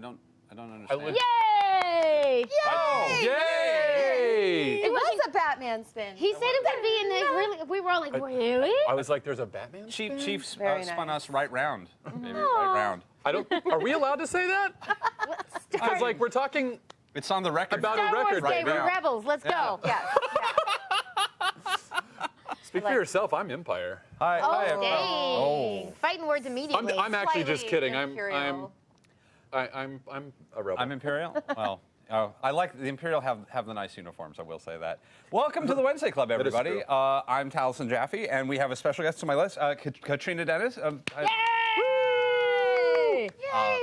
don't understand. Yay! Yay! It was a Batman spin. He said it would be in the really. We were all like, really? I was like, there's a Batman? Chief Very spun nice. us right round. Maybe right round. Are we allowed to say that? I was like, we're talking It's on the record. about Star a Wars record Day, right we're now. rebels. Let's go. Yeah. Speak for yourself. I'm Empire. Hi. Oh, hi. dang. Oh. Fighting words immediately. I'm actually just Slightly kidding. I'm imperial. a rebel. I'm Imperial. Well, I like the Imperial have the nice uniforms. I will say that. Welcome to the Wednesday Club, everybody. true. I'm Taliesin Jaffe, and we have a special guest to my list, Catrina Dennis. Yay! Yay!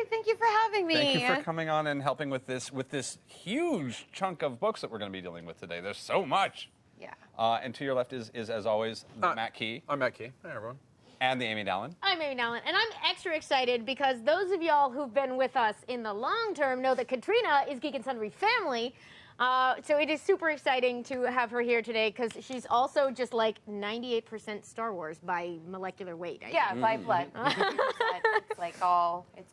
Thank you for having me. Thank you for coming on and helping with this huge chunk of books that we're going to be dealing with today. There's so much. Yeah. And to your left is as always, Matt Key I'm Matt Key. Hi, everyone. and the Amy Dallen. I'm Amy Dallen, and I'm extra excited because those of y'all who've been with us in the long term know that Catrina is Geek Sundry family. So it is super exciting to have her here today because she's also just like 98% Star Wars by molecular weight. I Yeah, by blood. It's like it's all in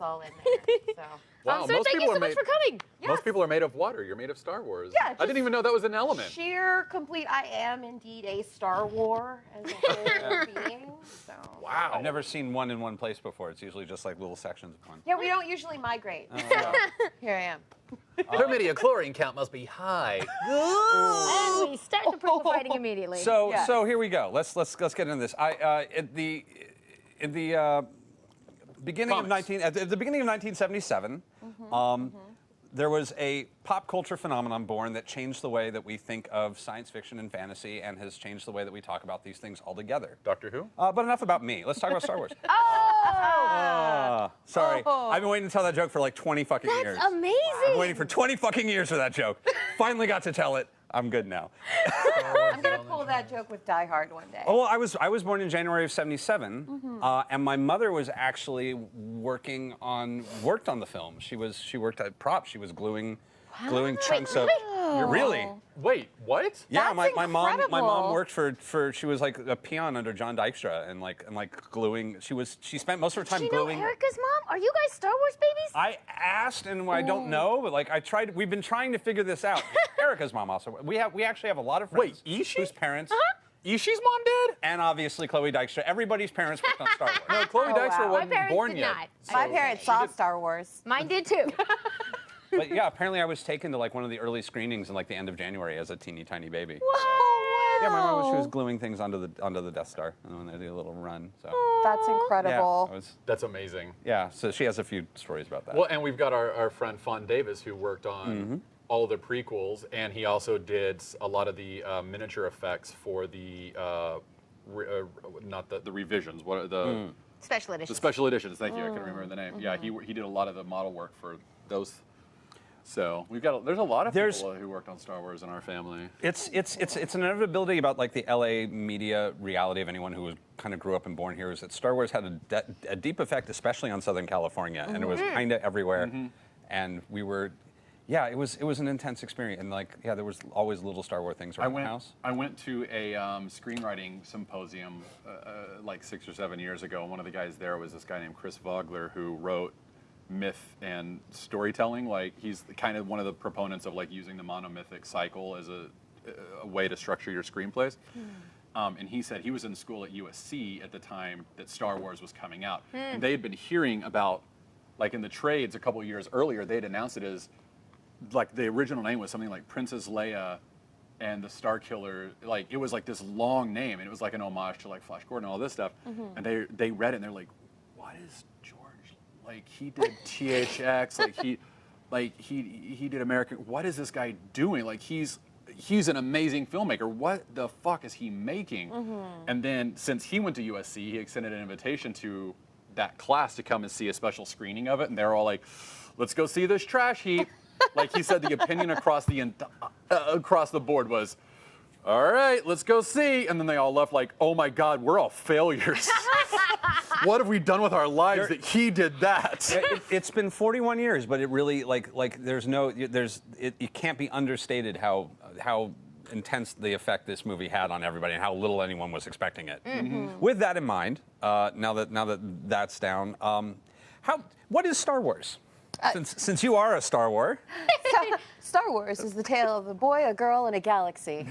there. So. Wow, so thank you so much for coming. Most people are made of water. You're made of Star Wars. Yeah, I didn't even know that was an element. Sheer complete. I am indeed a Star War as a whole being. So. Wow. I've never seen one in one place before. It's usually just like little sections of one. Yeah, we don't usually migrate. So here I am. Their midichlorian count must be high. And we start the prickle fighting immediately. So Yes. so here we go. Let's get into this. At the beginning of Comics. at the beginning of 1977, there was a pop culture phenomenon born that changed the way that we think of science fiction and fantasy, and has changed the way that we talk about these things altogether. Doctor Who? But enough about me. Let's talk about Star Wars. oh, Sorry, I've been waiting to tell that joke for like 20 fucking years. that's amazing. I've been waiting for 20 fucking years for that joke. Finally got to tell it. I'm good now. I'm gonna pull that joke with Die Hard one day. Oh, well, I was born in January of '77, and my mother was actually worked on the film. She worked at props. She was gluing chunks of. Really? Wait, what? Yeah, That's my mom incredible. worked for she was like a peon under John Dykstra and like gluing. She spent most of her time Do you know gluing. Erika's mom? Are you guys Star Wars babies? I asked and I don't know, but like I tried. We've been trying to figure this out. Erika's mom also. We actually have a lot of friends. Wait, Ishii? Whose parents? Ishii's mom did? And obviously Chloe Dykstra. Everybody's parents worked on Star Wars. No, Chloe Oh, Dykstra wow. My wasn't parents born did yet. not. My parents saw Star Wars. Mine did too. But yeah, apparently I was taken to like one of the early screenings in like the end of January as a teeny tiny baby. Oh, Yeah, my mom she was gluing things onto the Death Star and when they did a little run. So That's incredible. That's amazing. so she has a few stories about that. Well, and we've got our friend Fawn Davis who worked on all the prequels, and he also did a lot of the miniature effects for the not the revisions. What are the Special edition. the special editions? Thank you. I couldn't remember the name. Yeah, he did a lot of the model work for those. So there's a lot of people who worked on Star Wars in our family. It's an inevitability about like the LA media reality of anyone who kind of grew up and born here is that Star Wars had a deep effect, especially on Southern California, and it was kind of everywhere, and we were. Yeah, it was an intense experience, and there was always little Star Wars things around the house. I went to a screenwriting symposium like 6 or 7 years ago, and one of the guys there was this guy named Chris Vogler who wrote myth and storytelling. Like he's kind of one of the proponents of like using the monomythic cycle as a way to structure your screenplays. And he said he was in school at USC at the time that Star Wars was coming out, and they had been hearing about, like in the trades a couple years earlier, they'd announced it as like the original name was something like Princess Leia and the Star Killer. Like it was like this long name, and it was like an homage to like Flash Gordon and all this stuff. And they read it and they're like, what is George? Like he did THX, like he did American. What is this guy doing? Like he's an amazing filmmaker. What the fuck is he making? And then since he went to USC, he extended an invitation to that class to come and see a special screening of it, and they're all like, let's go see this trash heap. Like he said, the opinion across the board was, all right, let's go see. And then they all left like, oh my God, we're all failures. What have we done with our lives that he did that? It's been 41 years, but it really it can't be understated how intense the effect this movie had on everybody and how little anyone was expecting it. With that in mind, now that that's down, what is Star Wars? Since you are a Star Wars. Star Wars is the tale of a boy, a girl, and a galaxy.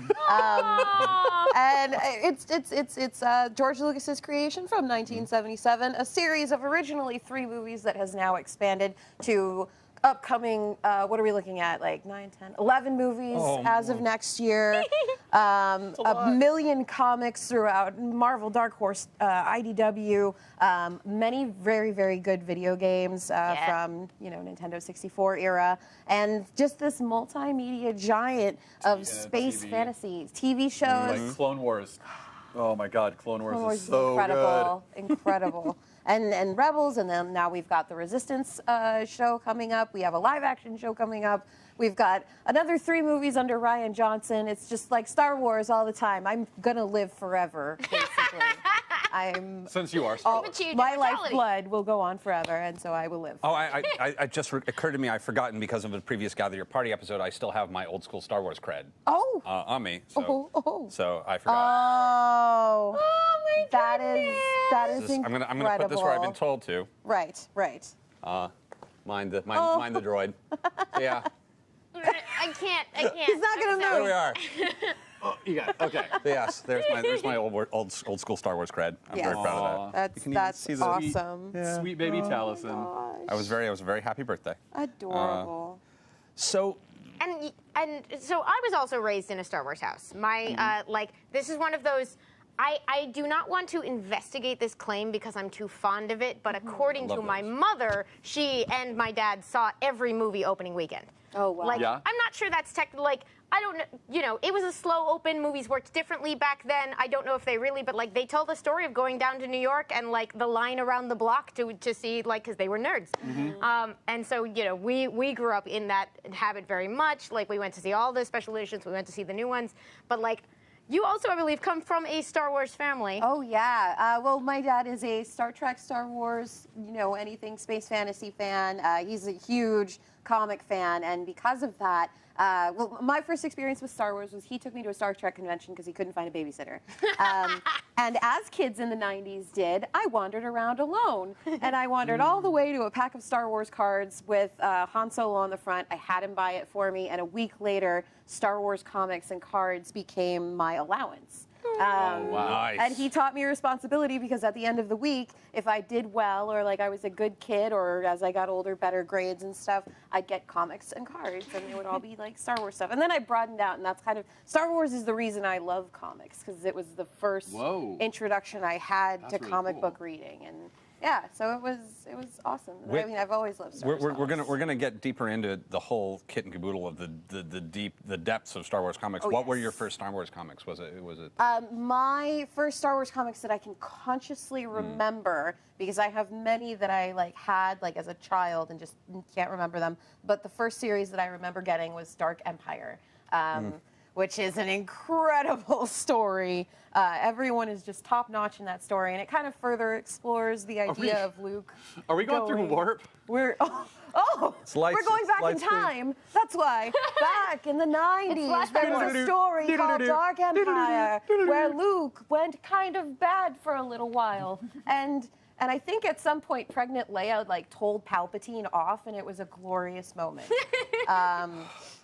And it's George Lucas's creation from 1977, a series of originally 3 movies that has now expanded to upcoming, what are we looking at, like 9, 10, 11 movies as of next year. A million comics throughout Marvel, Dark Horse, IDW, many very, very good video games from, Nintendo 64 era, and just this multimedia giant of space TV. fantasy, TV shows. Like Clone Wars. Oh my God, Clone Wars is is so incredible, incredible. And Rebels, and then now we've got the Resistance show coming up. We have a live-action show coming up. We've got another 3 movies under Rian Johnson. It's just like Star Wars all the time. I'm gonna live forever, basically. Since you are Star Wars. My lifeblood will go on forever, and so I will live. Oh, I just occurred to me, I've forgotten because of a previous Gather Your Party episode, I still have my old school Star Wars cred on me. So, so I forgot. Oh, my goodness. That is incredible. I'm gonna put this where I've been told to. Right. Mind the droid. Yeah. I can't. He's not gonna There we move. are. Oh, you got it. Okay. Yes, there's my old school Star Wars cred. I'm very proud of that. That's awesome. Sweet baby Taliesin. I was a very happy birthday. Adorable. So And so I was also raised in a Star Wars house. My this is one of those. I do not want to investigate this claim because I'm too fond of it, but according to my mother, she and my dad saw every movie opening weekend. Oh, wow. Like, Yeah? I'm not sure that's I don't know, it was a slow open. Movies worked differently back then. I don't know if they really, but they tell the story of going down to New York and the line around the block to see because they were nerds. And so, we grew up in that habit very much. We went to see all the special editions. We went to see the new ones. But you also, I believe, come from a Star Wars family. Oh, yeah. Well, my dad is a Star Trek, Star Wars, anything space fantasy fan. He's a huge comic fan, and because of that, my first experience with Star Wars was he took me to a Star Trek convention because he couldn't find a babysitter. And as kids in the 90s did, I wandered around alone. And I wandered all the way to a pack of Star Wars cards with Han Solo on the front. I had him buy it for me, and a week later, Star Wars comics and cards became my allowance. Wow. nice. And he taught me responsibility because at the end of the week, if I did well or I was a good kid or as I got older, better grades and stuff, I'd get comics and cards and they would all be Star Wars stuff. And then I broadened out, and that's Star Wars is the reason I love comics because it was the first introduction I had to really cool. book reading. And yeah, so it was awesome. I've always loved Star Wars. We're gonna get deeper into the whole kit and caboodle of the depths of Star Wars comics. What were your first Star Wars comics? Was it? My first Star Wars comics that I can consciously remember, because I have many that I had as a child and just can't remember them. But the first series that I remember getting was Dark Empire. Which is an incredible story. Everyone is just top-notch in that story, and it kind of further explores the idea of Luke. Are we going through warp? We're It's we're going back in speed. time. That's why. Back in the 90s, there was a story called Dark Empire where Luke went kind of bad for a little while, and I think at some point pregnant Leia told Palpatine off, and it was a glorious moment.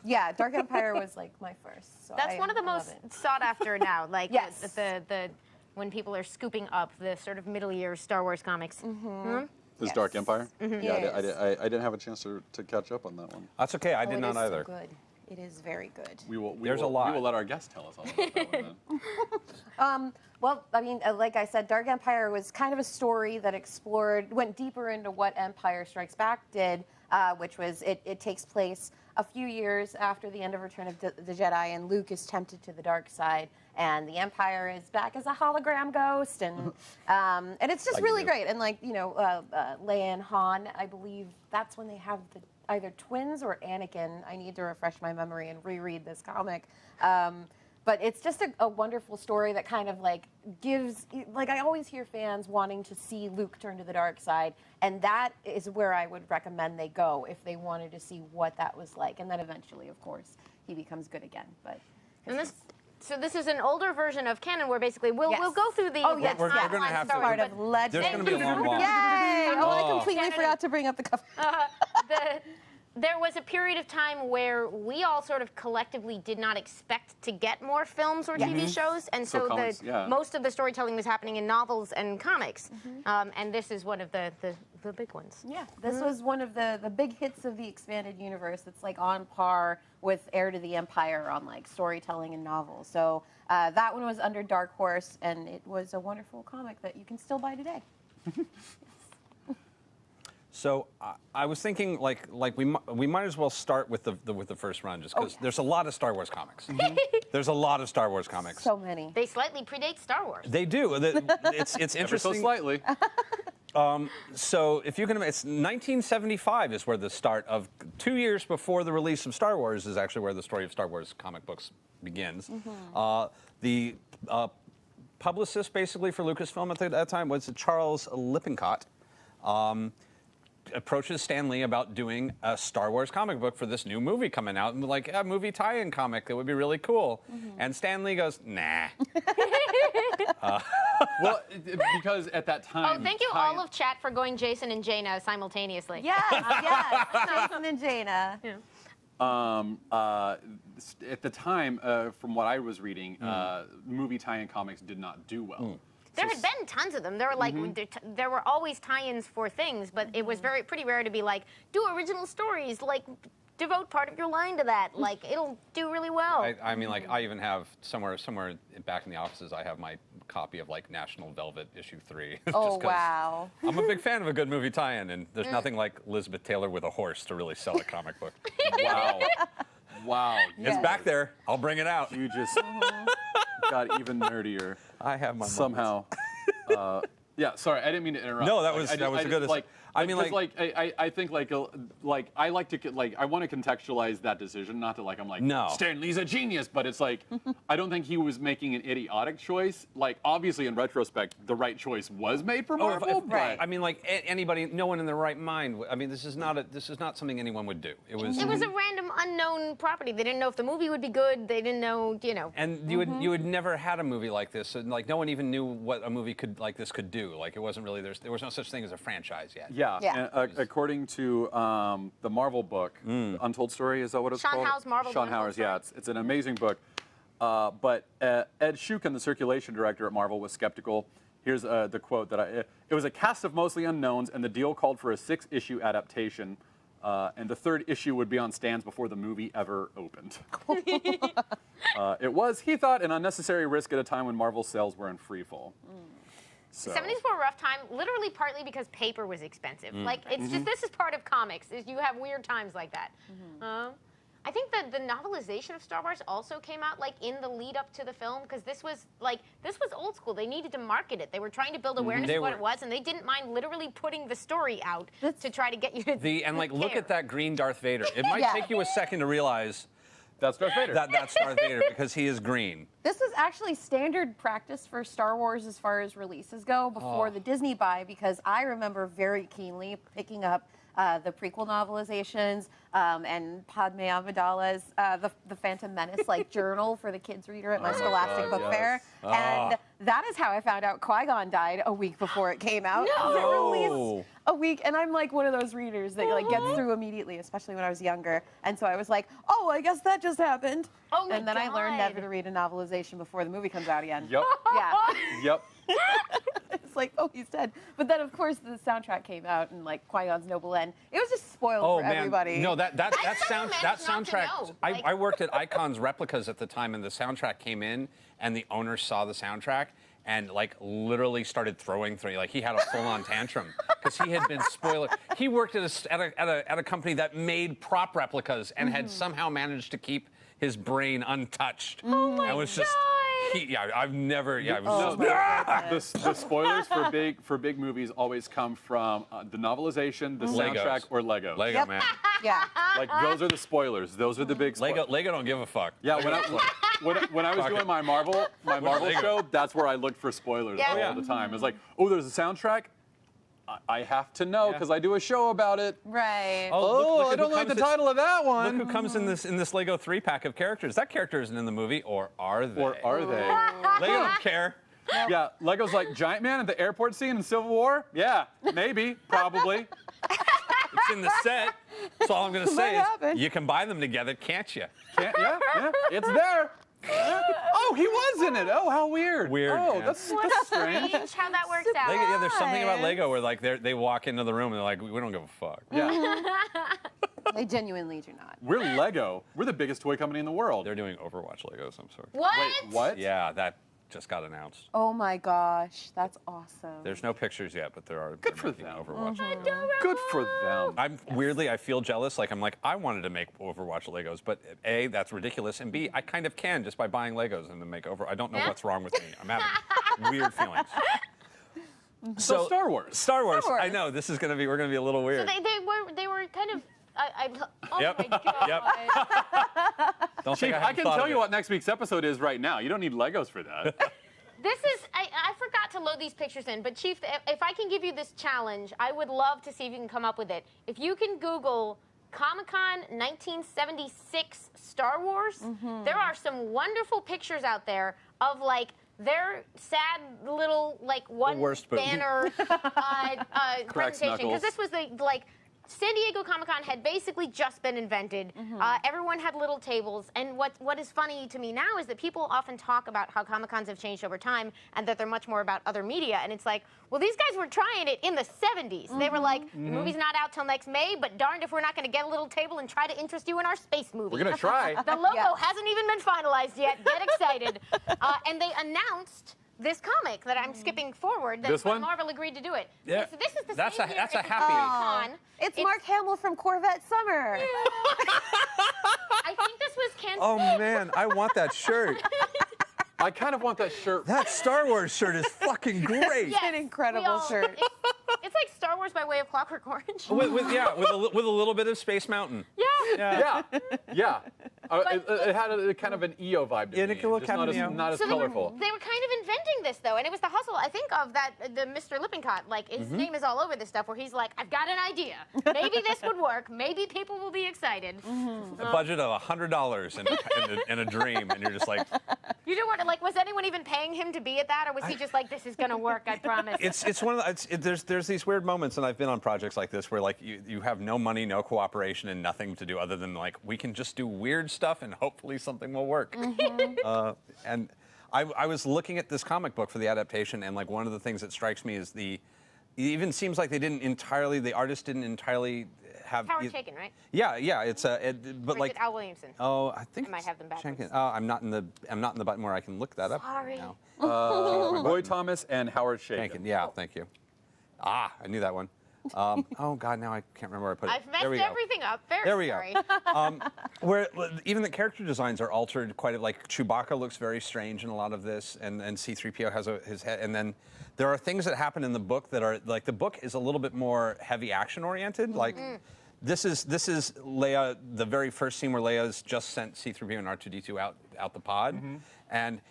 Yeah, Dark Empire was my first. So That's one of the most sought after now. Yes. the when people are scooping up the sort of middle year Star Wars comics. Is Yes. Dark Empire? Yes. I didn't have a chance to catch up on that one. That's okay. I Oh, did it not is so either. good. It is very good. There's a lot. We will let our guests tell us all about that one then. Well, like I said, Dark Empire was kind of a story that went deeper into what Empire Strikes Back did, which was it takes place a few years after the end of Return of the Jedi, and Luke is tempted to the dark side, and the Empire is back as a hologram ghost, and it's just really great. And Leia and Han, I believe that's when they have either twins or Anakin. I need to refresh my memory and reread this comic. But it's just a wonderful story that kind of gives, I always hear fans wanting to see Luke turn to the dark side, and that is where I would recommend they go if they wanted to see what that was like. And then eventually, of course, he becomes good again. But So this is an older version of canon where basically we'll go through the yes, We're timeline gonna have to- story, part but of legend. There's going to be a long walk. Yay! Oh, I completely Canada- forgot to bring up the cover. There was a period of time where we all sort of collectively did not expect to get more films or TV shows, and so comics, most of the storytelling was happening in novels and comics, and this is one of the big ones. Yeah, this was one of the big hits of the expanded universe. It's like on par with Heir to the Empire on like storytelling and novels. So that one was under Dark Horse, and it was a wonderful comic that you can still buy today. So I was thinking, like we might as well start with the first run, just because there's a lot of Star Wars comics. There's a lot of Star Wars comics. So many. They slightly predate Star Wars. They do. It's Ever interesting. so slightly. So if you can, it's 1975 is where the start of 2 years before the release of Star Wars is actually where the story of Star Wars comic books begins. The publicist basically for Lucasfilm at that time was Charles Lippincott. Approaches Stan Lee about doing a Star Wars comic book for this new movie coming out, and like a movie tie-in comic that would be really cool. And Stan Lee goes, nah. Well, because at that time. Oh, thank you all of chat for going Jason and Jaina simultaneously. Yes, yes. Jason and Jaina. Yeah. At the time, from what I was reading, movie tie-in comics did not do well. There had been tons of them. There were like there were always tie-ins for things, but it was pretty rare to be like, do original stories, like devote part of your line to that, like it'll do really well. I mean, like I even have somewhere back in the offices, I have my copy of like National Velvet issue 3. Oh, wow. I'm a big fan of a good movie tie-in, and there's nothing like Elizabeth Taylor with a horse to really sell a comic book. Wow. Wow. It's back there. I'll bring it out. You just got even nerdier. I have my somehow. Yeah, sorry, I didn't mean to interrupt. No, that was a good. Like, I mean, I think I like to I want to contextualize that decision, not to I'm like no. Stan Lee's a genius, but it's like I don't think he was making an idiotic choice. Like obviously in retrospect, the right choice was made for Marvel. But I mean, like anybody, no one in their right mind. I mean, this is not something anyone would do. It was a random unknown property. They didn't know if the movie would be good. They didn't know, And you had never had a movie like this, and like no one even knew what a movie like this could do. Like it wasn't really there was no such thing as a franchise yet. Yeah. And, according to the Marvel book, Untold Story, is that what it's Sean called? Howe's Marvel Sean Untold Howe's, yeah, it's an amazing book. But Ed Schuken, the circulation director at Marvel, was skeptical. Here's the quote that it was a cast of mostly unknowns, and the deal called for a 6-issue adaptation. And the 3rd issue would be on stands before the movie ever opened. It was, he thought, an unnecessary risk at a time when Marvel sales were in free fall. So. 70s were a rough time, literally partly because paper was expensive. Like, it's just, this is part of comics, is you have weird times like that. I think that the novelization of Star Wars also came out, like, in the lead up to the film, because this was old school. They needed to market it. They were trying to build awareness of what it was, and they didn't mind literally putting the story out to try to get you to look at that green Darth Vader. It might take you a second to realize that's Darth Vader. That's Darth Vader because he is green. This was actually standard practice for Star Wars as far as releases go before the Disney buy, because I remember very keenly picking up the prequel novelizations and Padme Amidala's the Phantom Menace journal for the kids reader at my Scholastic Book Fair, and that is how I found out Qui-Gon died a week before it came out. No. It released a week, and I'm like one of those readers that gets through immediately, especially when I was younger, and so I was like, oh, I guess that just happened. Oh my And then I learned God. never to read a novelization before the movie comes out again. Yep. Yeah. Yep. It's like, oh, he's dead. But then, of course, the soundtrack came out, and Qui-Gon's Noble End. It was just spoiled for everybody. No, that managed not to soundtrack. know. I worked at Icon's Replicas at the time, and the soundtrack came in, and the owner saw the soundtrack and literally started throwing. He had a full-on tantrum because he had been spoiled. He worked at a company that made prop replicas and had somehow managed to keep his brain untouched. Oh my and was God. just. I've never. Yeah, I was The spoilers for big movies always come from the novelization, the soundtrack, or Legos. Lego, man. Yeah. Those are the spoilers. Those are the big spoilers. Lego don't give a fuck. Yeah, when I was doing my Marvel Lego. show, that's where I looked for spoilers all the time. It's like, oh, there's a soundtrack. I have to know because I do a show about it. Right. Look I don't like the title of that one. Look who comes in this Lego 3-pack of characters. That character isn't in the movie, or are they? Or are they? Lego don't care. Yeah, Lego's like Giant Man at the airport scene in Civil War? Yeah, maybe, probably. It's in the set. That's all I'm going to say. happen. You can buy them together, can't you? Yeah, it's there. Oh, he was in it. Oh, how weird. Weird, Oh, yeah. that's Strange strange. how that works out. Yeah, there's something about Surprise. Lego where like they walk into the room and they're like, we don't give a fuck. Yeah. They genuinely do not. We're Lego. We're the biggest toy company in the world. They're doing Overwatch Lego of some sort. What? Wait, what? Yeah, that just got announced. Oh my gosh, that's awesome. There's no pictures yet, but they're for making them. Overwatch. Good for them. I feel jealous. Like I'm like, I wanted to make Overwatch Legos, but A, that's ridiculous, and B, I kind of can just by buying Legos and then make I don't know what's wrong with me. I'm having weird feelings. So Star Wars. Star Wars. Star Wars. I know we're gonna be a little weird. So they were kind of. Oh Yep. my god. Yep. Don't Chief, think I can thought tell of you it. what next week's episode is right now. You don't need Legos for that. This is, I forgot to load these pictures in, but Chief, if I can give you this challenge, I would love to see if you can come up with it. If you can Google Comic-Con 1976 Star Wars, there are some wonderful pictures out there of like their sad little like one worst movie. banner presentation. knuckles. Because this was the like San Diego Comic-Con had basically just been invented. Everyone had little tables, and what is funny to me now is that people often talk about how Comic-Cons have changed over time and that they're much more about other media, and it's like, well, these guys were trying it in the 70s. They were like, the movie's not out till next May, but darned if we're not going to get a little table and try to interest you in our space movie. We're going to try. The logo Yeah. hasn't even been finalized yet. Get excited. And they announced this comic that I'm skipping forward. That This one? Marvel agreed to do it. Yeah. So this is the That's same a- year that's a as the happy- Comic-Con. It's Mark Hamill from Corvette Summer. I think this was canceled. Oh man, I want that shirt. I kind of want that shirt. That Star Wars shirt is fucking great. Yes, an incredible we all- shirt. It's like Star Wars by way of Clockwork Orange. With a little bit of Space Mountain. Yeah. Yeah. It had a kind of an EO vibe to Yeah, me. Nicolo Just not as, Cameo. not as So colorful. they were kind of inventing this though, and it was the hustle. I think of that the Mr. Lippincott, like his name is all over this stuff, where he's like, I've got an idea. Maybe this would work. Maybe people will be excited. A budget of $100 and a dream, and you're just like, You don't want to like. Was anyone even paying him to be at that, or was he just like, this is gonna work? I promise. it's one of there's these weird moments, and I've been on projects like this where like you have no money, no cooperation, and nothing to do other than like we can just do weird stuff and hopefully something will work. And I was looking at this comic book for the adaptation, and like one of the things that strikes me is it even seems like the artist didn't entirely have. Howard Chaykin, right? Yeah, it's but Or is like. it Al Williamson? Oh, I think I might it's have them backwards. Schenken. I'm not in the button where I can look that up. Sorry. Now. Roy Thomas and Howard Schenken. Chaykin. Yeah, thank you. I knew that one. Oh God, now I can't remember where I put it. I've messed There we go. everything up. Very There we sorry. go. Where even the character designs are altered quite a like Chewbacca looks very strange in a lot of this, and C-3PO has his head, and then there are things that happen in the book that are like the book is a little bit more heavy action oriented. Like this is Leia, the very first scene where Leia's just sent C-3PO and R2-D2 out the pod, and.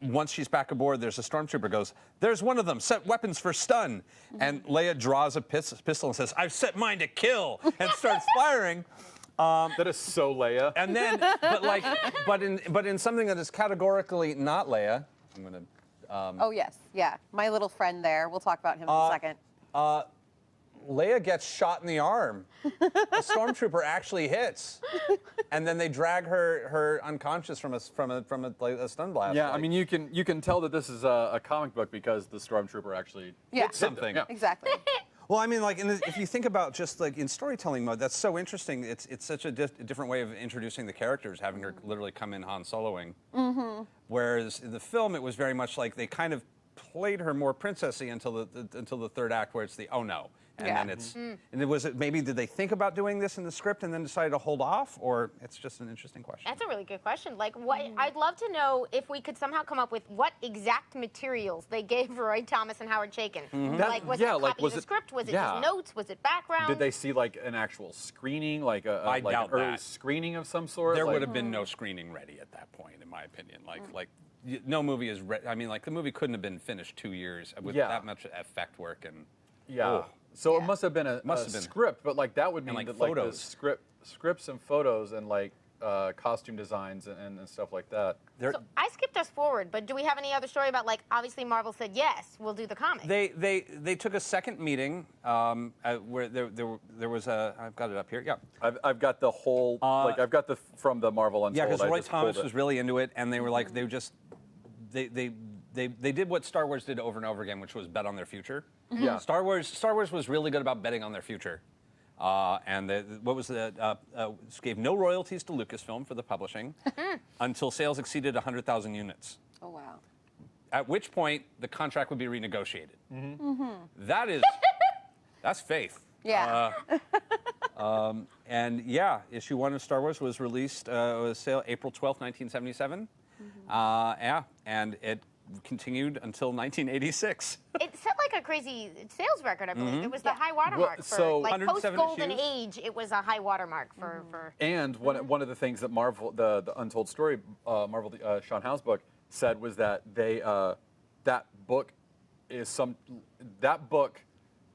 Once she's back aboard, there's a stormtrooper goes, there's one of them, set weapons for stun. And Leia draws a pistol and says, I've set mine to kill, and starts firing. That is so Leia. And then, but in something that is categorically not Leia, I'm gonna. Oh yes, yeah. My little friend there. We'll talk about him in a second. Leia gets shot in the arm. A stormtrooper actually hits, and then they drag her unconscious from a stun blast. Yeah, I Like, mean, you can tell that this is a comic book because the stormtrooper actually Yeah. hit them. something. Yeah. Exactly. Well, I mean, like, if you think about just like in storytelling mode, that's so interesting. It's such a different way of introducing the characters, having her literally come in Han Soloing. Whereas in the film, it was very much like they kind of played her more princessy until the third act, where it's the oh no, and Yeah. then it's and maybe did they think about doing this in the script and then decided to hold off, or it's just an interesting question. That's a really good question. Like, what I'd love to know if we could somehow come up with what exact materials they gave Roy Thomas and Howard Chaykin. Like, was it a copy of the script? Was it just notes? Was it background? Did they see like an actual screening, like I like doubt an early that. screening of some sort? There Like- would have been no screening ready at that point, in my opinion. No movie is. I mean, like the movie couldn't have been finished 2 years with Yeah. that much effect work and. Yeah. Oh. So Yeah. it must have been a Must have been. script, but like that would mean like, that like the photos. scripts and photos and like costume designs and stuff like that. They're- So I skipped us forward, but do we have any other story about, like, obviously Marvel said, yes, we'll do the comic. They took a second meeting where there was a, I've got it up here, yeah. I've got the whole, I've got the from the Marvel Untold. Yeah, because I Roy just Thomas pulled it. was really into it, and they were like, they did what Star Wars did over and over again, which was bet on their future. Yeah. Star Wars was really good about betting on their future. Gave no royalties to Lucasfilm for the publishing until sales exceeded 100,000 units. Oh, wow. At which point the contract would be renegotiated. That's faith. Yeah. And yeah, issue 1 of Star Wars was released, was sale April 12th, 1977. And it continued until 1986. It set like a crazy sales record, I believe. It was the high watermark for, so like, 107 post-Golden issues. Age, it was a high watermark for And one of the things that Marvel, the Untold Story, Marvel, Sean Howe's book said was that they that book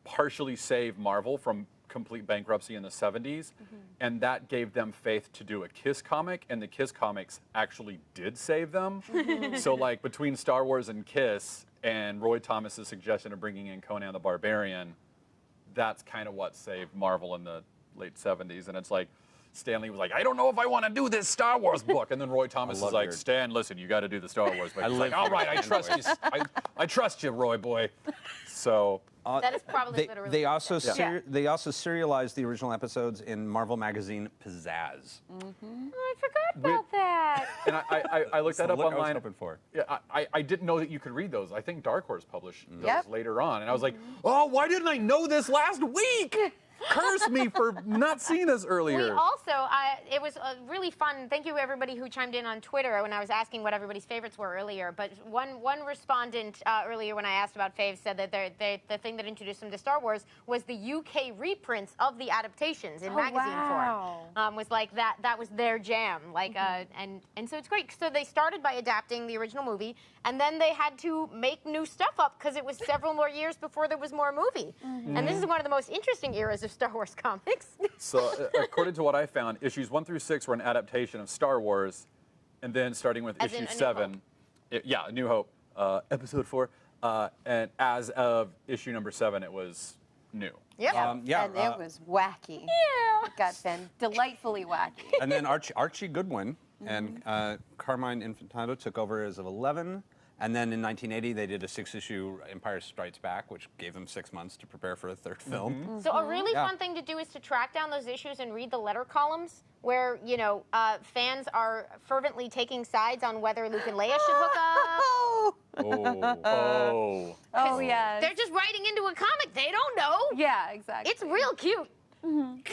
partially saved Marvel from complete bankruptcy in the 70s, and that gave them faith to do a Kiss comic, and the Kiss comics actually did save them. So like between Star Wars and Kiss and Roy Thomas's suggestion of bringing in Conan the Barbarian, that's kind of what saved Marvel in the late 70s. And it's like, Stanley was like, I don't know if I want to do this Star Wars book. And then Roy Thomas love is like, your- Stan, listen, you got to do the Star Wars book. He's like, lived all your right, I Stan trust voice. you. I trust you, Roy boy. So that is probably literally. They also Yeah. they also serialized the original episodes in Marvel magazine Pizzazz. Oh, I forgot about that. and I looked that up I was online. hoping for. Yeah, I didn't know that you could read those. I think Dark Horse published those Yep. later on. And I was like, oh, why didn't I know this last week? Curse me for not seeing this earlier. We also, it was really fun. Thank you, everybody who chimed in on Twitter when I was asking what everybody's favorites were earlier. But one respondent earlier when I asked about faves said that the thing that introduced them to Star Wars was the UK reprints of the adaptations in magazine form. Was like that was their jam. Like and so it's great. So they started by adapting the original movie, and then they had to make new stuff up because it was several more years before there was more movie. And this is one of the most interesting eras of Star Wars comics. So, according to what I found, issues 1 through 6 were an adaptation of Star Wars, and then starting with As in issue A New 7, A New Hope, episode 4, and as of issue number 7, it was new. Yep. And it was wacky. Yeah. It got been delightfully wacky. And then Archie Goodwin and Carmine Infantino took over as of 11. And then in 1980, they did a 6-issue Empire Strikes Back, which gave them 6 months to prepare for a third film. So a really Yeah. fun thing to do is to track down those issues and read the letter columns where, fans are fervently taking sides on whether Luke and Leia should hook up. Oh. Oh, yeah. They're just writing into a comic. They don't know. Yeah, exactly. It's real cute.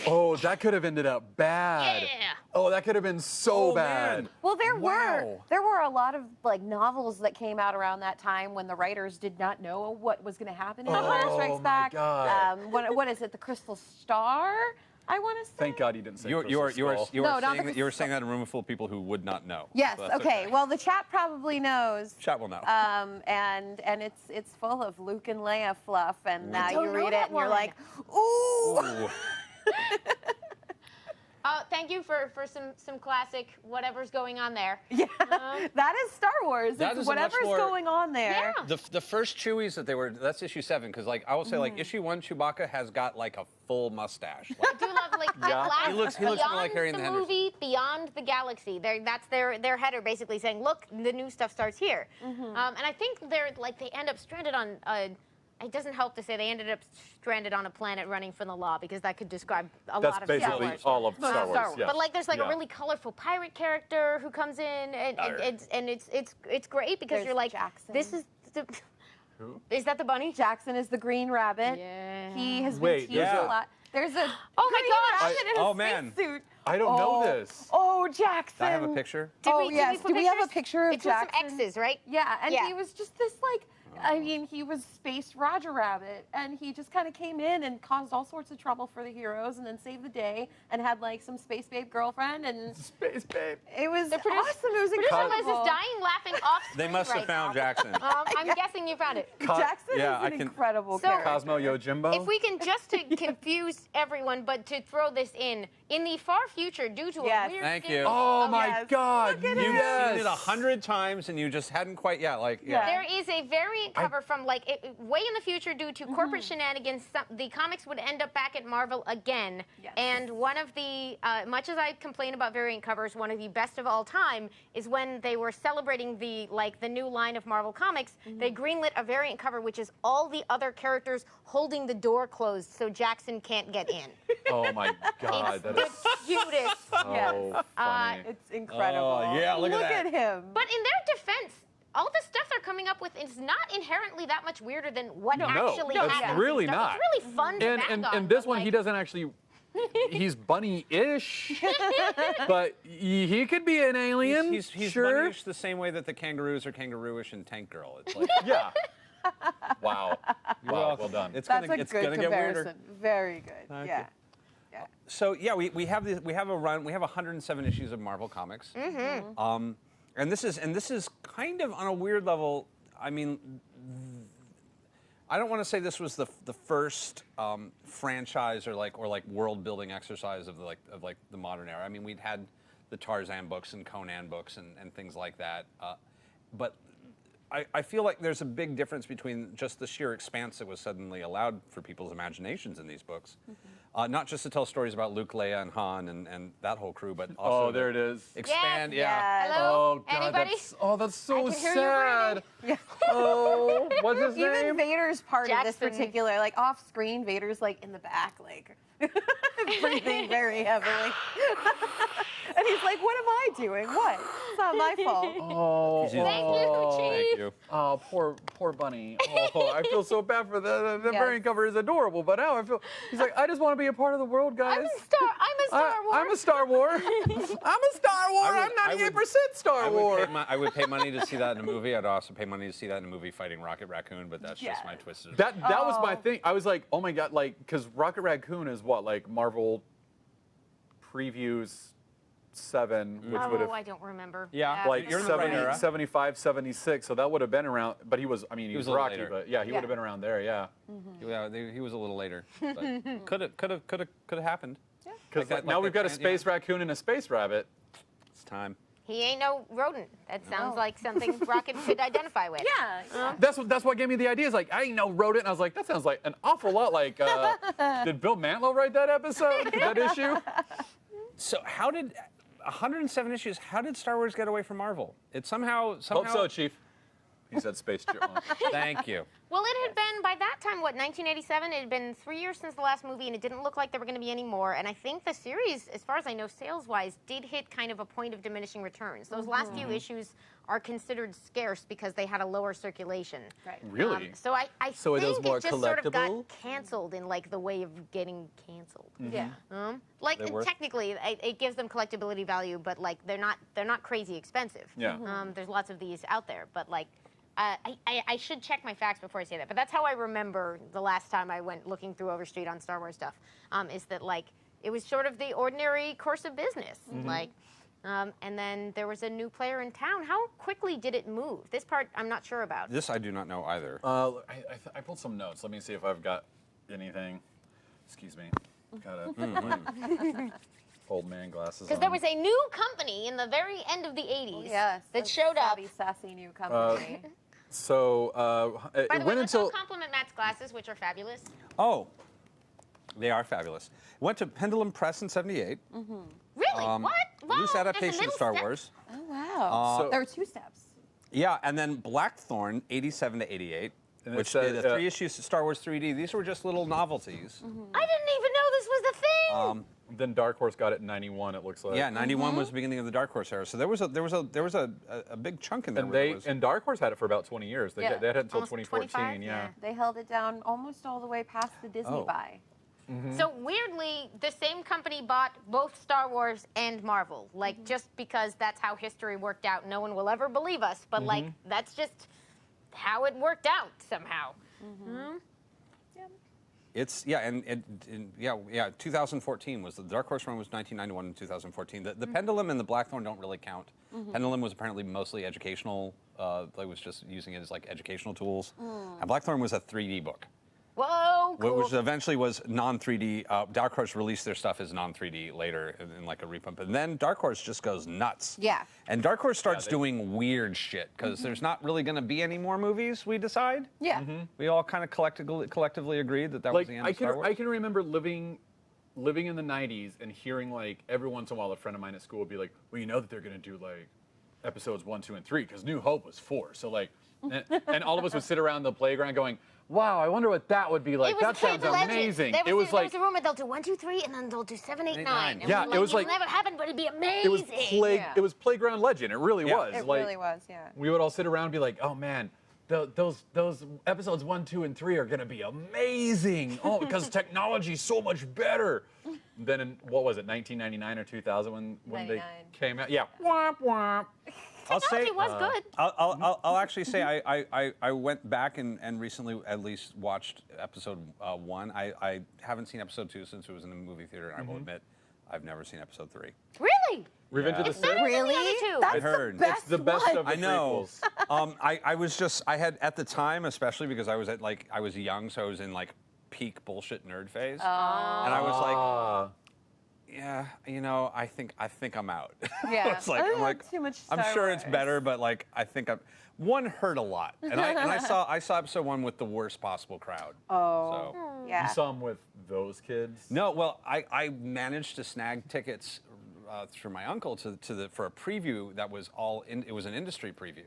Oh, that could have ended up bad. Yeah. Oh, that could have been so Oh, bad. man. Well, there Wow. were a lot of like novels that came out around that time when the writers did not know what was going to happen in Empire Oh, Strikes my Back. God. What is it? The Crystal Star? I want to say. Thank God you didn't say You were Crystal Skull. No, not the saying saying that in a room full of people who would not know. Yes. So that's Okay. Well, the chat probably knows. Chat will know. And it's full of Luke and Leia fluff, and now don't you know read that it and you're one. like, ooh. Ooh. Thank you for some classic whatever's going on there. Yeah, that is Star Wars. That It's is a much whatever's more- going on there. Yeah. The first Chewies that they were, that's issue 7, because like I will say like issue 1, Chewbacca has got like a full mustache. Like, I do love like that Yeah. last He looks more Beyond like Harry and the the Hendersons. movie Beyond the Galaxy. That's their header basically saying, look, the new stuff starts here. And I think they end up stranded on. It doesn't help to say they ended up stranded on a planet running from the law because that could describe a That's lot of Star basically Wars. all of Star Wars. Yes. But like, there's like Yeah. a really colorful pirate character who comes in, and it's great because There's you're like, Jackson. this is the. Who? Is that the bunny? Jackson is the Green Rabbit. Yeah. He has Wait, been teased there's a a- lot. There's a Oh my green gosh. rabbit in a Oh, man. spacesuit. I don't know this. Oh, Jackson. I have a picture. Did Oh, we, yes. put Do we have a pictures? picture of it's with Jackson? some X's, right? Yeah, and Yeah. he was just this like I mean, he was Space Roger Rabbit, and he just kind of came in and caused all sorts of trouble for the heroes, and then saved the day, and had like some space babe girlfriend, and Space babe. it was awesome. It was Producer Liz incredible. is dying laughing off screen They must have right found now. Jackson. I'm guessing you found it. Jackson yeah, is I an can- incredible So- character. Cosmo Yojimbo. If we can just to confuse everyone, but to throw this in the far future, due to Yes. a weird Thank series you. Oh of- my Yes. God! Look at You've yes. seen it 100 times and you just hadn't quite yet. Yeah. There is a variant cover from like way in the future due to corporate shenanigans. The comics would end up back at Marvel again. Yes. And one of the, much as I complain about variant covers, one of the best of all time is when they were celebrating the new line of Marvel Comics. They greenlit a variant cover which is all the other characters holding the door closed so Jackson can't get in. Oh my God! It's That the is cutest. so funny. It's incredible. Oh, yeah, look at that. him. But in their defense, all the stuff they're coming up with is not inherently that much weirder than what actually it's happens. really and stuff. not. It's really fun to And bang on, this but, one, he like, doesn't actually. He's bunny-ish, but he could be an alien. He's sure. bunny-ish the same way that the kangaroos are kangaroo-ish in Tank Girl. It's like, Yeah. Wow. you're Wow. welcome. Well done. It's That's gonna, a it's good gonna get comparison. weirder. Very good. Thank yeah. you. Yeah. So yeah, we have a run. We have 107 issues of Marvel Comics. And this is kind of on a weird level. I mean, I don't want to say this was the first franchise or like world building exercise of the modern era. I mean, we'd had the Tarzan books and Conan books and things like that, but I feel like there's a big difference between just the sheer expanse that was suddenly allowed for people's imaginations in these books. Not just to tell stories about Luke, Leia, and Han and that whole crew, but also Oh, there it is. expand. Yes. Yeah. Yes. Hello? Oh God, Anybody? that's so I can hear you sad. breathing. Oh, what's his Even name? Vader's part of this Jackson. particular, like off screen, Vader's like in the back, like breathing very heavily. And he's like, "What am I doing? What? It's not my fault." Oh, Thank you, Chief. Thank you. Oh, poor bunny. Oh, I feel so bad for that. The Yes. variant cover is adorable, but now I feel he's like, I just want to be a part of the world, guys. I'm a Star Wars. I'm a Star Wars. I'm a Star Wars. I would- I'm 98% Star Wars. I would pay money to see that in a movie. I'd also pay money to see that in a movie fighting Rocket Raccoon, but that's just my twisted. That was my Oh. thing. I was like, oh my God, like, because Rocket Raccoon is what, like Marvel previews 7, which would have I don't remember. Yeah. like You're in the right 70, era. 75, 76. So that would have been around. But he was, I mean, he was was a little Rocky, later. but yeah, he would have been around there. Yeah. Yeah, he was a little later, but could have happened. Because Like that- now like we've that got a trans- space raccoon and a space rabbit. It's time. He ain't no rodent. That sounds like something Rocket could identify with. Yeah. That's what gave me the idea. Is like, I ain't no rodent. And I was like, that sounds like an awful lot like. Did Bill Mantlo write that episode? That issue? So how did 107 issues? How did Star Wars get away from Marvel? It somehow. Hope so, Chief. He said space chipmunk. Thank you. Well, it had been, by that time, 1987? It had been 3 years since the last movie, and it didn't look like there were going to be any more. And I think the series, as far as I know, sales-wise, did hit kind of a point of diminishing returns. Those last few issues are considered scarce because they had a lower circulation. Right. Really? So I So are think those more it just sort of got collectible? canceled in, like, the way of getting canceled. Yeah. Like, They were? technically, it gives them collectability value, but, like, they're not crazy expensive. Yeah. There's lots of these out there, but like, I should check my facts before I say that. But that's how I remember the last time I went looking through Overstreet on Star Wars stuff. Is that like it was sort of the ordinary course of business, like. And then there was a new player in town. How quickly did it move? This part I'm not sure about. This I do not know either. I pulled some notes. Let me see if I've got anything. Excuse me. Got a old man glasses Because on. there was a new company in the very end of the 80s Yes. that showed up. Savvy, sassy new company. So By it the way, went let's until all compliment Matt's glasses, which are fabulous. Oh, they are fabulous. Went to Pendulum Press in '78. Really? What? Wow, Loose there's a adaptation of middle Star step? Wars. Oh wow. So- There were 2 steps. Yeah, and then Blackthorn, '87 to '88, And it which said, did the 3 issues of Star Wars 3D. These were just little novelties. I didn't even know this was the thing. then Dark Horse got it in '91. It looks like. Yeah, '91 was the beginning of the Dark Horse era. So there was a big chunk in there. And where they it was, and Dark Horse had it for about 20 years. They Yeah. had it until Almost 2014. 25, Yeah. They held it down almost all the way past the Disney Oh. buy. So weirdly, the same company bought both Star Wars and Marvel. Like just because that's how history worked out. No one will ever believe us, but like that's just how it worked out somehow. It's and 2014 was the Dark Horse run was 1991 and 2014. The Pendulum and the Blackthorn don't really count. Pendulum was apparently mostly educational. They was just using it as like educational tools. And Blackthorn was a 3D book. Whoa, cool. Which eventually was non-3D. Dark Horse released their stuff as non-3D later in like a repump. And then Dark Horse just goes nuts. Yeah. And Dark Horse starts doing weird shit because there's not really going to be any more movies, we decide. Yeah. We all kind of collectively agreed that was the end of Star Wars. I can remember living in the 90s and hearing like every once in a while a friend of mine at school would be like, well, you know that they're going to do like episodes 1, 2, and 3 because New Hope was 4. So like, and all of us would sit around the playground going, wow, I wonder what that would be like. That sounds amazing. There was a rumor they'll do 1, 2, 3, and then they'll do 7, 8, 9. And yeah, it was like it'll never happen, but it'd be amazing. It was playground legend. It really was. It like, really was, yeah. We would all sit around and be like, oh man, those episodes 1, 2, and 3 are gonna be amazing. Oh, because technology's so much better. Then in, what was it, 1999 or 2000 when they came out? Yeah. Womp womp. Technology was good. I'll actually say I went back and recently at least watched episode 1. I haven't seen episode 2 since it was in the movie theater, and I will admit I've never seen episode 3. Really? Revenge of the It's Sith? better than the Really? other two. That's I heard. the best It's the best one. of the I know. prequels. I had at the time, especially because I was young, so I was in like peak bullshit nerd phase, and I was like, yeah, you know, I think I'm out. Yeah. It's like, I'm like, too much I'm Star sure it's Wars. better, but like, I think one hurt a lot, and I saw episode 1 with the worst possible crowd. Oh. So. Yeah. You saw them with those kids? No, well, I managed to snag tickets through my uncle for a preview that was it was an industry preview.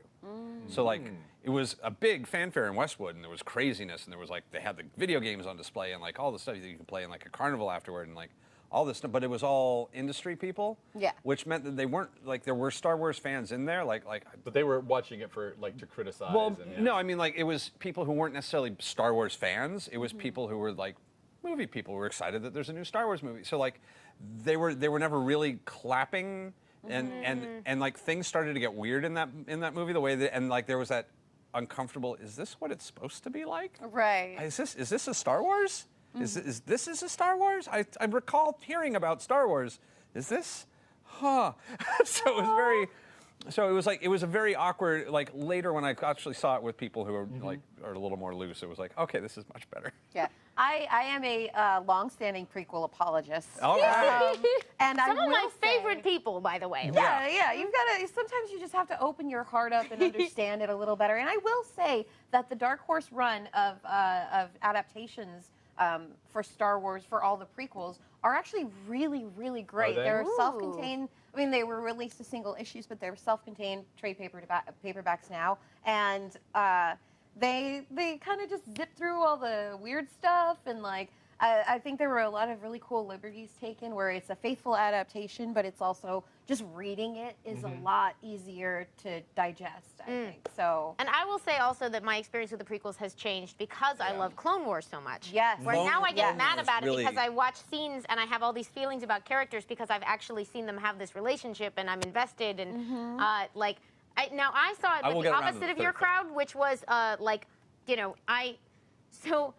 So like it was a big fanfare in Westwood, and there was craziness, and there was like they had the video games on display and like all the stuff that you could play in like a carnival afterward and like all this stuff, but it was all industry people. Yeah. Which meant that they weren't like there were Star Wars fans in there, like. But they were watching it for like to criticize. Well, and, yeah. no, I mean like it was people who weren't necessarily Star Wars fans. It was people who were like movie people who were excited that there's a new Star Wars movie. So like they were never really clapping, and like things started to get weird in that movie the way that and like there was that uncomfortable. Is this what it's supposed to be like? Right. Is this a Star Wars? Is this a Star Wars? I recall hearing about Star Wars. Is this? Huh. So it was very. So it was a very awkward. Like later when I actually saw it with people who are like are a little more loose, it was like, okay, this is much better. Yeah. I am a long-standing prequel apologist. All right. And Some I of my will say- favorite people, by the way. Yeah, you've got to. Sometimes you just have to open your heart up and understand it a little better. And I will say that the Dark Horse run of adaptations for Star Wars for all the prequels are actually really, really great. Are they? They're Ooh. self-contained. I mean, they were released as single issues, but they're self-contained trade paperbacks now, and they kind of just zip through all the weird stuff and like. I think there were a lot of really cool liberties taken where it's a faithful adaptation, but it's also just reading it is a lot easier to digest, I think. So. And I will say also that my experience with the prequels has changed because I love Clone Wars so much. Yes. Where now I get mad Wars about really- it because I watch scenes and I have all these feelings about characters because I've actually seen them have this relationship and I'm invested and like. Now I saw it I will with the get around to opposite the of your third film. crowd, which was so.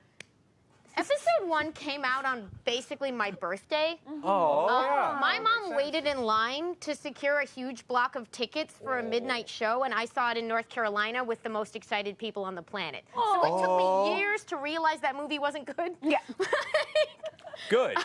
Episode 1 came out on basically my birthday. My mom waited in line to secure a huge block of tickets for a midnight show, and I saw it in North Carolina with the most excited people on the planet. So it took me years to realize that movie wasn't good. Yeah. Good.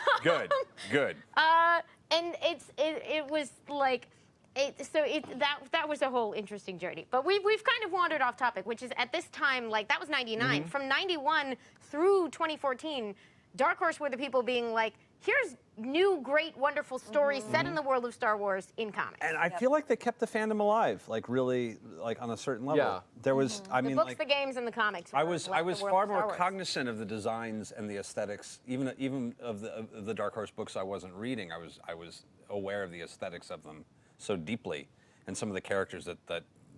And it was like. That was a whole interesting journey. But we've kind of wandered off topic, which is at this time, like that was 99. From 91 through 2014, Dark Horse were the people being like, here's new, great, wonderful stories set in the world of Star Wars in comics. And I feel like they kept the fandom alive, like really, like on a certain level. Yeah. There was, I the mean, books, like the games, and the comics. I were was like the world far of Star more Wars. cognizant of the designs and the aesthetics, even of the Dark Horse books I wasn't reading. I was aware of the aesthetics of them so deeply, and some of the characters that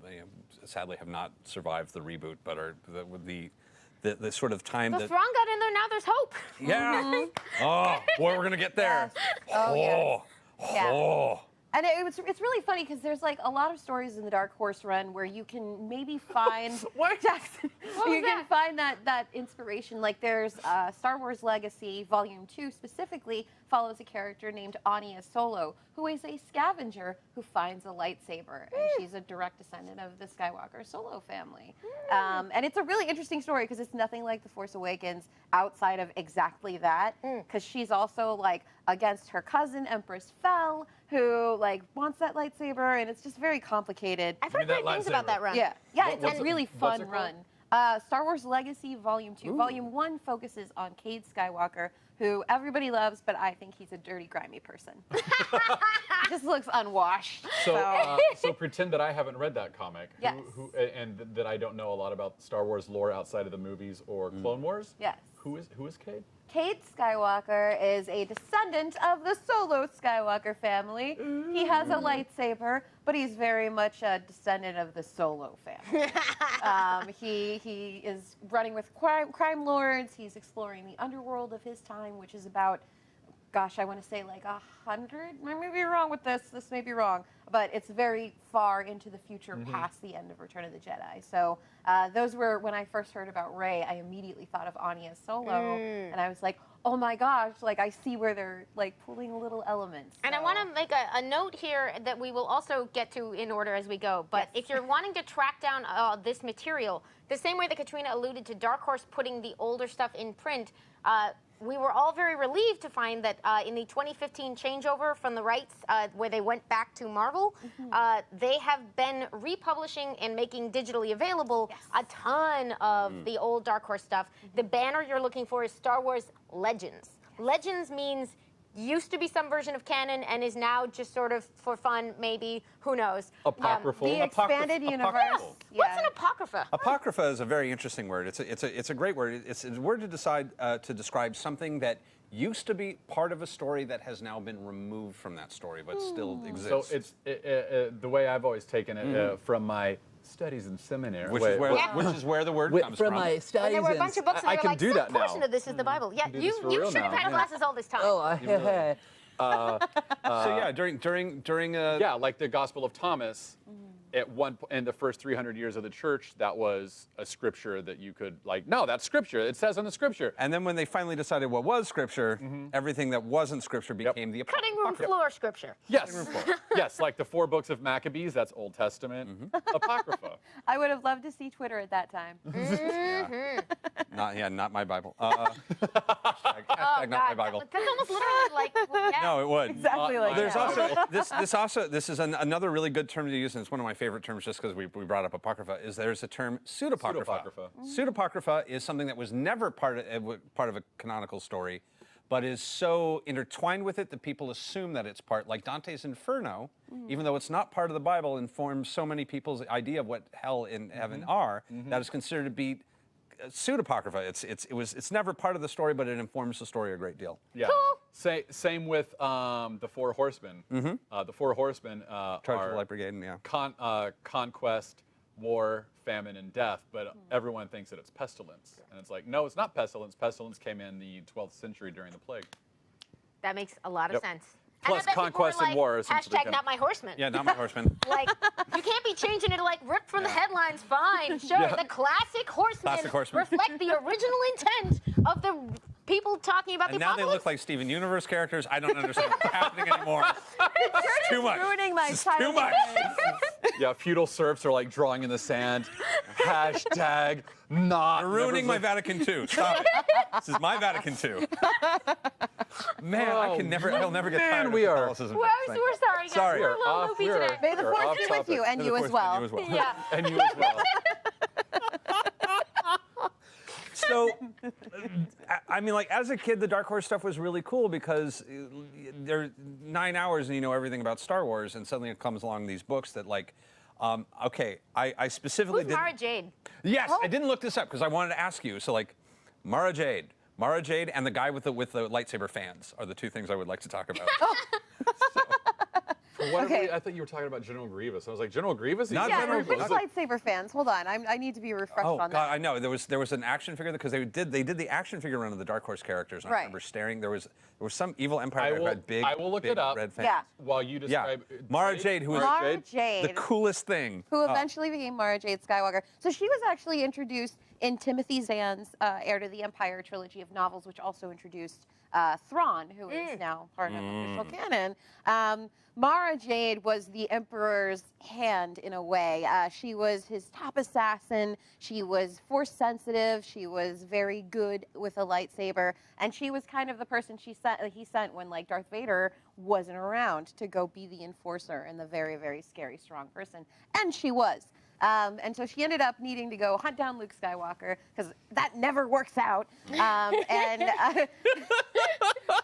you know, sadly have not survived the reboot, but are the sort of time The that. Thrawn got in there, now there's hope. Yeah. Oh boy, we're gonna get there. Yes. Oh, yes. Yeah. Oh. And it's really funny because there's like a lot of stories in the Dark Horse run where you can maybe find Jackson. You can find that inspiration. Like there's Star Wars Legacy Volume 2 specifically follows a character named Anya Solo, who is a scavenger who finds a lightsaber, and she's a direct descendant of the Skywalker Solo family. And it's a really interesting story because it's nothing like The Force Awakens outside of exactly that, because she's also like against her cousin Empress Fel, who like wants that lightsaber, and it's just very complicated. I've heard great things about that run. Yeah, it's a really fun run. Star Wars Legacy Volume 2. Volume 1 focuses on Cade Skywalker, who everybody loves, but I think he's a dirty, grimy person. He just looks unwashed. So pretend that I haven't read that comic. Yes. And that I don't know a lot about Star Wars lore outside of the movies or Clone Wars. Yes. Who is Cade? Cade Skywalker is a descendant of the Solo Skywalker family. He has a lightsaber, but he's very much a descendant of the Solo family. He is running with crime lords. He's exploring the underworld of his time, which is about, gosh, I want to say like 100. I may be wrong with this. This may be wrong, but it's very far into the future, past the end of Return of the Jedi. So those were, when I first heard about Rey, I immediately thought of Anya Solo, and I was like, oh my gosh, like I see where they're like pulling little elements. And I want to make a note here that we will also get to in order as we go. But if you're wanting to track down this material, the same way that Catrina alluded to Dark Horse putting the older stuff in print, we were all very relieved to find that in the 2015 changeover from the rights, where they went back to Marvel, they have been republishing and making digitally available a ton of the old Dark Horse stuff. The banner you're looking for is Star Wars Legends. Legends means used to be some version of canon and is now just sort of for fun, maybe, who knows. Apocryphal. The expanded universe. What's an apocrypha? Apocrypha is a very interesting word. It's a great word. It's a word to describe something that used to be part of a story that has now been removed from that story, but still exists. So it's the way I've always taken it from my studies in seminary. Which is where the word comes from. My studies. And there were a bunch of books that I were can like, do some that now. portion of this is the Bible. Yeah, do you this for should real have now. had glasses all this time. Oh, So yeah, during like the Gospel of Thomas, in the first 300 years of the church, that was a scripture that you could no, that's scripture. It says in the scripture. And then when they finally decided what was scripture, everything that wasn't scripture became the Cutting room floor scripture. Yes, yes, like the 4 books of Maccabees, that's Old Testament. Apocrypha. I would have loved to see Twitter at that time. Not my Bible. Hashtag not my Bible. That's almost literally like, No, it would. Exactly like There's that. this is another really good term to use, and it's one of my favorite terms just because we brought up apocrypha. Is there's a term pseudapocrypha. Pseudapocrypha is something that was never part of a canonical story, but is so intertwined with it that people assume that it's part. Like Dante's Inferno, even though it's not part of the Bible, informs so many people's idea of what hell and heaven are that is considered to be pseudapocrypha. It's never part of the story, but it informs the story a great deal. Yeah. Same with the 4 Horsemen. The 4 Horsemen Charge of the Light Brigade, yeah. Conquest, war, famine, and death, but everyone thinks that it's pestilence. And it's like, no, it's not pestilence. Pestilence came in the 12th century during the plague. That makes a lot of sense. Plus and I bet conquest people and were war. like, hashtag not my horseman. Yeah, not my horseman. Like, you can't be changing it like ripped from the headlines. Fine, sure. The classic horsemen reflect the original intent of the people talking about And the now apocalypse. they look like Steven Universe characters. I don't understand what's happening anymore. It's too much. Ruining my It's title. too much. Yeah, feudal serfs are like drawing in the sand. Hashtag not. You're ruining my Vatican II. Stop it. This is my Vatican II. Man, I'll never get tired of Catholicism. We're sorry, guys. Sorry. We're a little loopy today. May the force be with you, and you as well. Yeah. And you as well. So, I mean, like, as a kid, the Dark Horse stuff was really cool because they're 9 hours and you know everything about Star Wars, and suddenly it comes along these books that, like, okay, I specifically Who's Mara Jade? Yes, I didn't look this up because I wanted to ask you. So, like, Mara Jade, and the guy with the lightsaber fans are the 2 things I would like to talk about. For whatever Okay. reason, I thought you were talking about General Grievous. I was like, General Grievous? Not Yeah, General which Grievous. lightsaber fans? Hold on, I need to be refreshed Oh on God, that. I know there was an action figure because they did the action figure run of the Dark Horse characters. And Right. I remember staring. There was some evil empire I that will- had big. I will look big it up. Red fangs. Yeah. While you Yeah, describe... Mara Jade, who was Mara the Jade, coolest thing. who eventually became Mara Jade Skywalker. So she was actually introduced in Timothy Zahn's Heir to the Empire trilogy of novels, which also introduced Thrawn, who is now part of official canon. Mara Jade was the Emperor's hand in a way. She was his top assassin. She was force sensitive. She was very good with a lightsaber, and she was kind of the person he sent when like Darth Vader wasn't around to go be the enforcer and the very, very scary, strong person. And she was. And so she ended up needing to go hunt down Luke Skywalker because that never works out.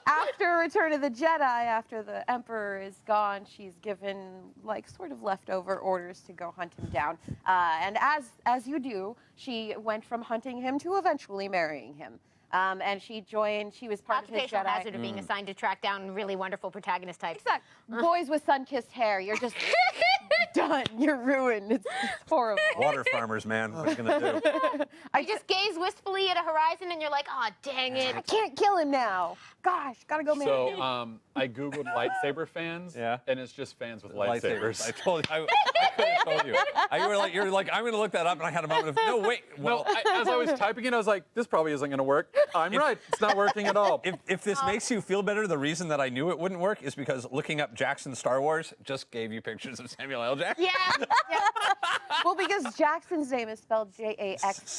After Return of the Jedi, after the Emperor is gone, she's given like sort of leftover orders to go hunt him down. And as you do, she went from hunting him to eventually marrying him. And she was part of his Occupational Jedi. hazard of being assigned to track down really wonderful protagonist types. Exact. Boys with sun-kissed hair, you're just done. You're ruined. It's horrible. Water farmers, man. What are you gonna do? You just gaze wistfully at a horizon and you're like, oh, dang it. I can't kill him now. Gosh, gotta go marry him. So I Googled lightsaber fans, Yeah. and it's just fans with lightsabers. I told you. I could have told you. You were like, I'm gonna look that up, and I had a moment of no, wait. No, as I was typing it, I was like, this probably isn't going to work. I'm right. It's not working at all. If this makes you feel better, the reason that I knew it wouldn't work is because looking up Jackson Star Wars just gave you pictures of Samuel L. Jackson. Yeah. Well, because Jackson's name is spelled Jaxxon.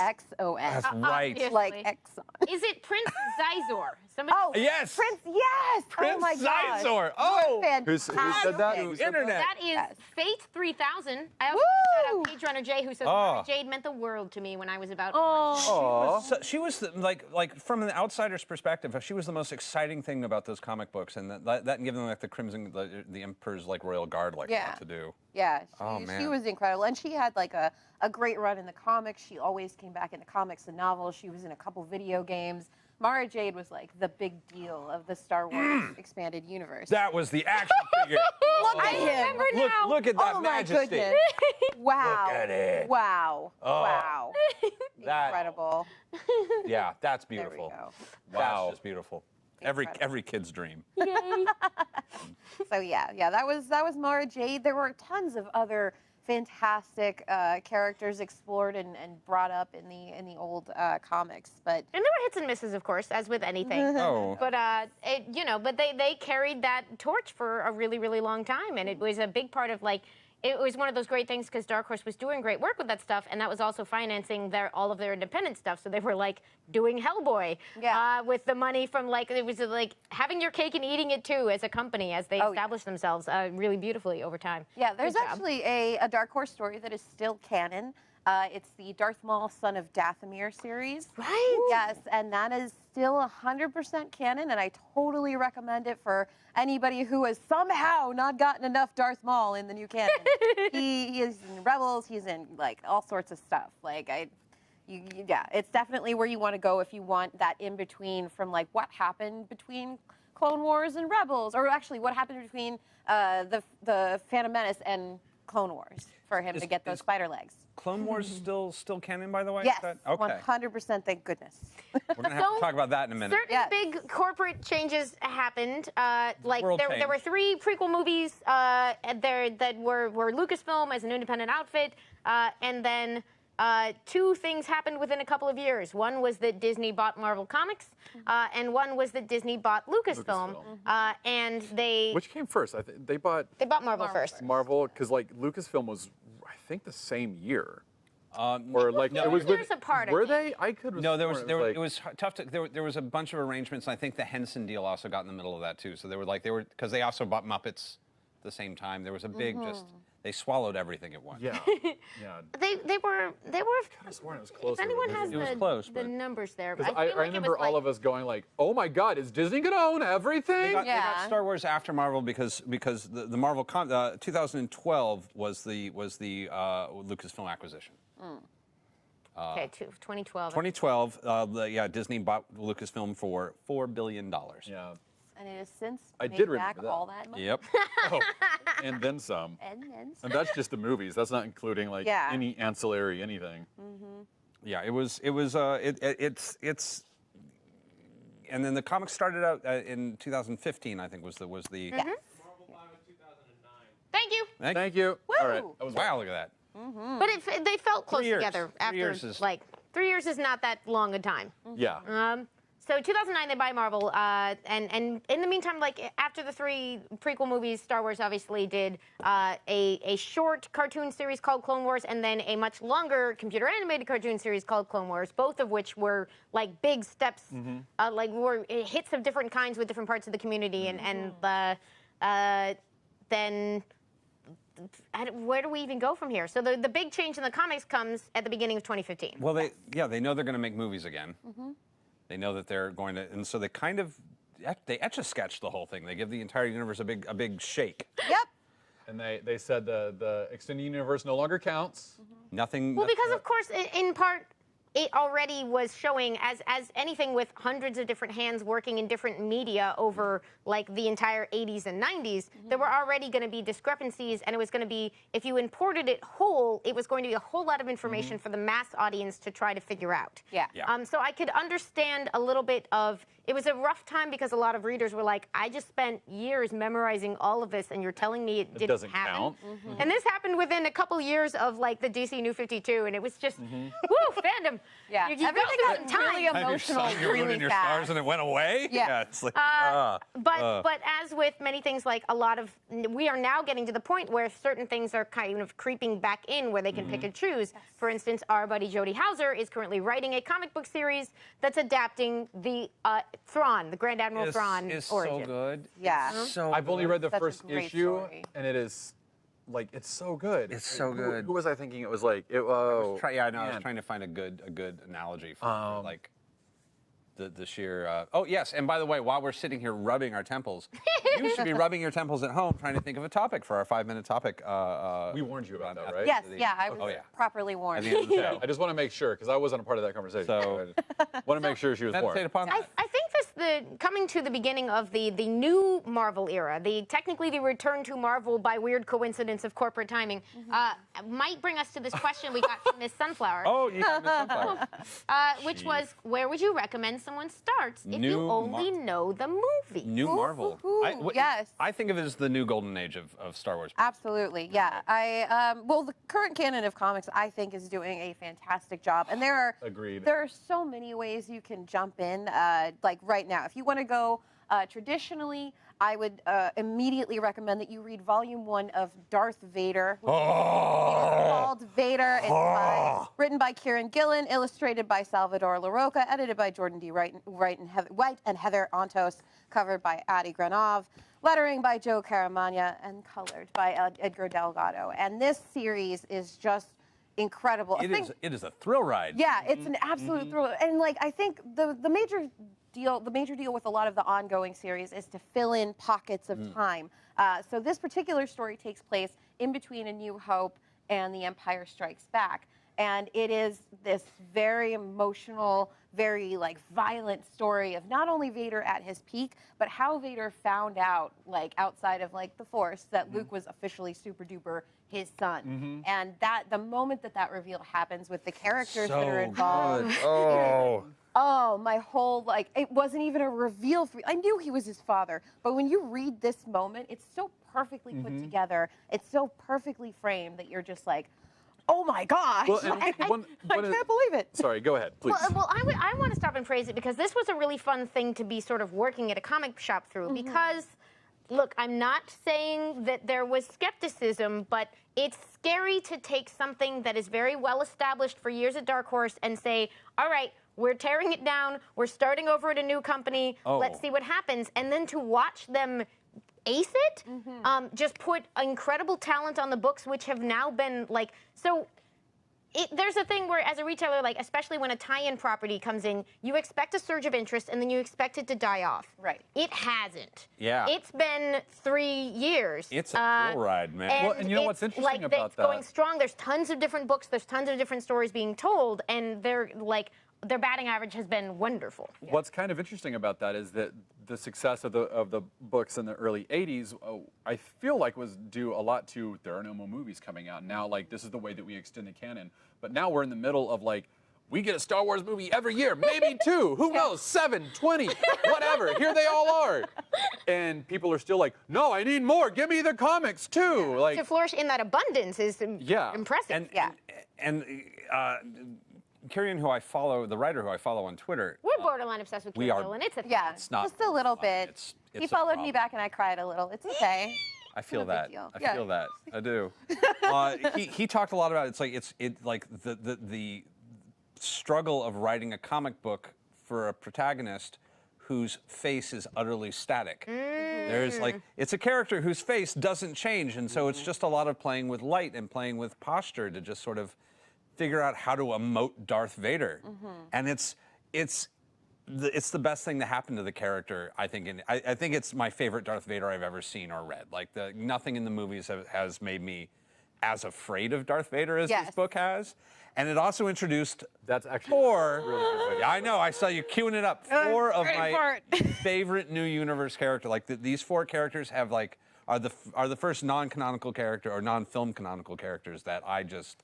That's right. Obviously. Like Exxon. Is it Prince Zizor? Somebody Oh, Yes. Prince, yes! Prince Oh my God. Zizor. Oh. Who said that? Fantastic. Internet. That is Yes. Fate 3000. I also want to shout out Page Runner Jay, who says Mara Jade meant the world to me when I was about. Oh. So she was like from an outsider's perspective, she was the most exciting thing about those comic books, and that and giving them like the Crimson, the Emperor's like royal guard, like Yeah. what to do. Yeah, Oh, she man. was incredible. And she had like a great run in the comics. She always came back into comics and novels. She was in a couple video games. Mara Jade was like the big deal of the Star Wars expanded universe. That was the action figure. Look at I him. remember now. Look at that Oh my majesty. goodness. Wow. Look at it. Wow. Oh. Wow. That- Incredible. Yeah, that's There we beautiful. go. Wow, that's just beautiful. Incredible. Every kid's dream. So yeah, that was Mara Jade. There were tons of other fantastic characters explored and brought up in the old comics, but And there were hits and misses, of course, as with anything. Oh. But but they carried that torch for a really, really long time, and it was a big part of like. It was one of those great things because Dark Horse was doing great work with that stuff, and that was also financing all of their independent stuff. So they were like doing Hellboy with the money from like it was like having your cake and eating it too as a company as they established themselves really beautifully over time. yeah, there's Good job. actually a Dark Horse story that is still canon. It's the Darth Maul Son of Dathomir series. Right? Yes, and that is still 100% canon, and I totally recommend it for anybody who has somehow not gotten enough Darth Maul in the new canon. he is in Rebels. He's in like all sorts of stuff. Like yeah, it's definitely where you want to go if you want that in between from like what happened between Clone Wars and Rebels, or actually what happened between the Phantom Menace and Clone Wars for him to get those spider legs. Clone Wars still canon, by the way? Yes, Is that- okay. 100%. Thank goodness. We're gonna have to So, talk about that in a minute. Certain Yes. big corporate changes happened. Like World there change. were 3 prequel movies there that were Lucasfilm as an independent outfit, and then 2 things happened within a couple of years. One was that Disney bought Marvel Comics, and one was that Disney bought Lucasfilm, and they Which came first? I think they bought bought Marvel first. Marvel because like Lucasfilm was, I think, the same year. Or like it was with. Years apart, I Were think. they? I could. No, it it was tough to. There was a bunch of arrangements. And I think the Henson deal also got in the middle of that too. So they were because they also bought Muppets at the same time. There was a big they swallowed everything at once. Yeah. Yeah. They were. I sworn it was closer. If anyone to has Disney. was the, close, the but- numbers there, Because I I feel like remember it was all like, of us going like, "Oh my God, is Disney gonna own everything?" They got Yeah. Star Wars after Marvel because the Marvel 2012 was the Lucasfilm acquisition. okay, 2012. 2012, Disney bought Lucasfilm for $4 billion. Yeah. And it has since I made did back remember that. all that money. Yep. Oh, and then some. And then And that's just the movies. That's not including like Yeah. any ancillary anything. Yeah, it's. And then the comics started out in 2015, I think was the. Yes. Thank you. Thank you. All right. Woo! That was Wow, look at that. But they felt close 3 years. together 3 after years is- like 3 years is not that long a time. Yeah. So 2009 they buy Marvel, and in the meantime, like after the 3 prequel movies, Star Wars obviously did a short cartoon series called Clone Wars, and then a much longer computer animated cartoon series called Clone Wars, both of which were like big steps, like were hits of different kinds with different parts of the community, and then. Where do we even go from here? So the big change in the comics comes at the beginning of 2015. Well, they know they're going to make movies again. They know that they're going to, and so they kind of they etch-a-sketch the whole thing. They give the entire universe a big shake. Yep. And they said the extended universe no longer counts. Nothing. Well, because of course, in part, it already was showing as anything with hundreds of different hands working in different media over like the entire 80s and 90s, there were already going to be discrepancies, and it was going to be, if you imported it whole, it was going to be a whole lot of information for the mass audience to try to figure out. Yeah. So I could understand a little bit of, it was a rough time because a lot of readers were like, I just spent years memorizing all of this, and you're telling me it didn't doesn't happen. count. And this happened within a couple years of like the DC New 52, and it was just, woo, fandom. Yeah. You go Everything through got it in time. really emotional You're really ruining your fast. stars and it went away. Yeah. It's like. But as with many things, like a lot of, we are now getting to the point where certain things are kind of creeping back in where they can pick and choose. For instance, our buddy Jody Hauser is currently writing a comic book series that's adapting the Thrawn, the Grand Admiral Thrawn is origin. so good. Yeah. It's so I've only read the Such a first great issue, story. and it is like it's so good. It's so good. Who was I thinking it was like? I I was man. trying to find a good analogy for like the sheer. Oh yes, and by the way, while we're sitting here rubbing our temples, you should be rubbing your temples at home, trying to think of a topic for our 5-minute topic. We warned you about that, at- right? Yes, the- yeah, I was oh, yeah. properly At warned. the end of the show. I just want to make sure because I wasn't a part of that conversation. So- want to make sure she was Meditate warned. upon I that. think coming to the beginning of the new Marvel era, technically the return to Marvel by weird coincidence of corporate timing, might bring us to this question we got from Miss Sunflower. Oh, you got Miss Sunflower. Which was, where would you recommend someone starts if you New only know the movie? New Marvel. ooh, yes. I think of it as the new golden age of Star Wars. Absolutely, yeah. Well, the current canon of comics, I think, is doing a fantastic job, and Agreed. There are so many ways you can jump in. Like right now, if you want to go traditionally, I would immediately recommend that you read Volume 1 of Darth Vader. Which It is called Vader. It's written by Kieran Gillen, illustrated by Salvador Larroca, edited by Jordan D. White and Heather Ontos, covered by Adi Granov, lettering by Joe Caramagna, and colored by Edgar Delgado. And this series is just incredible. It is a thrill ride. Yeah, it's an absolute thrill. And like I think the major deal with a lot of the ongoing series is to fill in pockets of time. So this particular story takes place in between A New Hope and The Empire Strikes Back. And it is this very emotional, very like violent story of not only Vader at his peak, but how Vader found out, like outside of like the Force, that Luke was officially super duper his son. And that the moment that reveal happens with the characters that are involved. Oh. Oh, my whole, like, it wasn't even a reveal for me. I knew he was his father, but when you read this moment, it's so perfectly put together. It's so perfectly framed that you're just like, oh my gosh. Well, and I one can't believe it. Sorry, go ahead, please. Well, I want to stop and praise it because this was a really fun thing to be sort of working at a comic shop through because, look, I'm not saying that there was skepticism, but it's scary to take something that is very well established for years at Dark Horse and say, all right, we're tearing it down, we're starting over at a new company, let's see what happens. And then to watch them ace it, just put incredible talent on the books, which have now been like, so there's a thing where as a retailer, like especially when a tie-in property comes in, you expect a surge of interest and then you expect it to die off. Right. It hasn't. Yeah. It's been 3 years. It's a thrill ride, man. Well, and you know what's it's interesting about it's going that? strong. There's tons of different books. There's tons of different stories being told, and they're like their batting average has been wonderful. What's kind of interesting about that is that the success of the books in the early 80s, I feel like was due a lot to there are no more movies coming out. Now, like, this is the way that we extend the canon. But now we're in the middle of, like, we get a Star Wars movie every year, maybe 2, who knows, 7, 20, whatever, here they all are. And people are still like, no, I need more, give me the comics too. Like, To flourish in that abundance is impressive. And Kieran, who I follow, the writer who I follow on Twitter. We're borderline obsessed with Kieran Gillen. It's a thing. Yeah, It's not just a little fun. bit. It's He a followed me problem. back, and I cried a little. It's okay. I feel No big that. deal. I Yeah. feel that. I do. He talked a lot about the struggle of writing a comic book for a protagonist whose face is utterly static. There's it's a character whose face doesn't change, and so it's just a lot of playing with light and playing with posture to just sort of figure out how to emote Darth Vader. And it's the best thing to happen to the character, I think. And I think it's my favorite Darth Vader I've ever seen or read. Like, nothing in the movies has made me as afraid of Darth Vader as this book has. And it also introduced that's actually four. really good way to Yeah, I know. I saw you queuing it up. 4 of great my part. favorite new universe character. Like, these 4 characters have are the first non-canonical character or non-film canonical characters that I just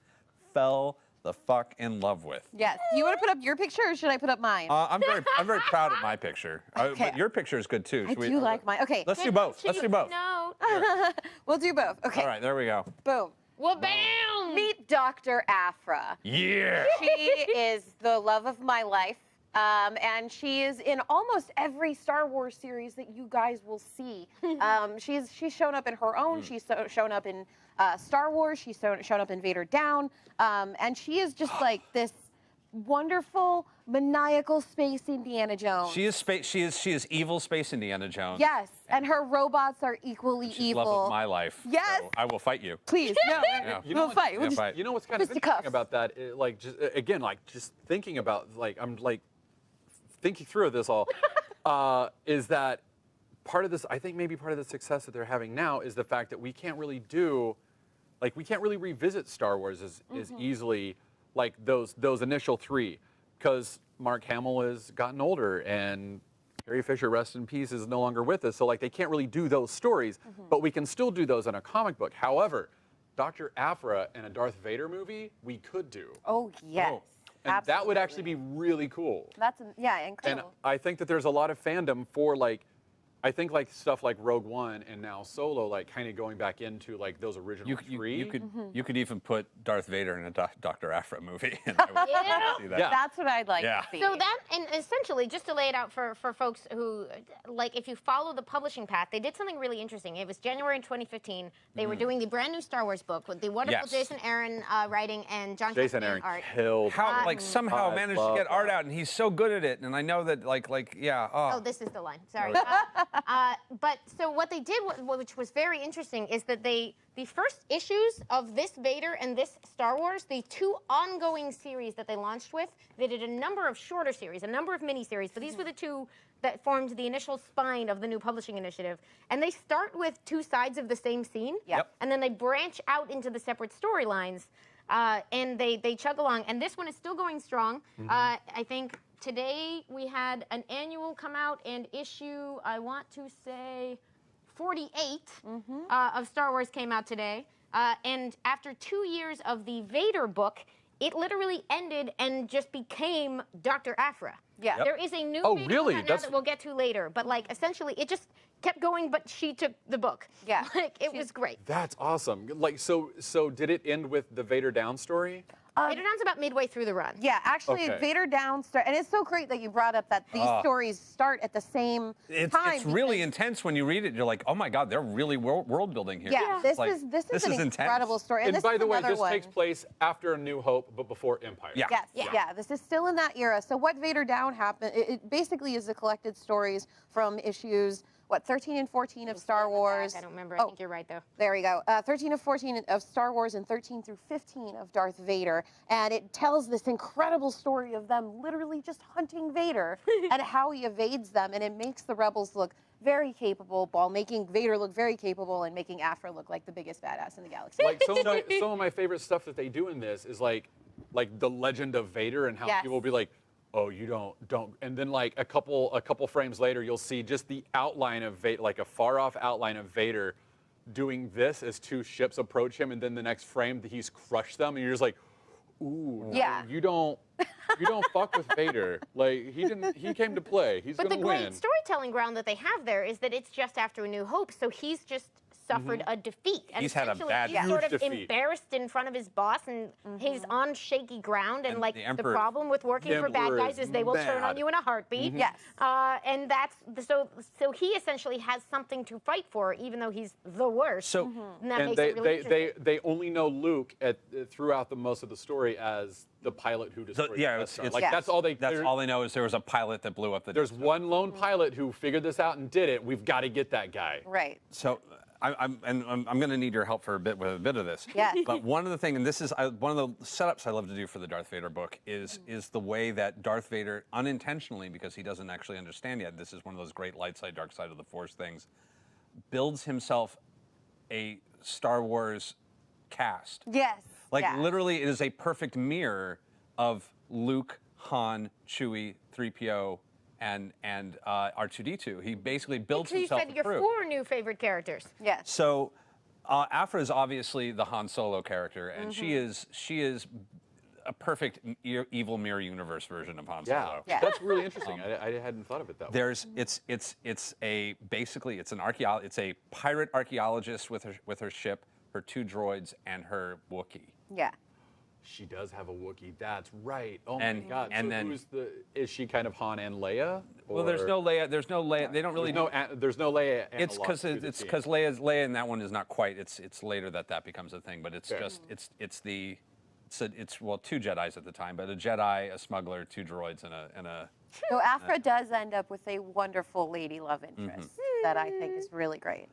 fell the fuck in love with. Yes. You want to put up your picture, or should I put up mine? I'm very proud of my picture. Okay. But your picture is good too. I Should we- do like mine. Okay. Let's do both. Let's do both. No. We'll do both. Okay. All right, there we go. Boom. Well, bam! Meet Dr. Afra. Yeah. She is the love of my life. And she is in almost every Star Wars series that you guys will see. She's shown up in her own. She's shown up in Star Wars. She's shown up in Vader Down. And she is just like this wonderful, maniacal space Indiana Jones. She is evil space Indiana Jones. Yes, and her robots are equally She's evil. love of my life. Yes. So I will fight you. Please, no, You know we'll what- fight. Yeah, We'll just, fight. You know what's kind of Fisticuffs. interesting about that? Like, just again, like, just thinking about, like, I'm like thinking through this all, is that part of this? I think maybe part of the success that they're having now is the fact that we can't really revisit Star Wars as easily like those initial 3, because Mark Hamill has gotten older and Carrie Fisher, rest in peace, is no longer with us. So like they can't really do those stories, but we can still do those in a comic book. However, Dr. Afra and a Darth Vader movie, we could do. Oh, yes. And that would actually be Absolutely. really cool. That's, yeah, And incredible. I think that there's a lot of fandom for like, I think like stuff like Rogue One and now Solo, like kind of going back into like those original 3. You could even put Darth Vader in a Dr. Afra movie. And I would Yeah. see that. Yeah. That's what I'd like Yeah. to see. So that, and essentially, just to lay it out for folks who, like, if you follow the publishing path, they did something really interesting. It was January in 2015. They were doing the brand new Star Wars book with the wonderful Yes. Jason Aaron writing and John Jason Kaufman Aaron art. killed. How somehow I managed to love get art that. out, and he's so good at it. And I know that Oh, this is the line. Sorry. But so what they did, which was very interesting, is that the first issues of this Vader and this Star Wars, the 2 ongoing series that they launched with, they did a number of shorter series, a number of mini-series, but these were the 2 that formed the initial spine of the new publishing initiative. And they start with 2 sides of the same scene, Yep. and then they branch out into the separate storylines, and they chug along. And this one is still going strong. I think today we had an annual come out and issue, I want to say, 48 of Star Wars came out today. And after 2 years of the Vader book, it literally ended and just became Dr. Afra. Yeah. Yep. There is a new Oh, Vader really? book out now That's- that we'll get to later. But like essentially it just kept going, but she took the book. Yeah. Like it was great. That's awesome. Like, so did it end with the Vader Down story? Vader Down's about midway through the run. Yeah, actually, Okay. Vader Down and it's so great that you brought up that these stories start at the same time. It's really because- intense when you read it. You're like, oh my God, they're really world building here. Yeah, this Like, is an intense. incredible story. And this by is the way, another this one. takes place after A New Hope, but before Empire. Yeah. Yes, Yeah. yeah. This is still in that era. So what Vader Down happened, it basically is the collected stories from issues, 13 and 14 of Star Wars. I don't remember. I think you're right though. There we go. 13 of 14 of Star Wars and 13 through 15 of Darth Vader. And it tells this incredible story of them literally just hunting Vader and how he evades them. And it makes the rebels look very capable while making Vader look very capable and making Afra look like the biggest badass in the galaxy. Like some of my favorite stuff that they do in this is like the legend of Vader and how Yes. people will be like, oh, you don't. And then like a couple frames later, you'll see just the outline of Vader, like a far off outline of Vader doing this as two ships approach him. And then the next frame, he's crushed them. And you're just like, ooh, no, Yeah. you don't fuck with Vader. Like he came to play. He's But gonna the great win. storytelling ground that they have there is that it's just after A New Hope, so he's just suffered a defeat. And He's had a essentially bad, he's sort of huge defeat. embarrassed in front of his boss, and he's on shaky ground. And, And like the the Emperor- problem with working for bad Emperor guys is is they will turn on mad. you in a heartbeat. Yes. And that's so he essentially has something to fight for, even though he's the worst. So and that And makes it really interesting. they only know Luke throughout the most of the story as the pilot who destroyed the Death Star. Like Yeah. that's all they. that's all they know is there was a pilot that blew up the. There's one lone pilot who figured this out and did it. We've got to get that guy. Right. So I'm going to need your help for a bit with a bit of this. Yes. But one of the things, and this is one of the setups I love to do for the Darth Vader book, is the way that Darth Vader unintentionally, because he doesn't actually understand yet, this is one of those great light side, dark side of the Force things, builds himself a Star Wars cast. Yes. Like yeah. literally, it is a perfect mirror of Luke, Han, Chewie, 3PO, and R2D2. He basically builds So you himself said a your crew. 4 new favorite characters. Yes. So, Afra is obviously the Han Solo character, and she is a perfect evil mirror universe version of Han Yeah, Solo. Yeah. that's really interesting. I hadn't thought of it that way. There's it's a basically it's a pirate archaeologist with her ship, her 2 droids, and her Wookiee. Yeah. She does have a Wookiee. That's right. Oh And- my God. and So then- is she kind of Han and Leia? Well, there's no Leia. There's no Leia. They don't really know. There's no Leia. It's analog to the team. Leia in that one is not quite. It's later that becomes a thing, but it's Fair. just it's 2 Jedis at the time, but a Jedi, a smuggler, 2 droids, and a So Afra does end up with a wonderful lady love interest that I think is really great.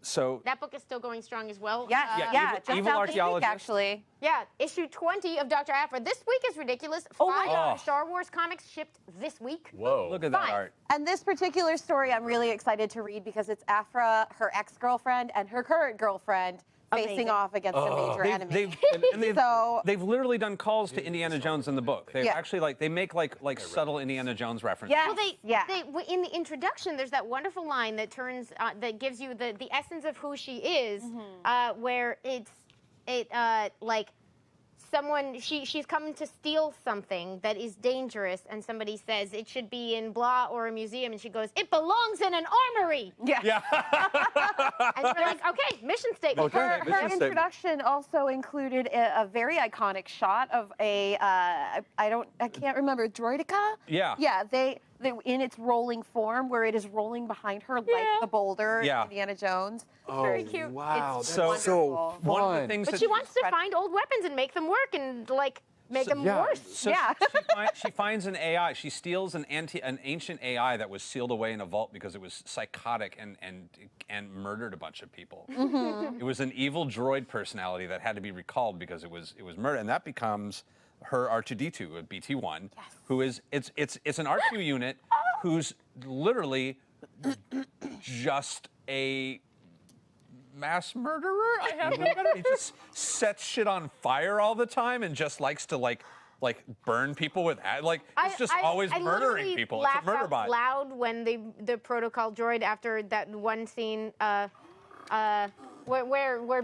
so That book is still going strong as well. Yes. Yeah, Yeah. evil- just evil out this week, archaeologist. actually. Yeah, issue 20 of Dr. Aphra. This week is ridiculous. Oh my 5 God. Star Wars comics shipped this week. Whoa. look at that 5. art. And this particular story I'm really excited to read because it's Afra, her ex-girlfriend, and her current girlfriend facing Amazing. off against a major enemy. They've literally done calls to Indiana Jones in the book. They've Yeah. actually they make like subtle Indiana Jones references. Yes. Well, in the introduction, there's that wonderful line that that gives you the essence of who she is, where like she's coming to steal something that is dangerous, and somebody says it should be in blah or a museum, and she goes, "It belongs in an armory." Yeah. And you're like, "Okay, mission statement." Okay. Her Mission statement. introduction also included a very iconic shot of I can't remember, droideka? Yeah. Yeah, they in its rolling form where it is rolling behind her like the boulder Yeah. in Indiana Jones. It's Oh, very cute. wow, It's that's so wonderful. One of the fun. things But that she wants to find old weapons and make them work and like make them yeah. worse. So Yeah. she finds an AI. She steals an ancient AI that was sealed away in a vault because it was psychotic and murdered a bunch of people. It was an evil droid personality that had to be recalled because it was murder, and that becomes her R2D2, a BT1, who is it's an R2 unit who's literally just a mass murderer. I have no better. He just sets shit on fire all the time and just likes to like burn people with it's just always I murdering literally people. It's a laughed murder out bot. loud when the protocol droid, after that one scene where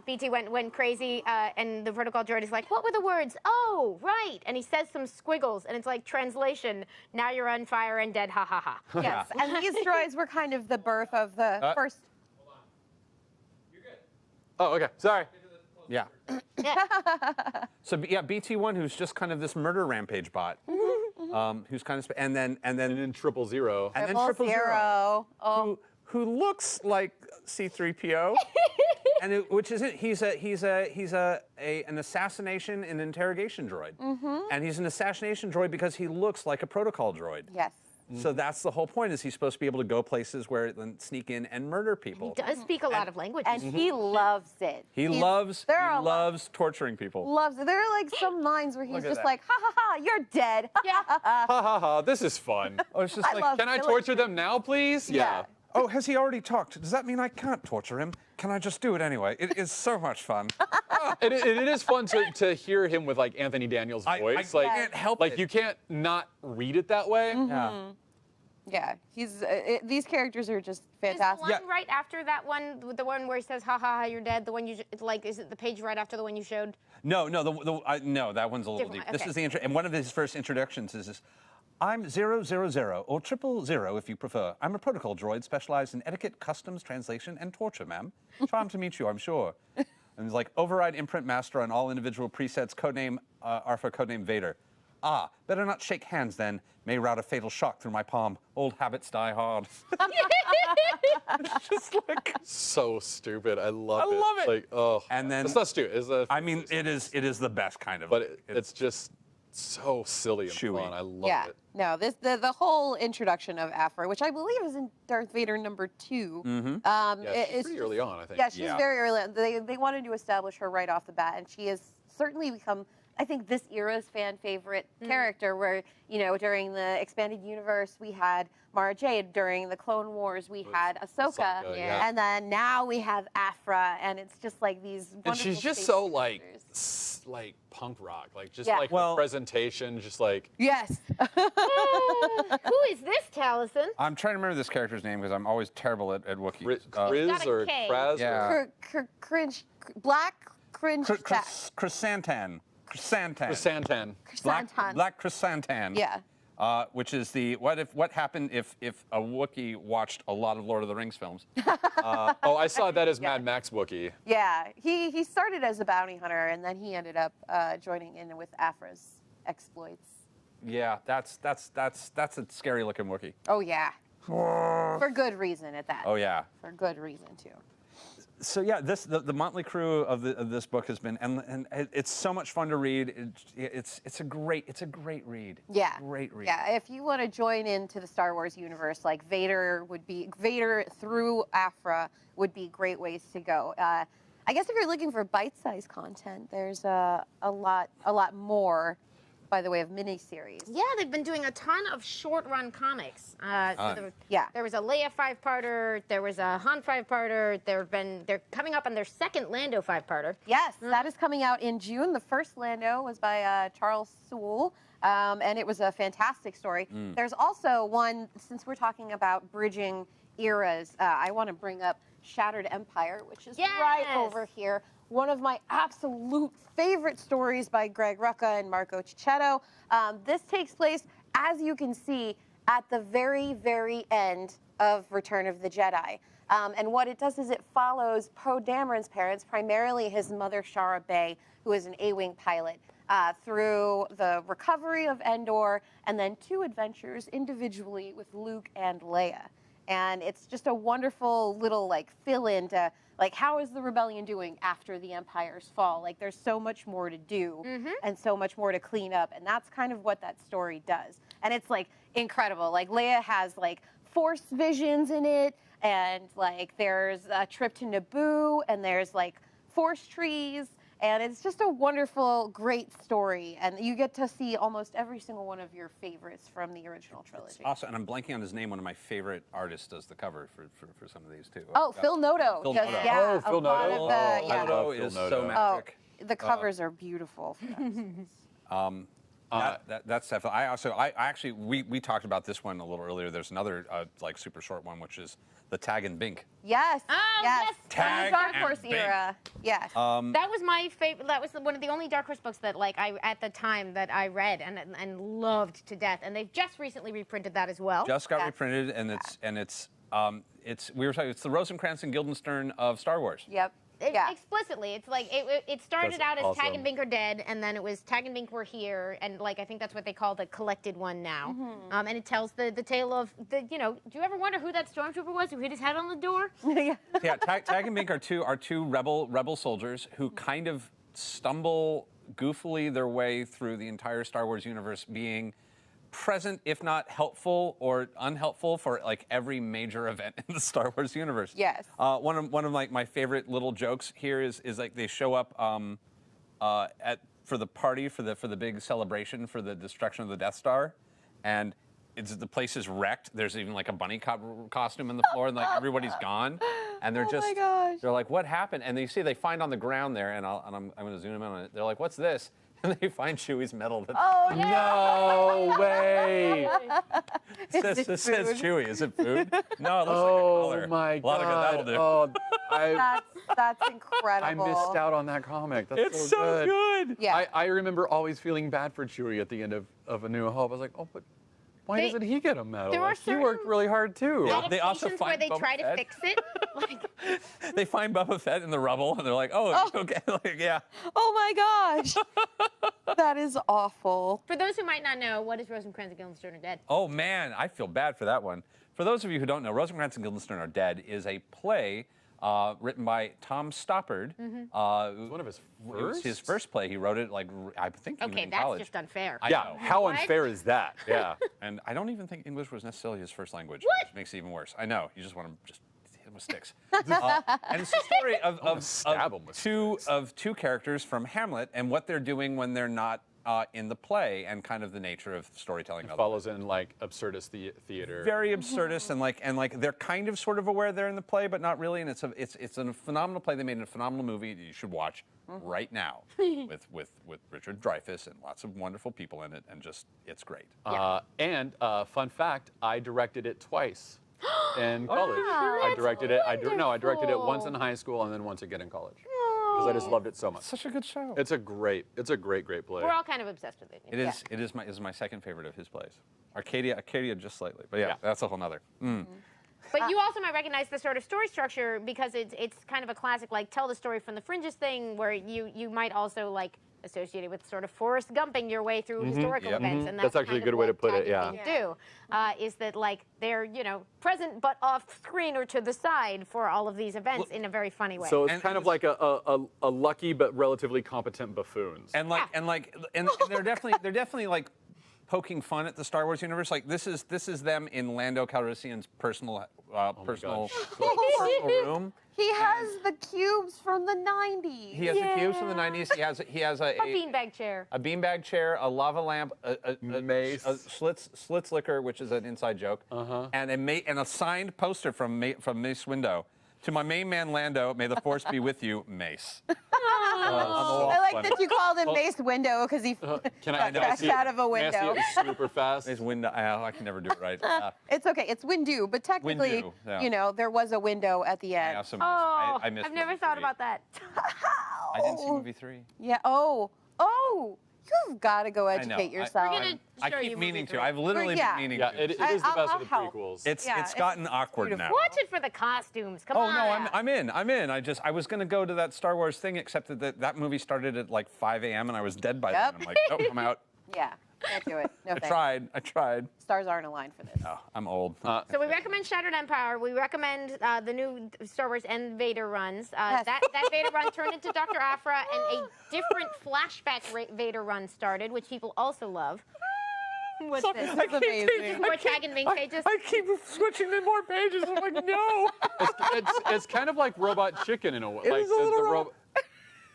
BT went crazy, and the protocol droid is like, "What were the words? Oh, right." And he says some squiggles, and it's like, translation, "Now you're on fire and dead, ha ha ha." Yes, and these droids were kind of the birth of the first. Oh, okay. Sorry. Yeah. So yeah, BT1, who's just kind of this murder rampage bot, who's kind of and then And then 000. and then Triple 000, Zero. Oh, who looks like C-3PO, and which is it? He's an assassination and interrogation droid, and he's an assassination droid because he looks like a protocol droid. yes. So that's the whole point: is he's supposed to be able to go places where then sneak in and murder people. He does speak a lot of languages. And he loves it. He He's- loves there are a lot- loves torturing people. Loves it. There are like some lines where he's Look at just that. like, "Ha ha ha, you're dead." Yeah. Ha ha ha. This is fun. Oh, it's just I love Can I Philip. torture them now, please? Yeah. oh, has he already talked? Does that mean I can't torture him? Can I just do it anyway? It is so much fun. And it is fun to hear him with like Anthony Daniels' voice. I can't help like it. you can't not read it that way. Yeah. Yeah, these characters are just Is the fantastic. line right after that one, the one where he says, "Ha ha ha, you're dead"? The one it's like, is it the page right after the one you showed? No, no, that one's a little Different deep. one, This okay. is the intro, and one of his first introductions is this. I'm 000 or 000 if you prefer. I'm a protocol droid specialized in etiquette, customs, translation, and torture, ma'am. Charmed to meet you, I'm sure. And he's like, override imprint master on all individual presets, codename Arthur, codename Vader. Ah, better not shake hands then. May route a fatal shock through my palm. Old habits die hard. It's just like, So stupid. I love it. I love it. Like, oh. And then- it's not stupid. It's I mean, it is the best kind of. But it's just so silly and Chewy. fun. I love Yeah, it. no, the whole introduction of Afra, which I believe is in Darth Vader #2. Mm-hmm. Yeah, it's she's pretty early on, I think. Yeah, she's Yeah. very early on. They wanted to establish her right off the bat, and she has certainly become, I think, this era's fan favorite character. Where during the expanded universe we had Mara Jade, during the Clone Wars we had Ahsoka, yeah. and then now we have Afra, and it's just like these. And Wonderful she's just space so like characters. like punk rock, like just Yeah. like her Well- presentation, just like Yes. Who is this, Taliesin? I'm trying to remember this character's name because I'm always terrible at Wookiees. Chris got a or K. Kraz. Yeah. Cringe, black cringe chat. Chrysantan. Chrysantan. Or Santan. Chrysantan. Black Chrysantan. Yeah. Which is the what happened if a Wookiee watched a lot of Lord of the Rings films? Oh, I saw that as Mad Max Wookiee. Yeah, he started as a bounty hunter, and then he ended up joining in with Afra's exploits. Yeah, that's a scary looking Wookiee. Oh yeah, for good reason at that. Oh yeah. For good reason too. So yeah, the motley crew of this book has been, and it's so much fun to read. It's a great read. Yeah, Great read. Yeah, if you want to join into the Star Wars universe, like Vader through Afra would be great ways to go. I guess if you're looking for bite-sized content, there's a lot more by the way of miniseries. Yeah, they've been doing a ton of short-run comics. Yeah. There was a Leia 5-parter. There was a Han 5-parter. They're coming up on their second Lando 5-parter. Yes, that is coming out in June. The first Lando was by Charles Soule, and it was a fantastic story. There's also one, since we're talking about bridging eras, I want to bring up Shattered Empire, which is right Yes. over here. One of my absolute favorite stories by Greg Rucka and Marco Cicchetto. This takes place, as you can see, at the very, very end of Return of the Jedi. And what it does is it follows Poe Dameron's parents, primarily his mother, Shara Bey, who is an A-Wing pilot, through the recovery of Endor, and then 2 adventures individually with Luke and Leia. And it's just a wonderful little fill-in to how is the rebellion doing after the Empire's fall? Like there's so much more to do and so much more to clean up, and that's kind of what that story does. And it's incredible. Like Leia has Force visions in it, and there's a trip to Naboo, and there's Force trees. And it's just a wonderful, great story. And you get to see almost every single one of your favorites from the original trilogy. Awesome, and I'm blanking on his name. One of my favorite artists does the cover for some of these too. Oh, Phil Noto. Phil does- Noto. Yeah, Oh, Phil a lot Noto. of the, Oh, yeah. I love Phil is Noto. so magic. The covers are beautiful. That's definitely. We talked about this one a little earlier. There's another super short one, which is the Tag and Bink. Yes. Oh, yes. yes. From Tag the Dark and Horse Bink. era. Yes. That was my favorite. That was one of the only Dark Horse books that I at the time that I read and loved to death. And they've just recently reprinted that as well. Just got Yes. reprinted, and it's we were talking. It's the Rosencrantz and Guildenstern of Star Wars. Yep. Yeah. Explicitly, it's it started That's out as Tag awesome. and Bink are dead, and then it was Tag and Bink were here, and I think that's what they call the collected one now. And it tells the tale of do you ever wonder who that stormtrooper was who hit his head on the door? Yeah. Yeah, Tag and Bink are two rebel soldiers who kind of stumble goofily their way through the entire Star Wars universe, being present, if not helpful or unhelpful, for every major event in the Star Wars universe. Yes. One of my favorite little jokes here is they show up for the party for the big celebration for the destruction of the Death Star, and the place is wrecked. There's even like a bunny costume in the floor, and like everybody's gone, and they're just they're like, what happened? And you see they find on the ground there, and I'm going to zoom in on it. They're like, what's this? And they find Chewie's medal. No way. It says Chewie. Is it food? No, it looks like a Oh collar. my A lot of good God. that'll do. Oh, That's I incredible. missed out on that comic. That's It's so good. Yeah. I remember always feeling bad for Chewie at the end of A New Hope. I was like, oh, but why doesn't he get a medal? there are Like, he worked certain- really hard too. Yeah. They also Adaptations where find they Boba try to Fett. fix it. Like, They find Boba Fett in the rubble, and they're like, oh, okay. Like, yeah. Oh my gosh. That is awful. for those who might not know, what is Rosencrantz and Guildenstern are dead? Oh, man, I feel bad for that one. For those of you who don't know, Rosencrantz and Guildenstern Are Dead is a play written by Tom Stoppard. It was one of his It was first? his first play. He wrote it, like, I think even Okay, in that's college. just unfair. I Yeah, know. how What? unfair is that? Yeah. And I don't even think English was necessarily his first language, What? which makes it even worse. I know. You just want to just hit him with sticks. And it's the story stab him with two characters from Hamlet and what they're doing when they're not in the play, and kind of the nature of storytelling. Follows in like absurdist theater. Very absurdist, and like they're kind of sort of aware they're in the play, but not really. And it's a phenomenal play. They made a phenomenal movie that you should watch right now with Richard Dreyfuss and lots of wonderful people in it, and just it's great. And fun fact, I directed it twice in college. I That's directed it. I directed it once wonderful. in high school and then once again in college because I just loved it so much. Such a good show. It's a great play. We're all kind of obsessed with it. It is my second favorite of his plays. Arcadia just slightly, but yeah, Yeah. that's a whole nother. But you also might recognize the sort of story structure because it's kind of a classic, like tell the story from the fringes thing, where you might also like associate it with sort of Forrest Gumping your way through historical Yep. events, and That's actually a kind good of way to what put it, Tag and yeah. Team do is that like they're present but off screen or to the side for all of these events in a very funny way. So it's And- kind and of like a lucky but relatively competent buffoons. And they're definitely like poking fun at the Star Wars universe. Like this is them in Lando Calrissian's personal room. He has the cubes from the 90s. He has the cubes from the 90s. He has a beanbag chair. a beanbag chair, a lava lamp, a Mace. Slits liquor, which is an inside joke, and a signed poster from Mace Windu. To my main man Lando, may the force be with you, Mace. I like that you called him Mace Window because he Can I got crashed out of a Can I see window. it super fast? Mace Windu. I can never do it right. It's okay. It's Windu, but technically, Windu, yeah. there was a window at the I end. also Oh, I missed I've never movie thought 3. about that. I didn't see movie 3. Yeah. Oh. You've got to go know. educate I- yourself. We're gonna I show you keep movie meaning to. 3. I've literally Yeah. been meaning Yeah, to. it is the best I'll of the help. prequels. It's Yeah, gotten it's awkward beautiful. now. Watch it for the costumes. Come Oh on. no, I'm in. I was gonna go to that Star Wars thing, except that movie started at like 5 a.m. and I was dead by Yep. then. I'm like, nope, I'm out. Yeah. Can't do it. No I thanks. tried. Stars aren't aligned for this. Oh, I'm old. So we recommend Shattered Empire. We recommend the new Star Wars and Vader runs. Yes. That Vader run turned into Dr. Aphra, and a different flashback Vader run started, which people also love. What's this? This is amazing. More Tag and Wing pages. I keep switching to more pages. I'm like, no. It's kind of like Robot Chicken in a way. It Like is a little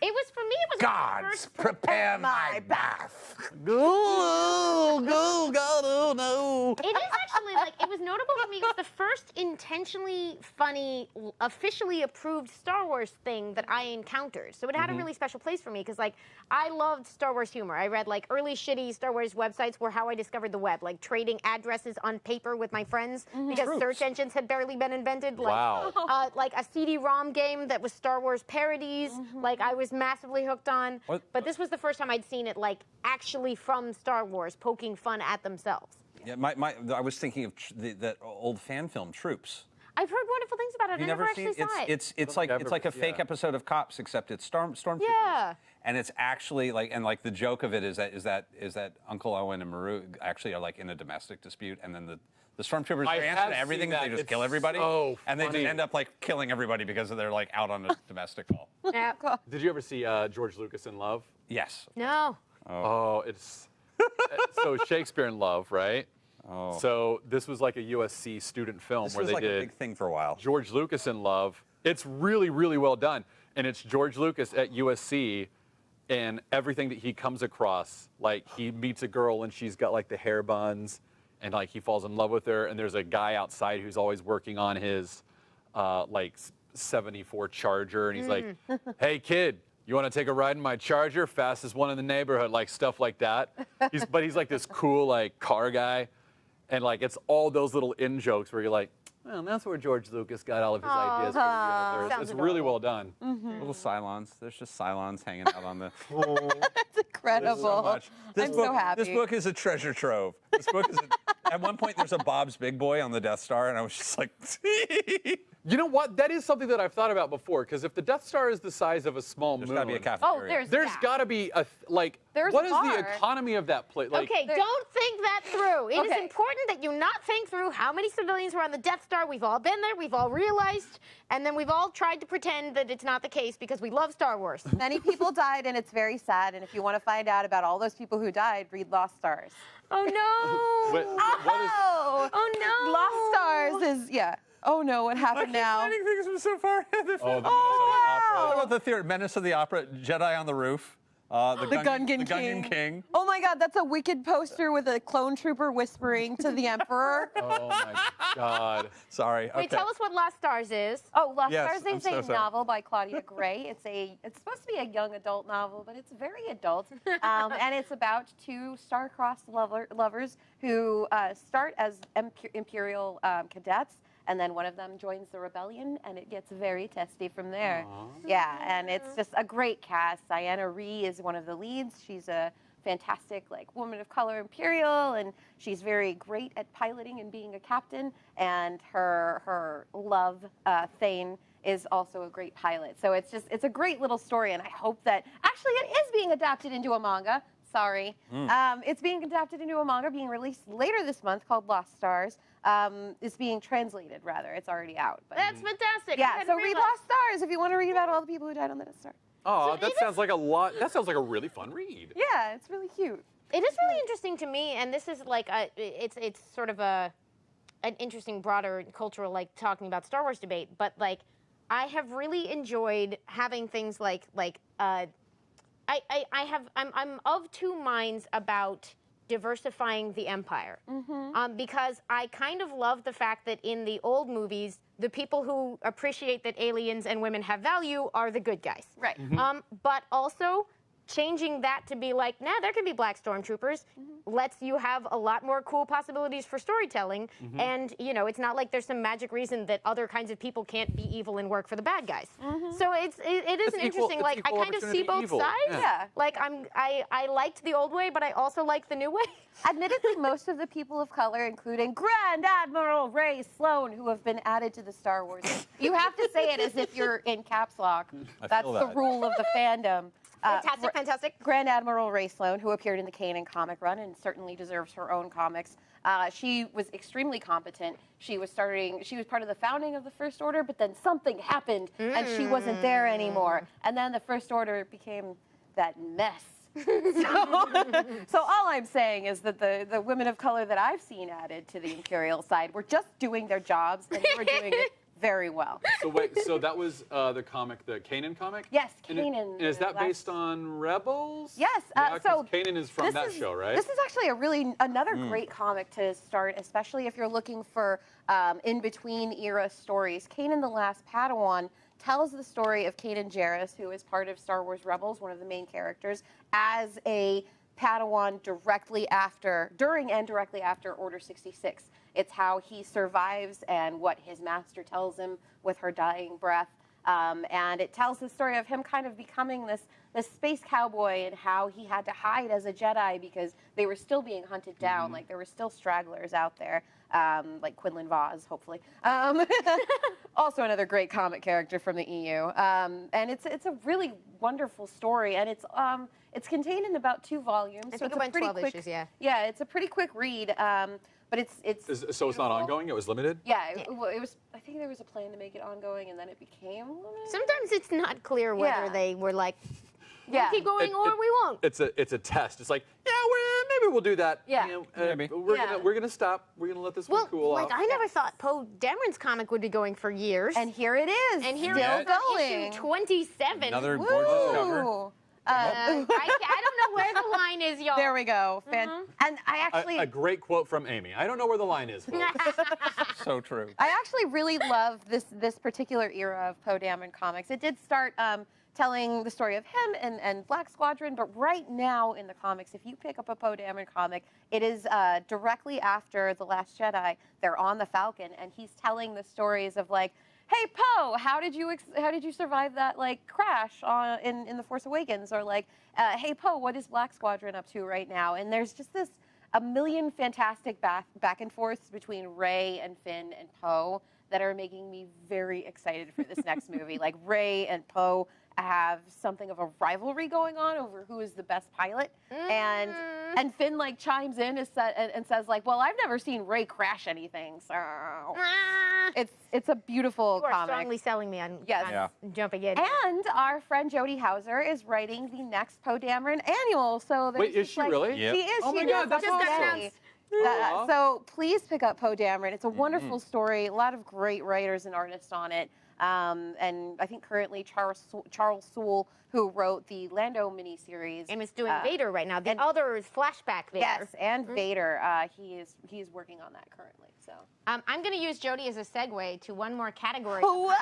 It was for me. It was like the Gods, first. prepare my bath. No. It is actually like it was notable for me. It was the first intentionally funny, officially approved Star Wars thing that I encountered. So it had a really special place for me because like I loved Star Wars humor. I read like early shitty Star Wars websites were how I discovered the web, like trading addresses on paper with my friends because search engines had barely been invented. Like, Wow. like a CD-ROM game that was Star Wars parodies. Like I was massively hooked on. What- But this was the first time I'd seen it like actually from Star Wars, poking fun at themselves. Yeah, I was thinking of that old fan film, Troops. I've heard wonderful things about it. You I never actually seen saw it. It's Never, like a fake yeah. episode of Cops, except it's Stormtroopers. Yeah. And it's actually like the joke of it is that Uncle Owen and Maru actually are like in a domestic dispute, and then the Stormtroopers I answer have to everything. seen that. They just It's kill everybody, so and they just funny. end up like killing everybody because they're like out on a domestic call. Yeah. Did you ever see George Lucas in Love? Yes. No. Oh, it's so Shakespeare in Love, right? Oh. So this was like a USC student film This where was they like did a big thing for a while. George Lucas in Love. It's really, really well done. And it's George Lucas at USC and everything that he comes across. Like he meets a girl and she's got like the hair buns and like he falls in love with her, and there's a guy outside who's always working on his like 74 Charger, and he's like, "Hey kid, you want to take a ride in my Charger? Fastest one in the neighborhood," like stuff like that. But he's like this cool like car guy, and like it's all those little in jokes where you're like, well, that's where George Lucas got all of his ideas for the universe. Sounds It's really well done. Little Cylons. There's just Cylons hanging out on the. That's incredible. So much. I'm so happy. This book is a treasure trove. This book is. At one point, there's a Bob's Big Boy on the Death Star, and I was just like. You know what? That is something that I've thought about before. Because if the Death Star is the size of a small There's moon, got to be a cafeteria. Oh, there's there's that. got to be a There's what a is the bar. economy of that place? Like, Okay, don't think that through. It is Okay. important that you not think through how many civilians were on the Death Star. We've all been there, we've all realized, and then we've all tried to pretend that it's not the case because we love Star Wars. Many people died, and it's very sad. And if you want to find out about all those people who died, read Lost Stars. Oh no! what is? Oh no! Lost Stars is, yeah. Oh no, what happened now? Finding things from so far ahead. Oh, the What about the theater? Menace of the Opera, Jedi on the Roof, the Gungan King. Oh my God, that's a wicked poster with a clone trooper whispering to the Emperor. Oh my God. Sorry. Wait, okay. tell us what Lost Stars is. Oh, Lost Yes, Stars is I'm so a sorry. novel by Claudia Gray. It's supposed to be a young adult novel, but it's very adult. And it's about two star-crossed lovers who start as Imperial cadets, and then one of them joins the rebellion, and it gets very testy from there. Yeah, and it's just a great cast. Diana Ree is one of the leads. She's a fantastic like woman of color Imperial, and she's very great at piloting and being a captain. And her love, Thane, is also a great pilot. So it's a great little story, and I hope that actually it is being adapted into a manga. Sorry. It's being adapted into a manga being released later this month called Lost Stars. It's being translated, rather. It's already out. But That's fantastic. I yeah, hadn't so read realized. Lost Stars if you want to read about all the people who died on the Death Star. Oh, So that it sounds like a lot. That sounds like a really fun read. Yeah, it's really cute. It is really interesting to me, and this is like it's sort of an interesting, broader cultural talking about Star Wars debate. But like, I have really enjoyed having things I'm of two minds about diversifying the Empire, because I kind of love the fact that in the old movies, the people who appreciate that aliens and women have value are the good guys. Right. But also changing that to be like, nah, there can be black stormtroopers, lets you have a lot more cool possibilities for storytelling. And, you know, it's not like there's some magic reason that other kinds of people can't be evil and work for the bad guys. So it is an interesting, like, I kind of see both evil. sides. Yeah. Like, I liked the old way, but I also like the new way. Admittedly, most of the people of color, including Grand Admiral Ray Sloan, who have been added to the Star Wars. You have to say it as if you're in caps lock. That's feel the that. rule of the fandom. Fantastic. Grand Admiral Ray Sloan, who appeared in the Kanan comic run and certainly deserves her own comics. She was extremely competent. She was part of the founding of the First Order, but then something happened and she wasn't there anymore. And then the First Order became that mess. So all I'm saying is that the women of color that I've seen added to the Imperial side were just doing their jobs, and they were doing it very well. So wait, so that was the comic, the Kanan comic? Yes, And Kanan. and is that based on Rebels? Yes. Yeah, 'cause So Kanan is from that show, right? This is actually another great comic to start, especially if you're looking for in-between era stories. Kanan the Last Padawan tells the story of Kanan Jarrus, who is part of Star Wars Rebels, one of the main characters, as a Padawan during and directly after Order 66. It's how he survives and what his master tells him with her dying breath. And it tells the story of him kind of becoming this space cowboy and how he had to hide as a Jedi because they were still being hunted down. Like there were still stragglers out there, like Quinlan Vos, hopefully. Also another great comic character from the EU. And it's a really wonderful story, and it's contained in about 2 volumes. I so think it's it went a pretty 12 quick, issues, yeah. Yeah, it's a pretty quick read. But it's So it's not beautiful. ongoing? It was limited? Yeah, it was. I think there was a plan to make it ongoing, and then it became limited. Sometimes it's not clear whether Yeah. they were like, Yeah. keep going or we won't. It's a test. It's like, yeah, maybe we'll do that. Yeah. You know, Maybe. We're gonna stop. We're gonna let this one cool like off. I never thought Poe Dameron's comic would be going for years. And here it is. And here still it is, going. issue 27. Another gorgeous cover. Ooh. I don't know where the line is, y'all. There we go. And I actually, A great quote from Amy. I don't know where the line is, folks. So true. I actually really love this particular era of Poe Dameron comics. It did start telling the story of him and Black Squadron, but right now in the comics, if you pick up a Poe Dameron comic, it is directly after The Last Jedi. They're on the Falcon, and he's telling the stories of like, hey Poe, how did you survive that like crash in The Force Awakens, or like, hey Poe, what is Black Squadron up to right now? And there's just a million fantastic back and forths between Rey and Finn and Poe that are making me very excited for this next movie. Like Rey and Poe have something of a rivalry going on over who is the best pilot, and Finn like chimes in and says like, well, I've never seen Rey crash anything, so it's a beautiful You are comic. strongly selling me on, Yes. on Yeah. jumping in. And our friend Jodie Hauser is writing the next Poe Dameron annual. So there's Wait, is just, she like, really? Yep. She is. Oh she my God, is. that's Just got awesome. announced. Aw. So please pick up Poe Dameron. It's a wonderful story. A lot of great writers and artists on it. And I think currently Charles Soule, who wrote the Lando miniseries, And it's doing Vader right now. The and- other is flashback Vader. yes, and Vader. He is working on that currently. So I'm going to use Jodie as a segue to one more category. Whoa!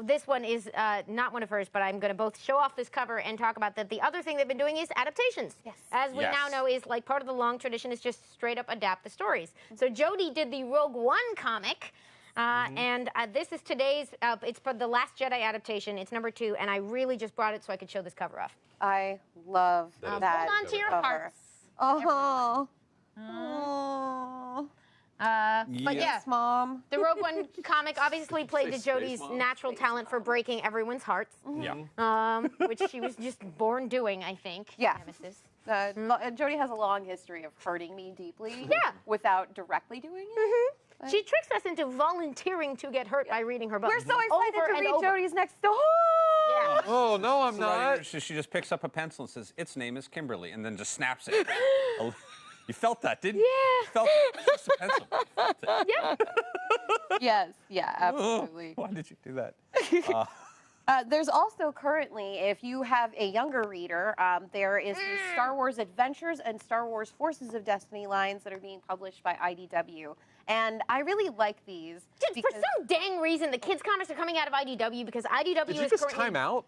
This one is not one of hers, but I'm going to both show off this cover and talk about that. The other thing they've been doing is adaptations. Yes. As we Yes. now know, is like part of the long tradition is just straight up adapt the stories. So Jodie did the Rogue One comic. And this is today's, it's for the Last Jedi adaptation. It's number 2, and I really just brought it so I could show this cover off. I love That is that. Hold on to your cover. hearts. Oh. Oh. But yeah, Yes, Mom. the Rogue One comic obviously played to Say Jodie's space, Mom. natural talent for breaking everyone's hearts, Yeah. which she was just born doing, I think. Yeah. Nemesis. Jodie has a long history of hurting me deeply. Yeah. Without directly doing it. She tricks us into volunteering to get hurt by reading her book. We're so excited Over to and read over. Jodie's next story. Yeah. Oh, no, I'm So not. she just picks up a pencil and says, its name is Kimberly, and then just snaps it. You felt that, didn't you? Yeah. You felt it's just a pencil. You felt it. Yeah. Yes, yeah, absolutely. Why did you do that? There's also currently, if you have a younger reader, there is the Star Wars Adventures and Star Wars Forces of Destiny lines that are being published by IDW. And I really like these. Just for some dang reason, the kids' comics are coming out of IDW because IDW Did you is just currently... time out?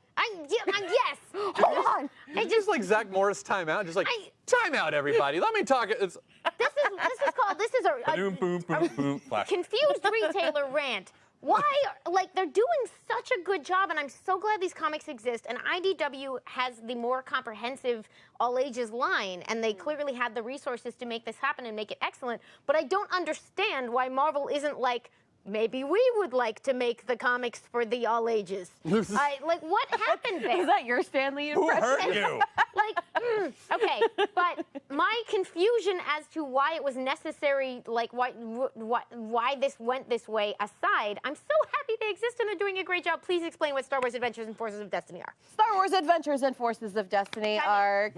Yes. Hold on. I Just like Zach Morris time out? Just like, time out, everybody. Let me talk. It's, This is a Boom, boom, boom, boom. Flash. confused retailer rant. Why, like, they're doing such a good job, and I'm so glad these comics exist, and IDW has the more comprehensive all-ages line, and they clearly had the resources to make this happen and make it excellent, but I don't understand why Marvel isn't like, maybe we would like to make the comics for the all-ages. Like, what happened there? Is that your Stanley Who impression? hurt you? Like, okay, but my confusion as to why it was necessary, like why this went this way aside, I'm so happy they exist and they're doing a great job. Please explain what Star Wars Adventures and Forces of Destiny are. Star Wars Adventures and Forces of Destiny are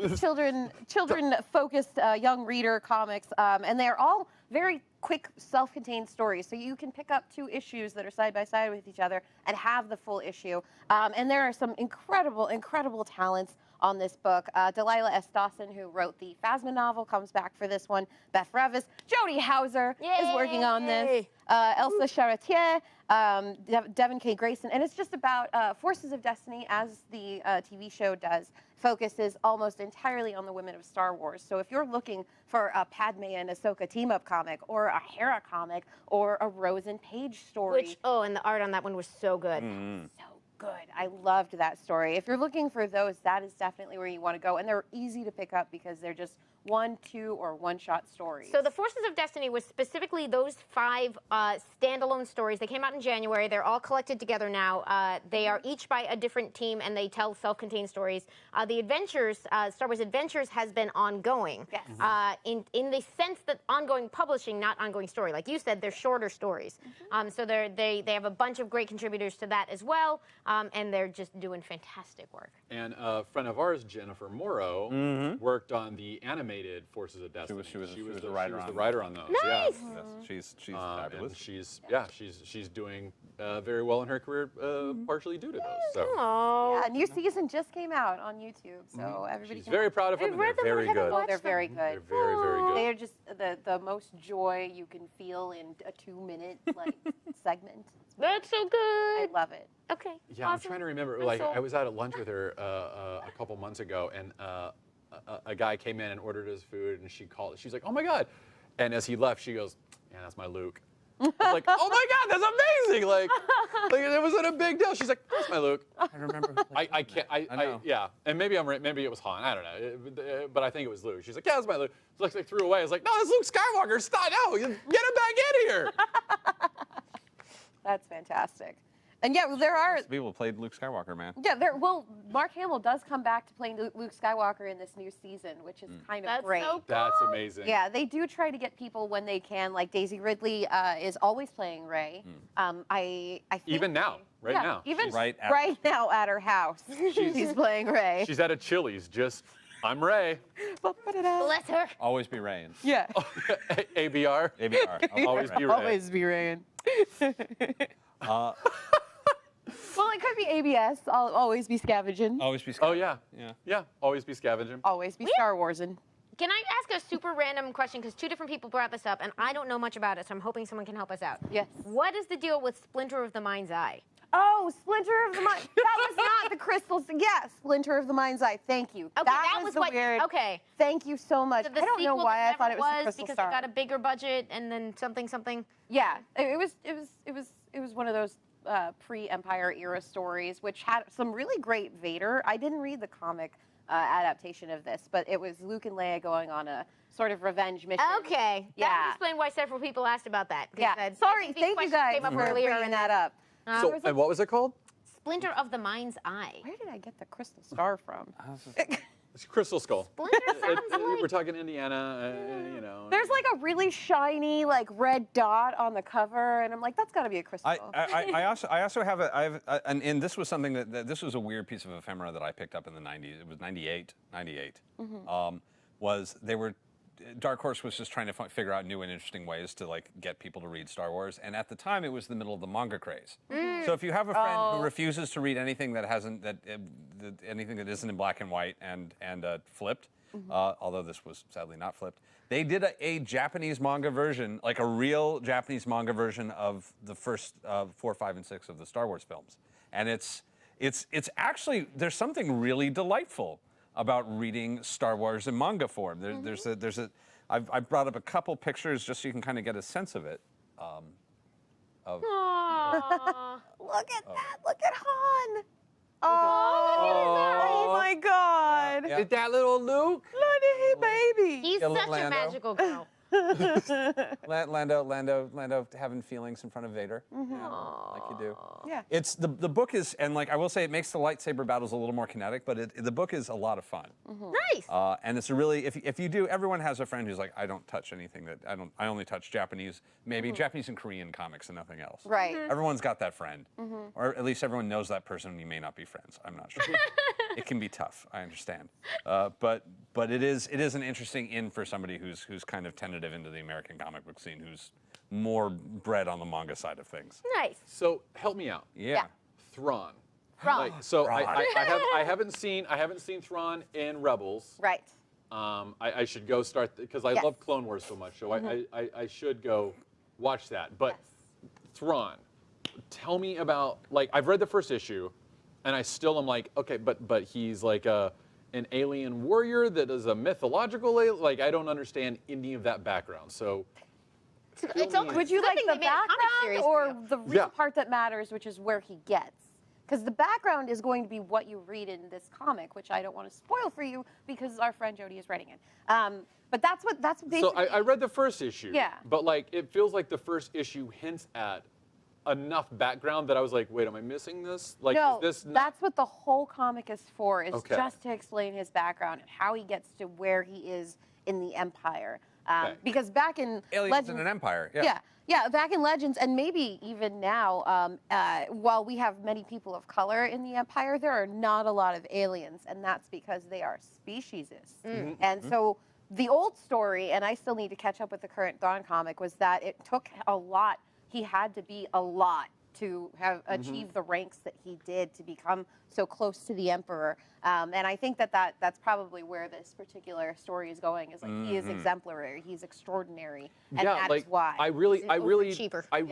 children-focused young reader comics, and they are all very quick, self-contained stories. So you can pick up 2 issues that are side by side with each other and have the full issue. And there are some incredible, incredible talents on this book. Delilah S. Dawson, who wrote the Phasma novel, comes back for this one. Beth Revis, Jodie Hauser is working on this. Yay! Elsa Charretier, Devin K. Grayson, and it's just about Forces of Destiny, as the TV show does, focuses almost entirely on the women of Star Wars. So if you're looking for a Padme and Ahsoka team-up comic, or a Hera comic, or a Rose and Paige story, And the art on that one was so good. so good. I loved that story. If you're looking for those, that is definitely where you want to go, and they're easy to pick up because they're just 1, 2, or one-shot stories. So the Forces of Destiny was specifically those 5 standalone stories. They came out in January. They're all collected together now. They are each by a different team, and they tell self-contained stories. The Adventures, Star Wars Adventures, has been ongoing. Yes. In the sense that ongoing publishing, not ongoing story. Like you said, they're shorter stories. So they have a bunch of great contributors to that as well, and they're just doing fantastic work. and a friend of ours, Jennifer Morrow, worked on the animated Forces of Destiny. she was the the writer on writer on those. Nice. Yeah. Yes, she's And fabulous. she's doing very well in her career, partially due to those. So Oh. Yeah, a new season just came out on YouTube, so everybody she's can very proud of them, I've and read they're them, but I very haven't good. watched they're very them. good. They're very, very good. They are just the most joy you can feel in a 2-minute like segment. That's so I good. love it. Okay. Yeah, I'm awesome. trying to remember. I'm Like, sold. I was out at lunch with her a couple months ago, and a guy came in and ordered his food, and she called. She's like, "Oh my god!" And as he left, she goes, "Yeah, that's my Luke." I was like, "Oh my god, that's amazing!" Like it wasn't a big deal. She's like, "That's my Luke." I remember. I can't. I know. yeah, and maybe maybe it was Han. I don't know, but I think it was Luke. She's like, "Yeah, that's my Luke." So like, they threw away. I was like, "No, that's Luke Skywalker. Stop! No, get him back in here." That's fantastic. And yeah, there are. People played Luke Skywalker, man. Yeah, well, Mark Hamill does come back to playing Luke Skywalker in this new season, which is kind of That's great. so cool. That's amazing. Yeah, they do try to get people when they can. Like Daisy Ridley is always playing Rey. I think Even now, right yeah, now. even She's- Right now at her house, she's playing Rey. She's at a Chili's. Just, I'm Ray. Bless her. Always be Rayan. Yeah, ABR. ABR. Always be Ray. always be Rey. Well, it could be ABS. I'll always be scavenging. Always be. Oh yeah. Yeah. Yeah. Always be scavenging. Always be Star Warsing. Can I ask a super random question? Because 2 different people brought this up, and I don't know much about it, so I'm hoping someone can help us out. Yes. What is the deal with Splinter of the Mind's Eye? Oh, Splinter of the Mind. That was not the crystals. Yeah, Splinter of the Mind's Eye. Thank you. Okay, that was the what. weird. Okay. Thank you so much. So the I don't know sequel why I never thought it was the Crystal because Star. it got a bigger budget and then something. Yeah, it was one of those pre-Empire era stories, which had some really great Vader. I didn't read the comic adaptation of this, but it was Luke and Leia going on a sort of revenge mission. Okay. That Yeah. would explain why several people asked about that. 'Cause Yeah. I Sorry, think these thank you questions guys came up for earlier bringing and that up. So, and what was it called? Splinter of the Mind's Eye. Where did I get the Crystal Star from? It's Crystal Skull. Splinter sounds We're like. talking Indiana, you know. There's like a really shiny like red dot on the cover, and I'm like, that's got to be a crystal. I also have and this was something that this was a weird piece of ephemera that I picked up in the 90s. It was 98. Was they were Dark Horse was just trying to figure out new and interesting ways to like get people to read Star Wars, and at the time it was the middle of the manga craze. So if you have a friend who refuses to read anything that hasn't anything that isn't in black and white and flipped, although this was sadly not flipped, they did a Japanese manga version, like a real Japanese manga version of the first 4, 5, and 6 of the Star Wars films, and it's actually there's something really delightful about reading Star Wars in manga form. I've brought up a couple pictures just so you can kind of get a sense of it. Aww. Look at that! Look at Han! Oh my God! Yeah. Is that little Luke? Look at baby! He's Little such a Lando. magical girl. Lando having feelings in front of Vader, yeah, like you do. Yeah. It's the book is, and like I will say, it makes the lightsaber battles a little more kinetic, but the book is a lot of fun. Nice. And it's a really, if you do, everyone has a friend who's like, I don't touch anything that I only touch Japanese, maybe Japanese and Korean comics and nothing else. Right. Everyone's got that friend, or at least everyone knows that person. And you may not be friends. I'm not sure. It can be tough. I understand. But it is an interesting in for somebody who's kind of tentative into the American comic book scene, who's more bred on the manga side of things. Nice. So help me out. Yeah. Thrawn. Thrawn. Like, so Thrawn. I haven't seen Thrawn in Rebels. Right. I should go start because I Yes. love Clone Wars so much. So I should go watch that. But Thrawn, tell me about, like, I've read the first issue, and I still am like, okay, but he's like an alien warrior that is a mythological like I don't understand any of that background. So It's okay. Would you Good like thing the they made a comic series background for or the real Yeah. part that matters, which is where he gets? Because the background is going to be what you read in this comic, which I don't want to spoil for you because our friend Jody is writing it. But that's basically. so I read the first issue. Yeah. But like it feels like the first issue hints at enough background that I was like, wait, am I missing this? Like, no, is this not? that's what the whole comic is for, is Okay. just to explain his background and how he gets to where he is in the Empire. Okay. Because back in Aliens Legends, in an Empire. yeah, back in Legends, and maybe even now, while we have many people of color in the Empire, there are not a lot of aliens, and that's because they are speciesists. And so the old story, and I still need to catch up with the current Thrawn comic, was that it took a lot. He had to be a lot to have achieved the ranks that he did to become so close to the Emperor. And I think that's probably where this particular story is going. Is like he is exemplary, he's extraordinary, and yeah, that's like why. I really Yeah.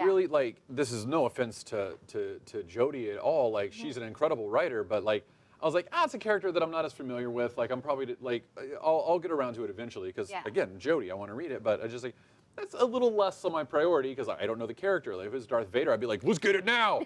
really like. This is no offense to Jodie at all. Like she's an incredible writer, but like I was like, it's a character that I'm not as familiar with. Like I'm probably like I'll get around to it eventually because again, Jodie, I want to read it, but I just like. That's a little less on my priority because I don't know the character. Like if it was Darth Vader, I'd be like, let's get it now.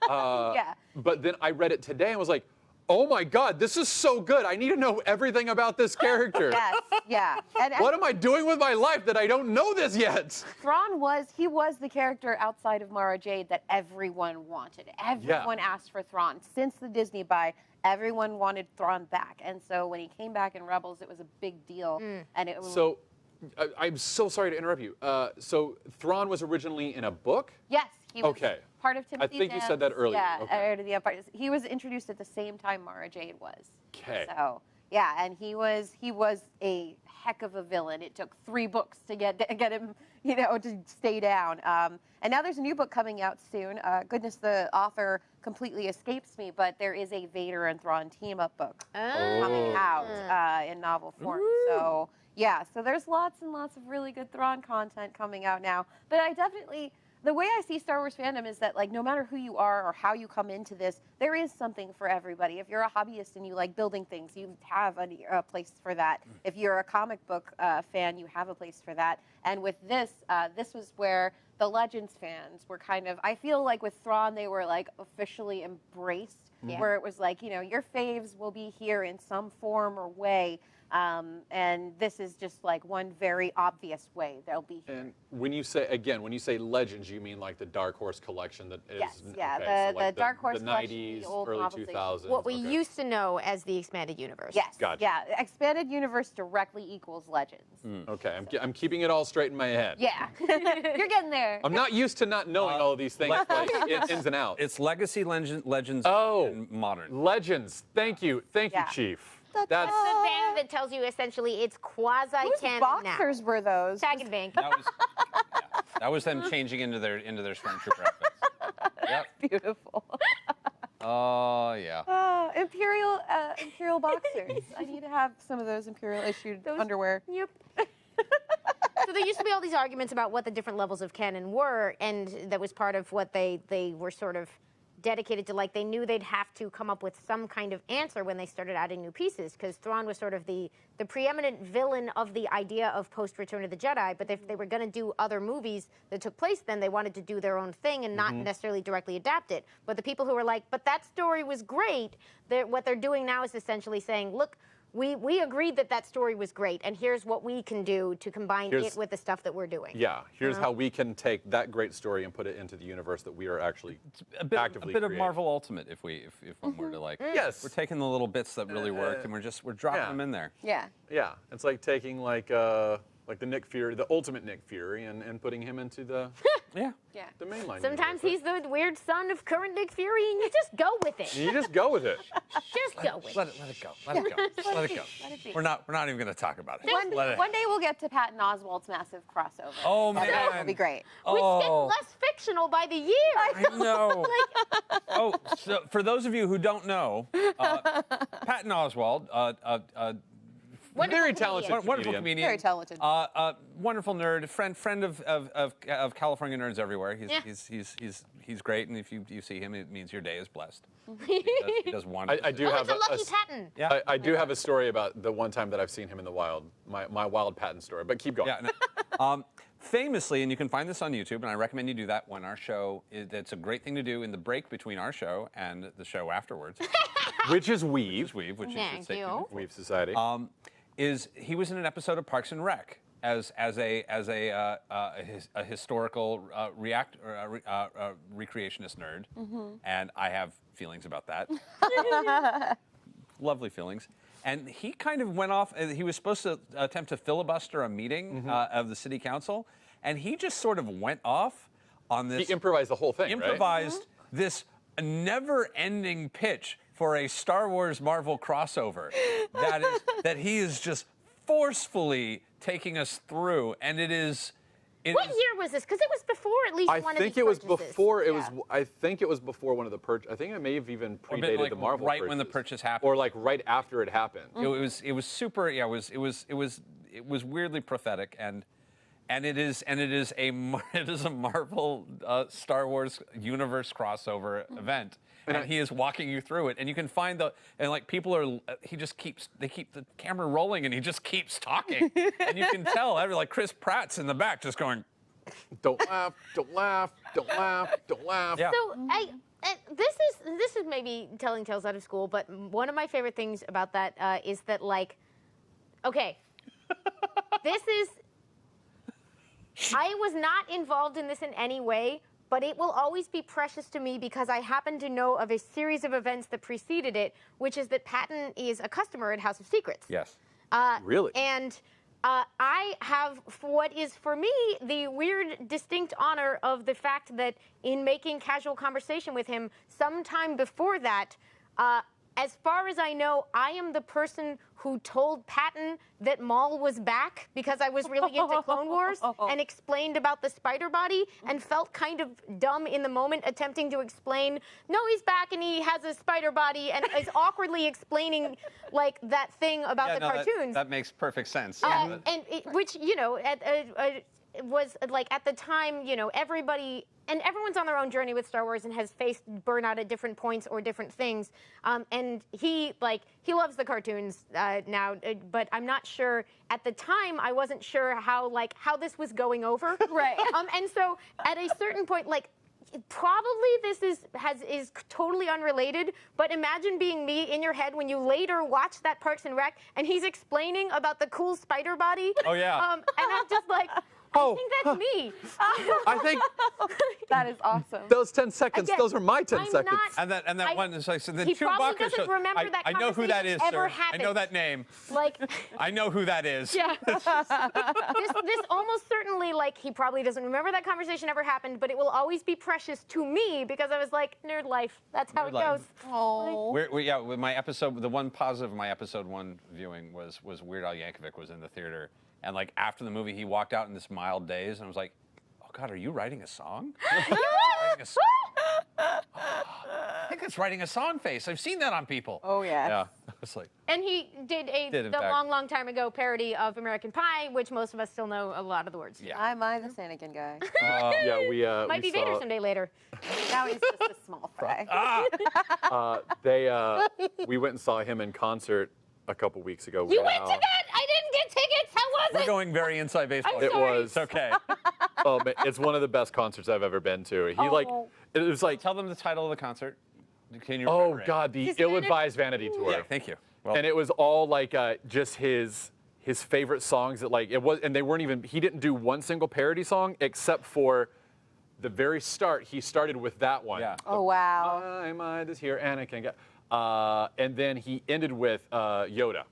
But then I read it today and was like, oh my God, this is so good. I need to know everything about this character. Yes, yeah. And What am I doing with my life that I don't know this yet? Thrawn was the character outside of Mara Jade that everyone wanted. Everyone asked for Thrawn. Since the Disney buy, everyone wanted Thrawn back. And so when he came back in Rebels, it was a big deal. And it was So I'm so sorry to interrupt you. So Thrawn was originally in a book? yes, he was Okay. part of Timothy. I think you said that earlier. Yeah, Okay. Heir to the Empire. He was introduced at the same time Mara Jade was. Okay. So yeah, and he was a heck of a villain. It took 3 books to get him, to stay down. And now there's a new book coming out soon. Goodness, the author completely escapes me, but there is a Vader and Thrawn team-up book coming out in novel form. So yeah, so there's lots and lots of really good Thrawn content coming out now. But the way I see Star Wars fandom is that, like, no matter who you are or how you come into this, there is something for everybody. If you're a hobbyist and you like building things, you have a place for that. If you're a comic book fan, you have a place for that. And with this, this was where the Legends fans were kind of, I feel like with Thrawn, they were, like, officially embraced, where it was like, your faves will be here in some form or way. And this is just like one very obvious way they'll be here. And when you say Legends, you mean like the Dark Horse collection that is Yes, yeah, okay, so like the Dark Horse the collection, 90s, the old early novelization. 2000s. What we okay. used to know as the expanded universe. Yes, Gotcha. yeah, expanded universe directly equals Legends. Okay, I'm keeping it all straight in my head. Yeah, you're getting there. I'm not used to not knowing all of these things like ins and outs. It's Legacy, Legends, Oh. and Modern. Legends. Thank you, Yeah. Chief. It's That's the band that tells you essentially it's Whose quasi-canon boxers now. were those? Tag and Bank. That was them changing into their stormtrooper outfits. Yep. Beautiful. Oh yeah. Imperial boxers. I need to have some of those Imperial issued underwear. Yep. So there used to be all these arguments about what the different levels of canon were, and that was part of what they were sort of dedicated to. Like, they knew they'd have to come up with some kind of answer when they started adding new pieces, because Thrawn was sort of the preeminent villain of the idea of post-Return of the Jedi. But if they were going to do other movies that took place then, they wanted to do their own thing and not necessarily directly adapt it. But the people who were like, but that story was great, what they're doing now is essentially saying, look, we agreed that story was great, and here's what we can do to combine it with the stuff that we're doing. Yeah, here's how we can take that great story and put it into the universe that we are actually actively A bit of creating. Marvel Ultimate, if one were to like. Yes. We're taking the little bits that really work, and we're dropping yeah. them in there. Yeah. Yeah, it's like taking like the Nick Fury, the ultimate Nick Fury, and putting him into the Yeah. Yeah. the mainline. Sometimes universe. he's the weird son of current Nick Fury, and you just go with it. You just go with it. Just go with Let it. it go. Let it go. Let it go. Let it be. We're not even going to talk about it. Let it. One day we'll get to Patton Oswalt's massive crossover. Oh man. That'll be great. Which Oh. gets less fictional by the year. I know. Oh, so for those of you who don't know, Patton Oswalt, Very talented wonderful comedian. comedian, Very talented. wonderful nerd, friend of California nerds everywhere. Yeah. He's great, and if you see him, it means your day is blessed. He does wonderful. I do Oh, have it's a lucky pattern. Yeah. I do have a story about the one time that I've seen him in the wild, my wild Patton story. But keep going. Yeah. No. Famously, and you can find this on YouTube, and I recommend you do that when our show. That's a great thing to do in the break between our show and the show afterwards. Which is Weave. which you should Thank say. you. Weave Society. Is he was in an episode of Parks and Rec as a historical recreationist nerd, and I have feelings about that. Lovely feelings. And he kind of went off. He was supposed to attempt to filibuster a meeting of the city council, and he just sort of went off on this. He improvised the whole thing, Improvised this never-ending pitch for a Star Wars Marvel crossover that he is just forcefully taking us through, and it is. What year was this? Because it was before at least one of these I think it was purchases. before. I think it was before one of the purchase. I think it may have even predated like the Marvel right when the purchases. purchase happened. or like right after it happened. It was super. Yeah, it was weirdly prophetic, and it is a Marvel Star Wars universe crossover event. And he is walking you through it, and you can find people are. They keep the camera rolling, and he just keeps talking, and you can tell. Like Chris Pratt's in the back, just going. Don't laugh! Don't laugh! Don't laugh! Don't laugh! Yeah. So this is maybe telling tales out of school, but one of my favorite things about that is that okay, this is. I was not involved in this in any way, but it will always be precious to me because I happen to know of a series of events that preceded it, which is that Patton is a customer at House of Secrets. Yes. Really? And I have what is for me the weird, distinct honor of the fact that in making casual conversation with him sometime before that, as far as I know, I am the person who told Patton that Maul was back because I was really into Clone Wars and explained about the spider body and felt kind of dumb in the moment attempting to explain, no, he's back and he has a spider body and is awkwardly explaining that thing about the cartoons. That makes perfect sense. Which, was at the time, everybody. And everyone's on their own journey with Star Wars and has faced burnout at different points or different things. And he loves the cartoons now, but I'm not sure. At the time, I wasn't sure how this was going over. Right. And so at a certain point, probably this is totally unrelated, but imagine being me in your head when you later watch that Parks and Rec and he's explaining about the cool spider body. Oh, yeah. And I'm just like, I think that's me. I think That is awesome. those 10 seconds. Again, those are my 10 I'm seconds. not- And that one is like, so then He probably Chewbacca doesn't shows. remember that I know who that is, conversation ever sir. I know happened. that name. Like, I know who that is. yeah. this almost certainly, he probably doesn't remember that conversation ever happened, but it will always be precious to me because I was like, nerd life. That's how Nerd it life. goes. Oh. With my episode, the one positive of my episode 1 viewing was Weird Al Yankovic was in the theater, and after the movie, he walked out in this mild daze, and I was like, oh God, are you writing a song? Writing a song? I think it's writing a song face. I've seen that on people. Oh, yes. Yeah. It's like, And he did in the fact. long time ago parody of American Pie, which most of us still know a lot of the words. yeah. Am I the Anakin guy? Yeah, we Might we be Vader saw, someday later. Now he's just a small fry. we went and saw him in concert a couple weeks ago. You We went went to out. that? I didn't get tickets. How was We're it? going very inside baseball. I'm It sorry. was. It's okay. Oh, man, it's one of the best concerts I've ever been to. He Oh. it was like, Tell them the title of the concert. Can you oh remember it? God, the His ill-advised vanity tour. Yeah, thank you. Well, And it was all just his favorite songs that it was, and they weren't even, he didn't do one single parody song except for the very start. He started with that one. Yeah. Oh, wow. Am I this here, Anakin? And then he ended with Yoda.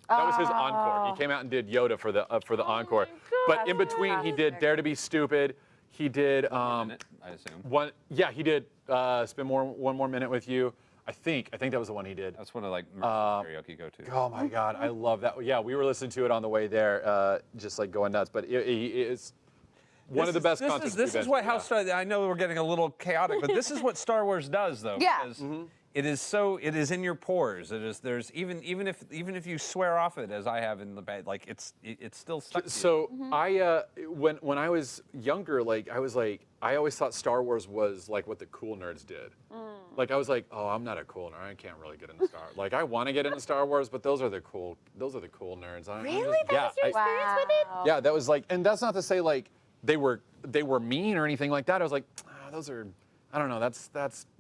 That was his encore. He came out and did Yoda for the encore. But in between, he did Dare to Be Stupid. He did I assume. one. Yeah, he did Spend One More Minute with You. I think that was the one he did. That's one of karaoke go-to. Oh my God, I love that. Yeah, we were listening to it on the way there, just going nuts. But it's one of the best concerts. This is what House. I know we're getting a little chaotic, but this is what Star Wars does, though. Yeah. Because it is so. It is in your pores. It is. There's even if you swear off it, as I have in the bed, it's still stuck to you. So I when I was younger, I always thought Star Wars was what the cool nerds did. I was like, oh, I'm not a cool nerd. I can't really get into Star. I want to get into Star Wars, but those are the cool nerds. Really? That was your experience with it? Yeah, that was and that's not to say they were mean or anything like that. I was like, those are. I don't know.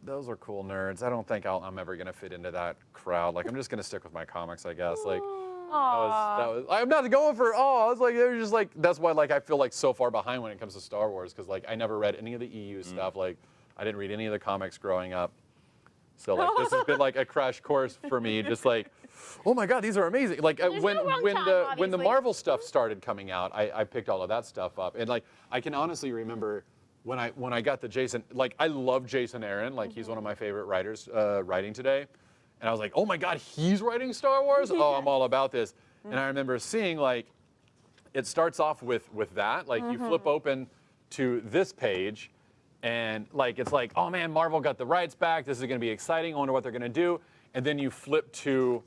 Those are cool nerds. I don't think I'm ever gonna fit into that crowd. I'm just gonna stick with my comics, I guess. That was. I'm not going for. I was like, they're just That's why I feel so far behind when it comes to Star Wars because I never read any of the EU stuff. I didn't read any of the comics growing up. So like this has been like a crash course for me, just like, oh my God, these are amazing. Like There's when no wrong when time, the obviously. Marvel stuff started coming out, I picked all of that stuff up, and like I can honestly remember when I got the Jason, like I love Jason Aaron, like he's one of my favorite writers writing today, and I was like, oh my God, he's writing Star Wars. Oh, I'm all about this. And I remember seeing like, it starts off with that, like you flip open to this page. And like it's like, oh man, Marvel got the rights back. This is going to be exciting. I wonder what they're going to do. And then you flip to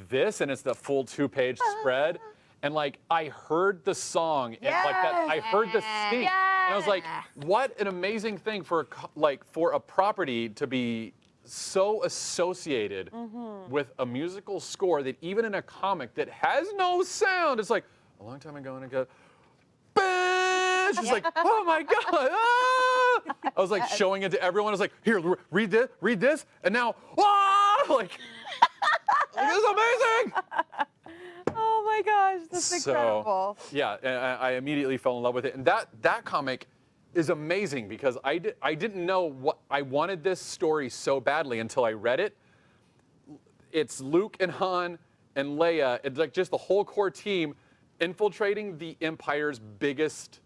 this, and it's the full 2-page spread. And like I heard the song, and like that, I heard the scene, and I was like, what an amazing thing for a property to be so associated with a musical score that even in a comic that has no sound, it's like a long time ago, and it goes. She's like, oh my God. Ah! I was like showing it to everyone. I was like, here, read this. And now, like this is amazing. Oh my gosh, that's incredible. Yeah, and I immediately fell in love with it. And that comic is amazing because I didn't know what I wanted this story so badly until I read it. It's Luke and Han and Leia. It's like just the whole core team infiltrating the Empire's biggest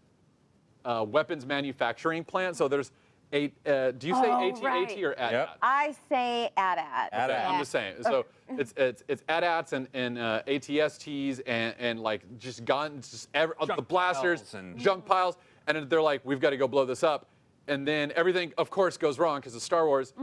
weapons manufacturing plant. So there's do you say AT-AT or AT-AT? Yep. I say AT-AT. AT-AT. I'm just saying. So it's AT-ATs and ATSTs and like just guns, the blasters, piles and- junk piles, and they're like, we've got to go blow this up. And then everything, of course, goes wrong because it's Star Wars.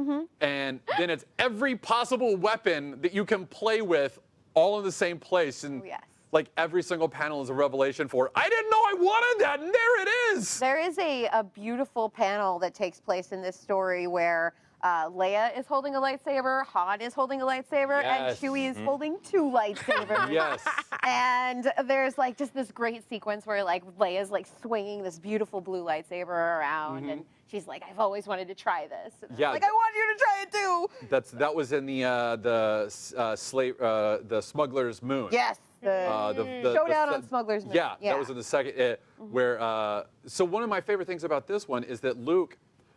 And then it's every possible weapon that you can play with all in the same place. And yes. like every single panel is a revelation for, I didn't know I wanted that, and there it is. There is a beautiful panel that takes place in this story where Leia is holding a lightsaber, Han is holding a lightsaber, and Yes. Chewie is holding 2 lightsabers. Yes. And there's like just this great sequence where like Leia's like swinging this beautiful blue lightsaber around, and she's like, "I've always wanted to try this." And Yeah. like I want you to try it too. That was in the Smuggler's Moon. Yes. The Showdown on Smuggler's Moon. Yeah, that was in the second. Where so one of my favorite things about this one is that Luke,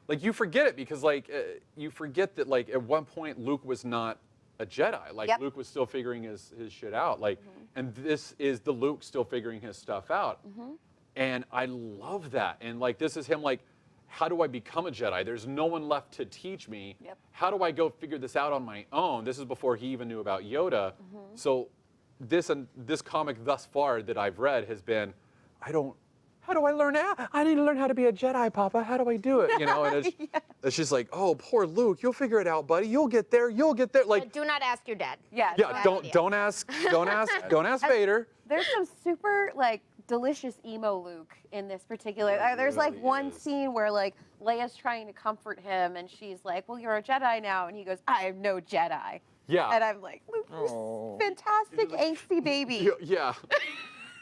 like you forget it because like you forget that like at one point Luke was not a Jedi. Like Luke was still figuring his shit out. Like, and this is the Luke still figuring his stuff out. And I love that. And like this is him like, how do I become a Jedi? There's no one left to teach me. How do I go figure this out on my own? This is before he even knew about Yoda. So this comic thus far that I've read has been, how do I learn that? I need to learn how to be a Jedi, Papa. How do I do it? You know, and it's just like, oh, poor Luke. You'll figure it out, buddy. You'll get there. You'll get there. Like, Do not ask your dad. Yeah. don't ask Vader. There's some super like delicious emo Luke in this particular. There's like one scene where like Leia's trying to comfort him, and she's like, "Well, you're a Jedi now," and he goes, "I am no Jedi." Yeah. And I'm like, Luke, you're fantastic, angsty baby. Yeah.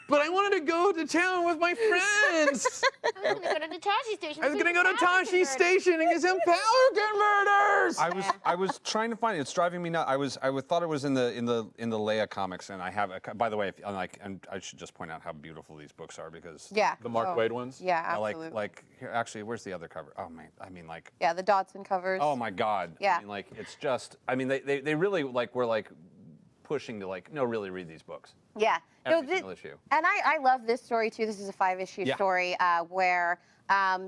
But I wanted to go to town with my friends. I was going to go to the Tashi station. I was gonna go to Tashi Station and get some power converters. I was trying to find it. It's driving me nuts. I thought it was in the Leia comics, and I have. By the way, and I should just point out how beautiful these books are because The Mark Waid ones. Yeah, I absolutely. like here, actually, where's the other cover? Oh man, I mean like. Yeah, the Dodson covers. Oh my God. Yeah. I mean like it's just. I mean they really like were like pushing to like no really read these books. Yeah. Every single issue. And I love this story too. This is a 5-issue story where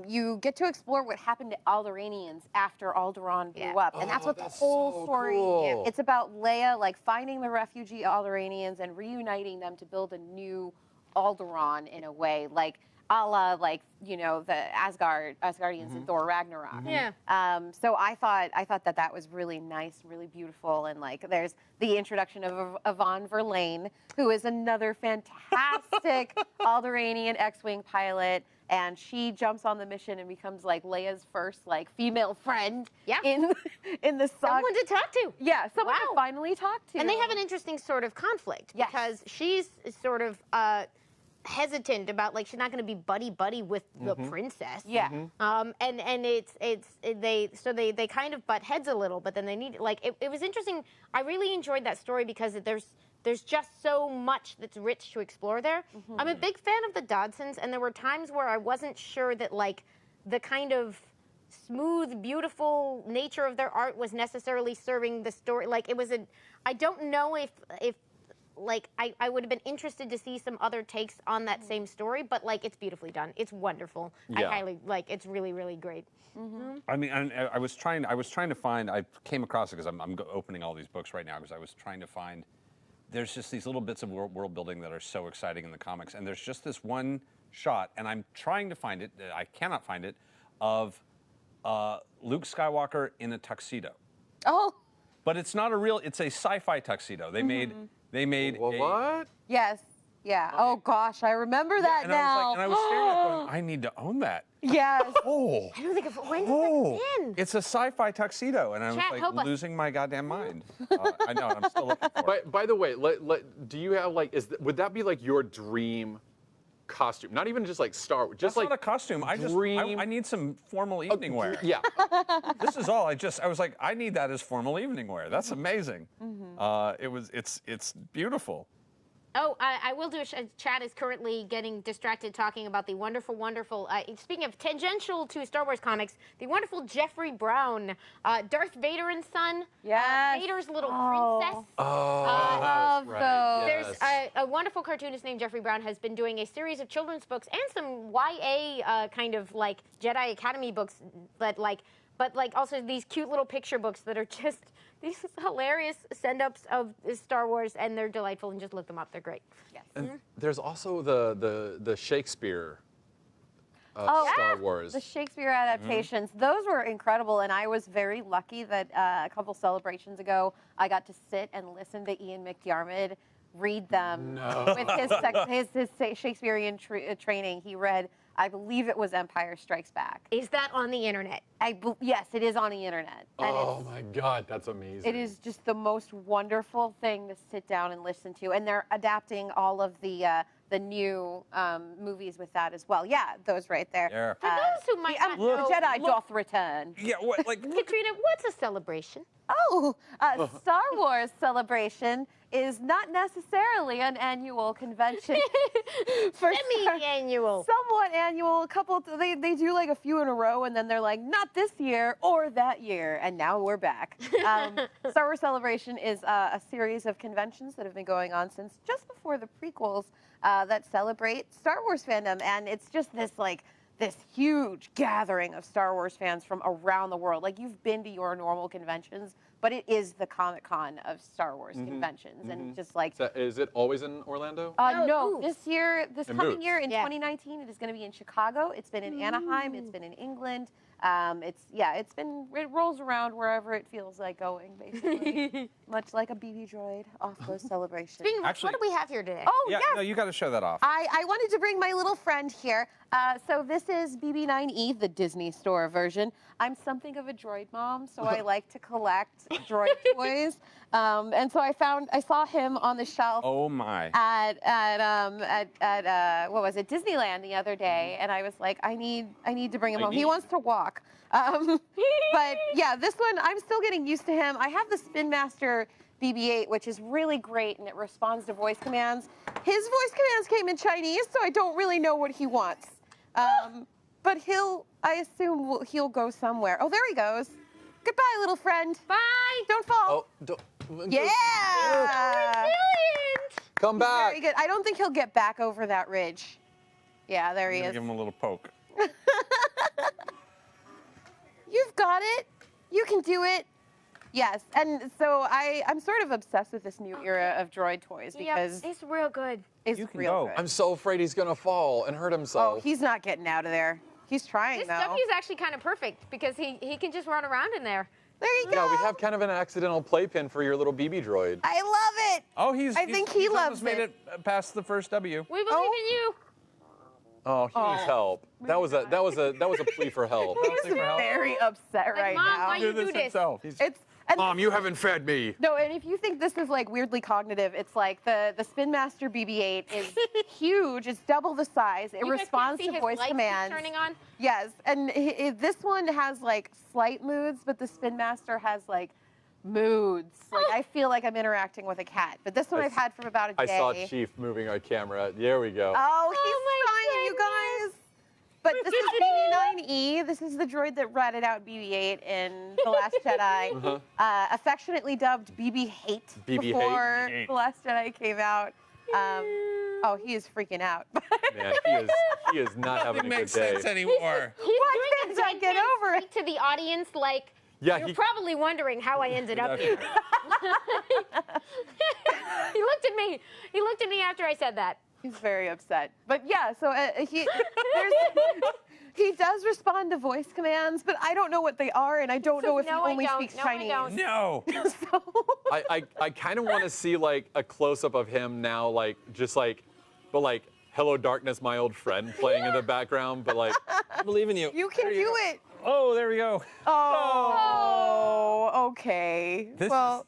you get to explore what happened to Alderaanians after Alderaan blew up. And that's what the whole story cool. is. It's about Leia like finding the refugee Alderaanians and reuniting them to build a new Alderaan in a way, like a la like, you know, the Asgardians in Thor Ragnarok. Yeah. So I thought that was really nice, really beautiful, and like there's the introduction of Yvonne Verlaine, who is another fantastic Alderaanian X-wing pilot, and she jumps on the mission and becomes like Leia's first like female friend. In the saga. Someone to talk to. Yeah, someone to finally talk to. And they have an interesting sort of conflict because she's sort of hesitant about like she's not going to be buddy with the princess. Yeah. And they kind of butt heads a little, but then they need like it was interesting. I really enjoyed that story because there's just so much that's rich to explore there. I'm a big fan of the Dodsons, and there were times where I wasn't sure that like the kind of smooth, beautiful nature of their art was necessarily serving the story. Like it was I don't know if like I would have been interested to see some other takes on that same story, but like it's beautifully done. It's wonderful. I Yeah. highly like. It's really, really great. I mean, I was trying to find. I came across it because I'm opening all these books right now because I was trying to find. There's just these little bits of world building that are so exciting in the comics, and there's just this one shot, and I'm trying to find it. I cannot find it, of Luke Skywalker in a tuxedo. Oh, But it's not a real. It's a sci-fi tuxedo. They made. Well, what? yes. Yeah. Oh, gosh. I remember that And now. I was staring at it going, I need to own that. Yes. Oh. I don't think when does Oh, that in? it's a sci-fi tuxedo, and I was Chat, help us. like losing my goddamn mind. I know, and I'm still looking for it. By the way, do you have like would that be like your dream costume? Not even just like Star Wars, just That's like not a costume. dream. I need some formal evening wear. Yeah. This is all. I was like, I need that as formal evening wear. That's amazing. It's beautiful. Oh, I will do. Chad is currently getting distracted talking about the wonderful, wonderful. Speaking of tangential to Star Wars comics, the wonderful Jeffrey Brown, Darth Vader and Son. Yes. Vader's little Oh. princess. love right. those. There's Yes. a wonderful cartoonist named Jeffrey Brown has been doing a series of children's books and some YA kind of like Jedi Academy books, but like also these cute little picture books that are just these hilarious send-ups of Star Wars, and they're delightful. And just look them up; they're great. Yes. And there's also the Shakespeare of Oh, Star Wars. The Shakespeare adaptations, those were incredible, and I was very lucky that a couple celebrations ago, I got to sit and listen to Ian McDiarmid read them with his Shakespearean training. He read, I believe it was Empire Strikes Back. Is that on the internet? Yes, it is on the internet. And Oh my God, that's amazing. it is just the most wonderful thing to sit down and listen to, and they're adapting all of the new movies with that as well. Yeah, those right there. Yeah. For those who might not The know, Jedi doth return. Yeah, what, like Katrina, what's a celebration? Oh, Star Wars Celebration is not necessarily an annual convention. For Semi-annual. somewhat annual. A couple, they do like a few in a row, and then they're like, not this year or that year, and now we're back. Star Wars Celebration is a series of conventions that have been going on since just before the prequels that celebrate Star Wars fandom, and it's just this huge gathering of Star Wars fans from around the world. Like, you've been to your normal conventions, but it is the Comic-Con of Star Wars conventions, and just like Is it always in Orlando? no, moves. this It coming moves. year in Yeah. 2019, it is going to be in Chicago. It's been in Anaheim. It's been in England. It rolls around wherever it feels like going, basically. Much like a BB droid off those celebrations. Speaking of, Actually- what do we have here today? Oh, yeah, yes. no, you got to show that off. I wanted to bring my little friend here. So this is BB9E, the Disney Store version. I'm something of a droid mom, so I like to collect droid toys. And so I saw him on the shelf Oh my. at what was it, Disneyland the other day, and I was like, I need to bring him home. He wants to walk. But yeah, this one, I'm still getting used to him. I have the Spin Master BB-8, which is really great, and it responds to voice commands. His voice commands came in Chinese, so I don't really know what he wants. But I assume he'll go somewhere. Oh, there he goes. Goodbye, little friend. Bye. Don't fall. Oh, don't, Yeah. Brilliant. come back. Very good. I don't think he'll get back over that ridge. Yeah, there he I'm gonna is. give him a little poke. You've got it. You can do it. Yes, and so I'm sort of obsessed with this new era of droid toys because Yep, it's real good. it's You can real go. good. I'm so afraid he's gonna fall and hurt Oh, himself. he's not getting out of there. He's trying This though. W is actually kind of perfect because he can just run around in there. There you go. Yeah, we have kind of an accidental playpen for your little BB droid. I love it. Oh, I think he loves almost made it. it past the first W. We believe in you. Oh, he needs help. That was a plea for help. He's very upset right Mom, now. why you do this? himself. And Mom, you haven't fed me. no, and if you think this is like weirdly cognitive, it's like the Spin Master BB-8 is huge. It's double the size. It You guys responds can't see to his voice lights keep commands. turning on. Yes, and this one has like slight moods, but the Spin Master has like moods. Like I feel like I'm interacting with a cat. But this one I've had for about a day. I saw Chief moving our camera. There we go. Oh, he's trying, you guys. But this is BB-9E. This is the droid that ratted out BB-8 in The Last Jedi. Affectionately dubbed BB-Hate before BB-Hate. The Last Jedi came out. Oh, he is freaking out. Man, he is not having a good makes day. sense anymore. He's Why doing can't I get over it? to the audience like, Yeah, you're he- probably wondering how I ended up here. He looked at me. He looked at me after I said that. He's very upset. But yeah, so he does respond to voice commands, but I don't know what they are, and I don't know if No, he I only don't. speaks No, I Chinese. don't. No. So, I kind of want to see like a close up of him now, like just like, but like "Hello Darkness, My Old Friend" playing in the background, but like I believe in you. you can do it. Oh, there we go. Oh, okay. This Well,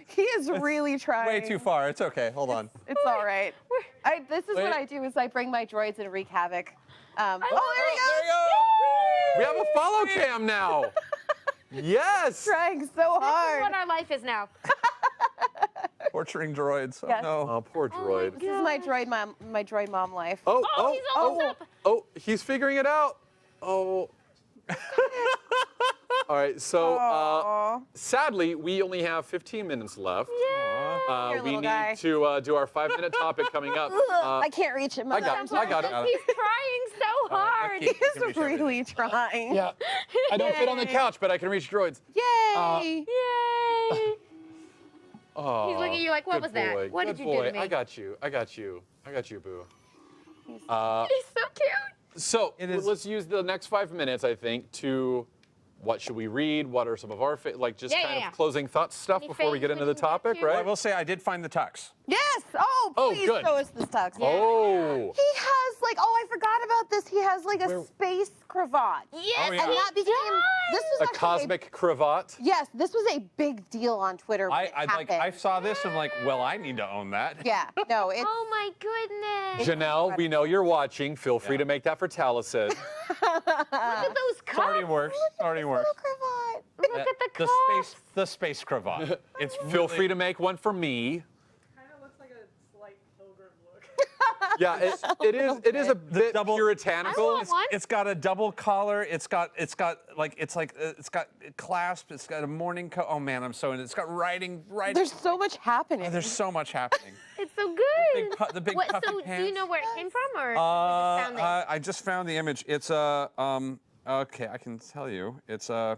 he is really trying. Way too far. It's okay. Hold on. It's all right. This is Wait. what I do: is I bring my droids and wreak havoc. Oh, there he There goes! we have a follow cam now. Yes. Trying so This is hard. what our life is now. Torturing droids. Oh, Yes. no. Oh, poor droid. This is my droid mom life. Oh, he's almost up. Oh, he's figuring it out. Oh. All right, so Aw. sadly, we only have 15 minutes left. Yeah. Here, We little need guy. to do our 5-minute topic coming up. I can't reach it. I got it. He's trying so hard. keep- He's Give me a shot. really trying. Yeah, I don't fit on the couch, but I can reach droids. Yay! Yay. Oh, He's looking at you like, what good was that? boy, What good did you do to boy. me? I got you. I got you. I got you, boo. He's so cute. So It is- let's use the next 5 minutes, I think, to what should we read? What are some of our just Yeah, kind yeah, yeah. of closing thoughts stuff Any before we get faves into we the can get topic, to? I right? will say I did find the tux. Yes! Oh, Oh, please good. show us this tux. Oh, He has like, oh, I forgot about this. He has like a space cravat. Yes, Oh, yeah. And that became, this was a actually cosmic cravat. yes, this was a big deal on Twitter when it I happened. saw this and like, well, I need to own that. Yeah, no, it's, Oh my goodness. Janelle, we know you're watching. Feel free Yeah. to make that for Taliesin. Look at those It already cuffs. works. It already works. little cravat. Look at the cuffs. The space cravat. It's Feel free to make one for me. Kind of looks like a slight pilgrim look. Yeah, it is a bit double- I puritanical. want one. It's got a double collar. It's got clasp. It's got a morning coat. Oh man, I'm so into it. It's got writing. There's so much happening. There's so much happening. It's so good. The big What, puffy so do you pants. know where it came from, or you just found it? I just found the image. It's a okay, I can tell you. It's a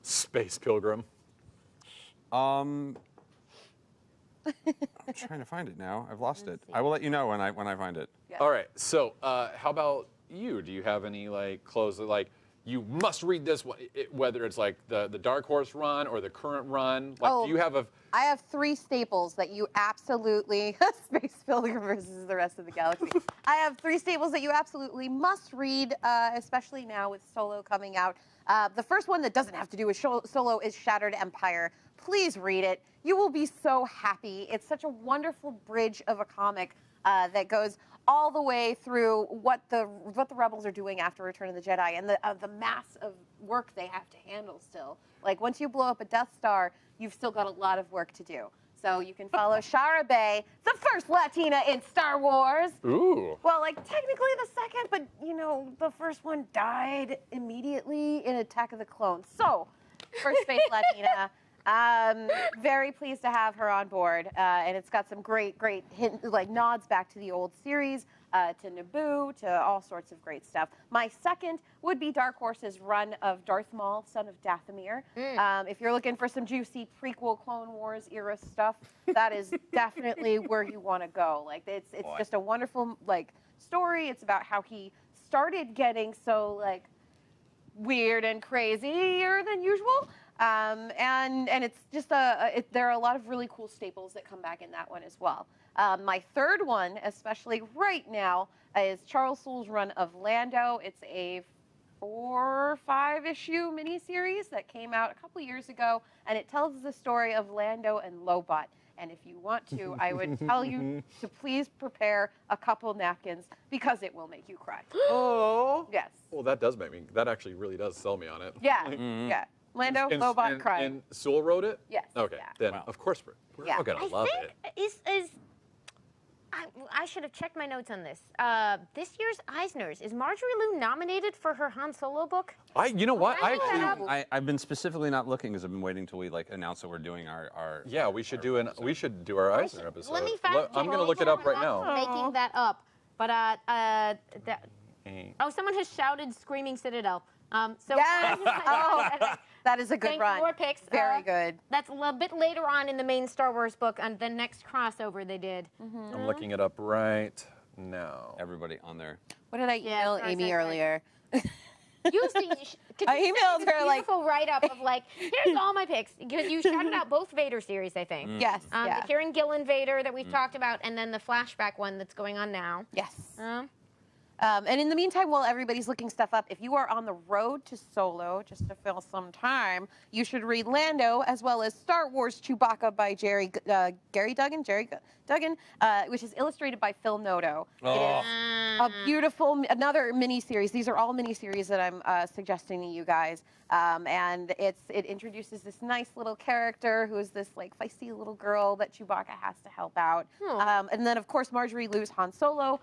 Space pilgrim. I'm trying to find it now. I've lost it. I will let you know when I find it. All right. So, how about you? Do you have any like clothes that like you must read this one, whether it's like the Dark Horse run or the current run? Like, Oh. do you have a? I have 3 staples that you absolutely Space Pilgrim versus the rest of the galaxy. I have 3 staples that you absolutely must read, especially now with Solo coming out. The first one that doesn't have to do with Solo is Shattered Empire. Please read it. You will be so happy. It's such a wonderful bridge of a comic that goes all the way through what the rebels are doing after Return of the Jedi and the mass of work they have to handle still. Like once you blow up a Death Star, you've still got a lot of work to do. So you can follow Shara Bay, the first Latina in Star Wars. Ooh. Well, like technically the second, but you know the first one died immediately in Attack of the Clones. So, first space Latina. Very pleased to have her on board, and it's got some great nods back to the old series, to Naboo, to all sorts of great stuff. My second would be Dark Horse's run of Darth Maul, son of Dathomir. If you're looking for some juicy prequel Clone Wars era stuff, that is definitely where you want to go. Like it's just a wonderful story. It's about how he started getting so weird and crazier than usual. And it's just there are a lot of really cool staples that come back in that one as well. My third one, especially right now, is Charles Soule's run of Lando. It's a 4 or 5 issue miniseries that came out a couple years ago, and it tells the story of Lando and Lobot. And if you want to, I would tell you to please prepare a couple napkins because it will make you cry. Oh. Yes. Well, that actually really does sell me on it. Yeah. Yeah. Lando, And, Lobot and, crying. and Sewell wrote it? Yes, Okay, yeah. then Wow. of course we're Yeah. all gonna I love think it. I should have checked my notes on this. This year's Eisners, is Marjorie Liu nominated for her Han Solo book? You know what? I I looked that actually, up. I've been specifically not looking because I've been waiting till we like announce that we're doing our yeah, we should do our Eisner episode. Let me fact check. I'm gonna look it up right I'm now. Making that up, but oh, someone has shouted "Screaming Citadel." So Yes! Oh, that is a good Thank run. more picks. Very good. That's a little bit later on in the main Star Wars book, on the next crossover they did. I'm looking it up right now. everybody on there. What did I Yeah, email sorry, Amy sorry. earlier? You see, I emailed her, like- beautiful write-up of like, here's all my picks, because you shouted out both Vader series, I think. Yes. Yeah. The Kieran Gillen Vader that we've talked about, and then the flashback one that's going on now. Yes. Um, And in the meantime, while everybody's looking stuff up, if you are on the road to Solo, just to fill some time, you should read Lando as well as Star Wars Chewbacca by Jerry Duggan, which is illustrated by Phil Noto. It is a beautiful, another mini-series. These are all mini-series that I'm suggesting to you guys. And it introduces this nice little character who is this like feisty little girl that Chewbacca has to help out. And then, of course, Marjorie Liu's Han Solo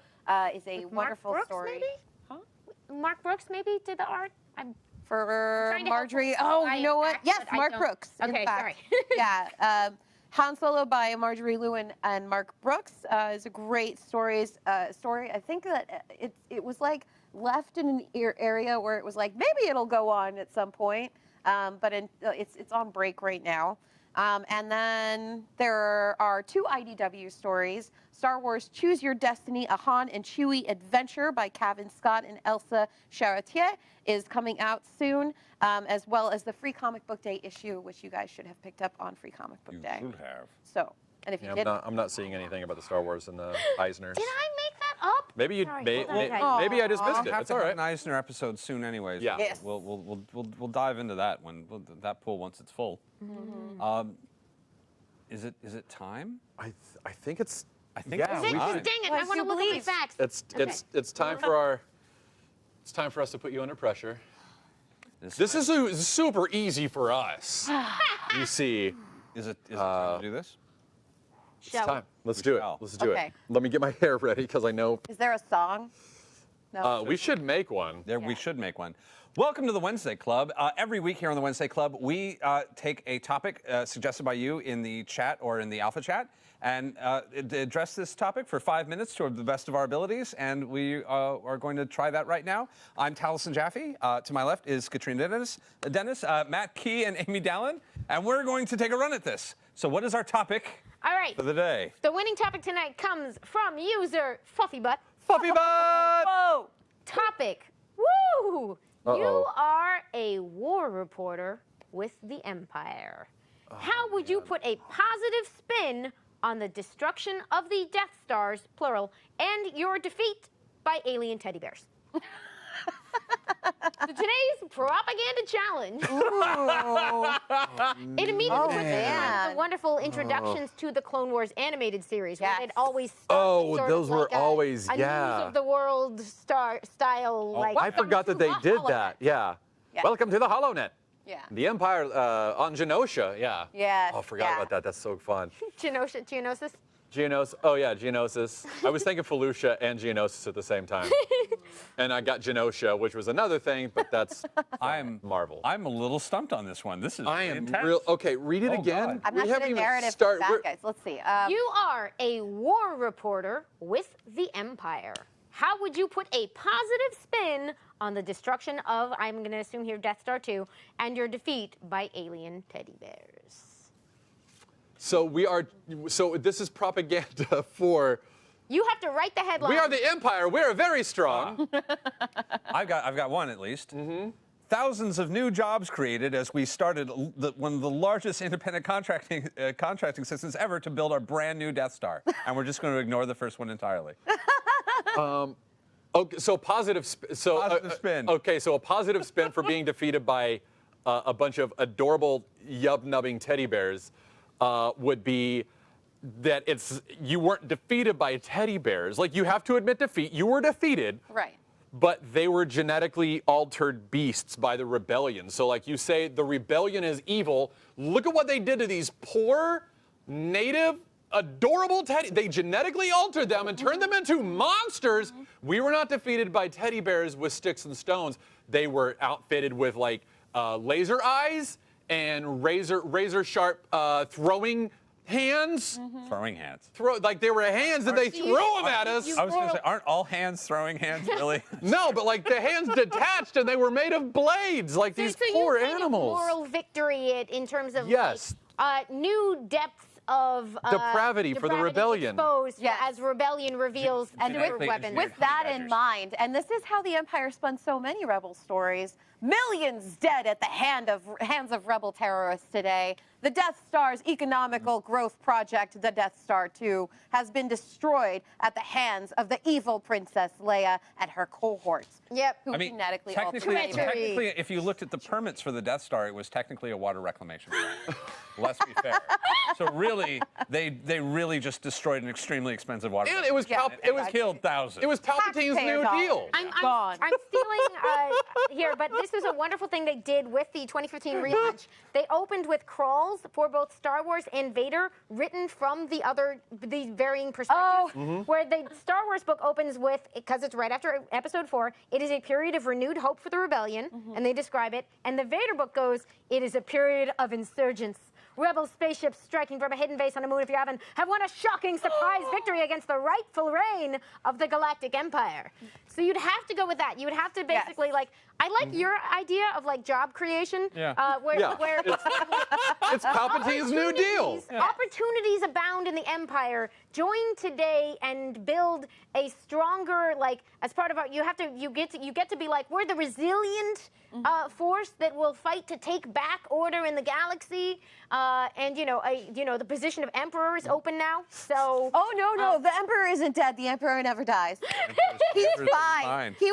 is a wonderful Mark Brooks, story. Maybe? Huh? Mark Brooks maybe did the art. I'm For trying to help Marjorie. her Oh, I you know what? act, Yes, but I Mark don't. Brooks. in Okay, fact. sorry. Yeah. Han Solo by Marjorie Liu and Mark Brooks is a great story. I think that it was like left in an area where it was like maybe it'll go on at some point, but it's on break right now. And then there are 2 IDW stories. Star Wars Choose Your Destiny, a Han and Chewie Adventure by Cavan Scott and Elsa Charretier is coming out soon, as well as the Free Comic Book Day issue, which you guys should have picked up on Free Comic Book You Day. should have. So, and if you didn't, I'm not seeing anything about the Star Wars and the Eisners. Did I make that up? Maybe you Sorry, may, hold on, may- guys. maybe I just missed it. We'll have It's to all have right. an Eisner episode soon, anyways. Yeah. Yes. We'll dive into that when that pool once it's full. Is it time? I think it's. I think Yeah, it's Dang we time. it, dang it, Well, I want to you look at my believe. facts. It's time for our. It's time for us to put you under pressure. This is super easy for us. You see, Is it time to do this? it's Shall we? time. Let's do it. shall. Let's do Okay. it. Let me get my hair ready because I know is there a song? No. we should make one. We should make one. Welcome to the Wednesday Club. Every week here on the Wednesday Club, we take a topic suggested by you in the chat or in the Alpha chat and address this topic for 5 minutes to the best of our abilities. And we are going to try that right now. I'm Taliesin Jaffe. To my left is Catrina Dennis, Matt Key, and Amy Dallen. And we're going to take a run at this. So what is our topic All right. for the day? The winning topic tonight comes from user Fuffybutt. Fluffy butt. Whoa! Topic. Woo! You Uh-oh. are a war reporter with the Empire. How would you put a positive spin on the destruction of the Death Stars, plural, and your defeat by alien teddy bears? So today's propaganda challenge. It immediately Oh, puts me on man. the wonderful introductions to the Clone Wars animated series, where Yes. it always starts Oh, sort those of were like always- a yeah. news of the world style. Like I forgot that they did HoloNet. that. Yeah. Yeah. Welcome to the HoloNet. Yeah. The Empire on Genosha. Yeah. Yes, Oh, I forgot yeah. about that. That's so fun. Geonosis. Geonosis. Oh yeah, Geonosis. I was thinking Felucia and Geonosis at the same time, and I got Genosha, which was another thing, but that's Marvel. I'm a little stumped on this one. This is I am intense. real. Okay, read it Oh, again. God. I'm We not good haven't at even narrative start- back, we're- guys. Let's see. You are a war reporter with the Empire. How would you put a positive spin on the destruction of, I'm going to assume here, Death Star 2, and your defeat by alien teddy bears? So we are. So this is propaganda for. You have to write the headline. We are the Empire. We are very strong. I've got one at least. Thousands of new jobs created as we started one of the largest independent contracting systems ever to build our brand new Death Star, and we're just going to ignore the first one entirely. Okay, so positive. Positive spin. Okay, so a positive spin for being defeated by a bunch of adorable yub-nubbing teddy bears would be that you weren't defeated by teddy bears. Like you have to admit defeat. You were defeated. right. but they were genetically altered beasts by the rebellion. So like you say, the rebellion is evil. Look at what they did to these poor, native, adorable teddy. They genetically altered them and turned them into monsters. We were not defeated by teddy bears with sticks and stones. They were outfitted with like laser eyes and razor sharp throwing hands. Throwing hands. Like they were hands and they threw them at us. I was going to say, aren't all hands throwing hands, really? No, but like the hands detached and they were made of blades, like these poor you kind animals. Of moral victory it in terms of Yes. like, new depths of Depravity for the rebellion. Exposed Yes. as rebellion reveals And super with- weapons. With that in mind, and this is how the Empire spun so many rebel stories, millions dead at the hands of rebel terrorists today. The Death Star's economical growth project, the Death Star 2, has been destroyed at the hands of the evil Princess Leia and her cohorts. Yep. Who genetically altered Treachery. technically, if you looked at the permits for the Death Star, it was technically a water reclamation project. Let's be fair. So really, they really just destroyed an extremely expensive water. And it was it was killed thousands. It was Palpatine's Taxpayer New dollars. Deal. Gone. I'm stealing here, but this is a wonderful thing they did with the 2015 relaunch. They opened with crawls for both Star Wars and Vader, written from the varying perspectives. Where the Star Wars book opens with, because it's right after Episode 4, it is a period of renewed hope for the rebellion, and they describe it. And the Vader book goes, it is a period of insurgence. Rebel spaceships striking from a hidden base on the moon of Yavin have won a shocking surprise victory against the rightful reign of the Galactic Empire. So you'd have to go with that. You would have to basically I like your idea of like job creation. Yeah. Where It's Palpatine's New Deal. Opportunities abound in the Empire. Join today and build a stronger, like, as part of our, you get to be like, we're the resilient force that will fight to take back order in the galaxy. And the position of Emperor is open now. So Oh no, the Emperor isn't dead. The Emperor never dies. He's fine. He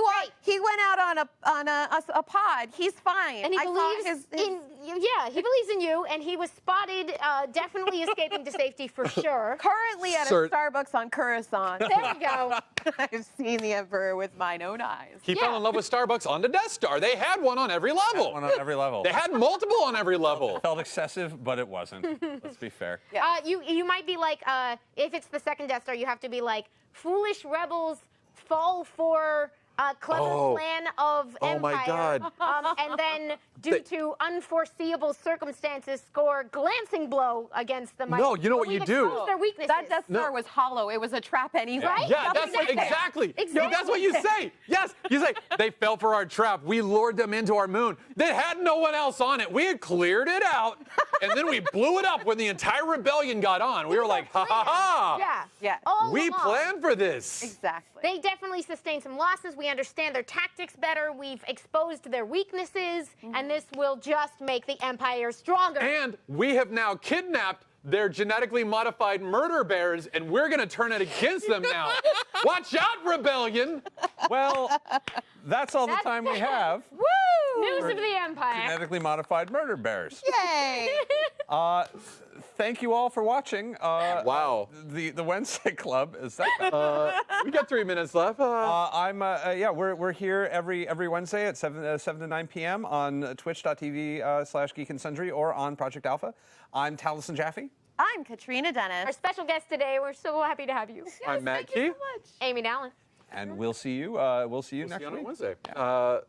went out on a pod. He's fine. and he I saw believes in you. Yeah, he believes in you, and he was spotted definitely escaping to safety for sure. currently at Sir- a Starbucks on Coruscant. There we go. I've seen the Emperor with mine own eyes. He fell in love with Starbucks on the Death Star. They had one on every level. One on every level. They had multiple on every level. Felt excessive, but it wasn't. Let's be fair. You might be like, if it's the second Death Star, you have to be like, foolish rebels fall for a clever plan of Oh Empire. my God. And then, due to unforeseeable circumstances, score glancing blow against the mighty. No, you know what We've you do? exposed their weaknesses. That Death Star was hollow. It was a trap anyway. Right? Yeah, Nothing that's there. exactly. Exactly. That's what you say. Yes, you say they fell for our trap. We lured them into our moon. They had no one else on it. We had cleared it out, and then we blew it up when the entire rebellion got on. We were like, ha ha ha. Yeah. Yeah. All We along. planned for this. Exactly. They definitely sustained some losses. We understand their tactics better. We've exposed their weaknesses, and this will just make the Empire stronger. And we have now kidnapped their genetically modified murder bears, and we're going to turn it against them now. Watch out, rebellion. Well, that's all the time we have. Woo! News of the Empire. Genetically modified murder bears. Yay! Thank you all for watching. Wow. The Wednesday Club is that. We got 3 minutes left. We're here every Wednesday at 7 to 9 p.m. on twitch.tv/Geek and Sundry or on Project Alpha. I'm Taliesin Jaffe. I'm Catrina Our Dennis. special guest today, we're so happy to have you. I'm Matt Thank you Key. so much. Amy Dallen. And we'll see you. We'll see you See next you on week. Wednesday. Meanwhile,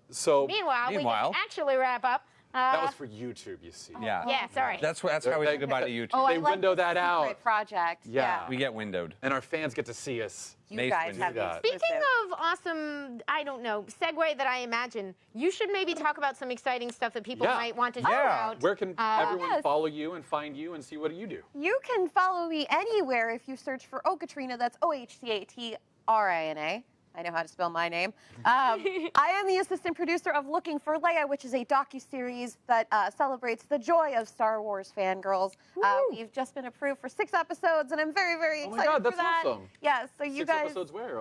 we Meanwhile- can actually wrap up. That was for YouTube, you see. Yeah. Yeah, sorry. That's how we say goodbye to YouTube. Oh, I They like window the that out. secret project. Yeah. We get windowed. And our fans get to see us. You Mace guys wins have that. the Speaking exclusive. of awesome, I don't know, segue that I imagine, you should maybe talk about some exciting stuff that people Yeah. might want to check Yeah. out. Where can everyone Yes. follow you and find you and see what you do? You can follow me anywhere if you search for Katrina. That's OHCATRINA. I know how to spell my name. I am the assistant producer of Looking For Leia, which is a docuseries that celebrates the joy of Star Wars fangirls. We've just been approved for 6 episodes, and I'm very, very Oh my excited God, for that's that. awesome. Yeah, so you 6 guys. episodes where?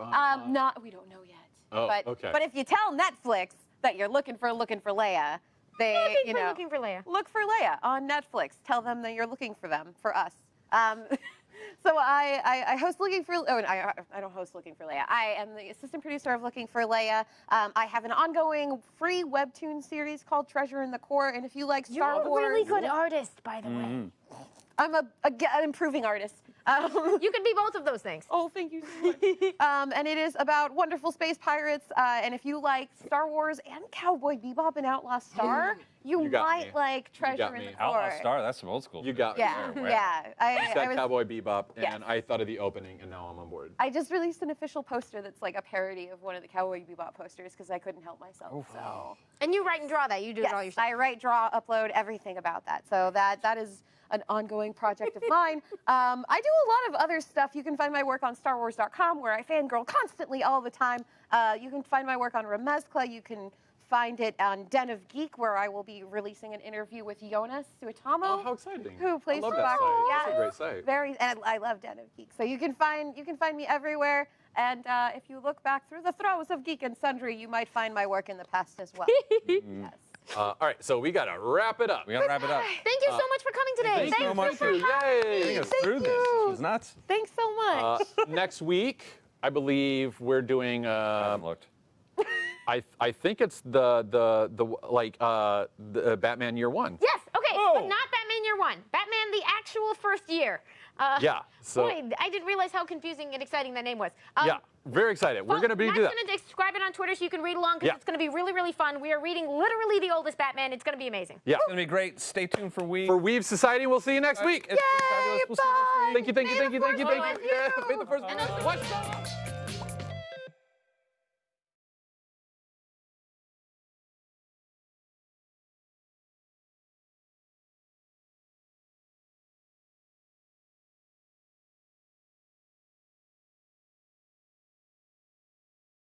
We don't know yet. Oh, but, okay. But if you tell Netflix that you're looking for Leia, they, Looking for Leia. Look for Leia on Netflix. Tell them that you're looking for them, for us. So I host Looking For. Oh, I don't host Looking For Leia. I am the assistant producer of Looking For Leia. I have an ongoing free webtoon series called Treasure in the Core, and if you like Star You're a Wars, really good artist, by the way. I'm an improving artist. You can be both of those things. Oh, thank you so much. And it is about wonderful space pirates. And if you like Star Wars and Cowboy Bebop and Outlaw Star, you got might me. like Treasure got in me. the Core. Outlaw Star, that's some old school. You got me. Yeah, Wow. yeah. You said I was. Cowboy Bebop, Yes. and I thought of the opening, and now I'm on board. I just released an official poster that's like a parody of one of the Cowboy Bebop posters because I couldn't help myself. So And you write and draw that. You do it all yes, yourself. I write, draw, upload everything about that. So that is an ongoing project of mine. I do a lot of other stuff. You can find my work on StarWars.com, where I fangirl constantly all the time. You can find my work on Remezcla. You can find it on Den of Geek, where I will be releasing an interview with Jonas Suetamo. Oh, how exciting! Who plays I love that Chewbacca. site. Yeah, That's a great site. Very, and I love Den of Geek. So you can find me everywhere. And if you look back through the throes of Geek and Sundry, you might find my work in the past as well. Yes. All right, so we gotta wrap it up. We gotta wrap it up. Thank you so much for coming today. Thank you so much for Yay! getting us Thank through this. you. This was nuts. Thanks so much. Next week, I believe we're doing. I haven't looked. I think it's the Batman Year One. Yes, okay, Oh. but not Batman Year One. Batman the actual first year. Yeah. So Boy, I didn't realize how confusing and exciting that name was. yeah, very excited. We're gonna be Matt's do that. going to describe it on Twitter so you can read along because Yeah. it's going to be really, really fun. We are reading literally the oldest Batman. It's going to be amazing. Yeah. It's gonna be great. Stay tuned for Weave. For Weave Society, we'll see you next week. It's been fabulous. We'll see you next week. Thank you, thank you, thank you, thank you, thank you. May the Yeah, first may the first one. one. Watch out.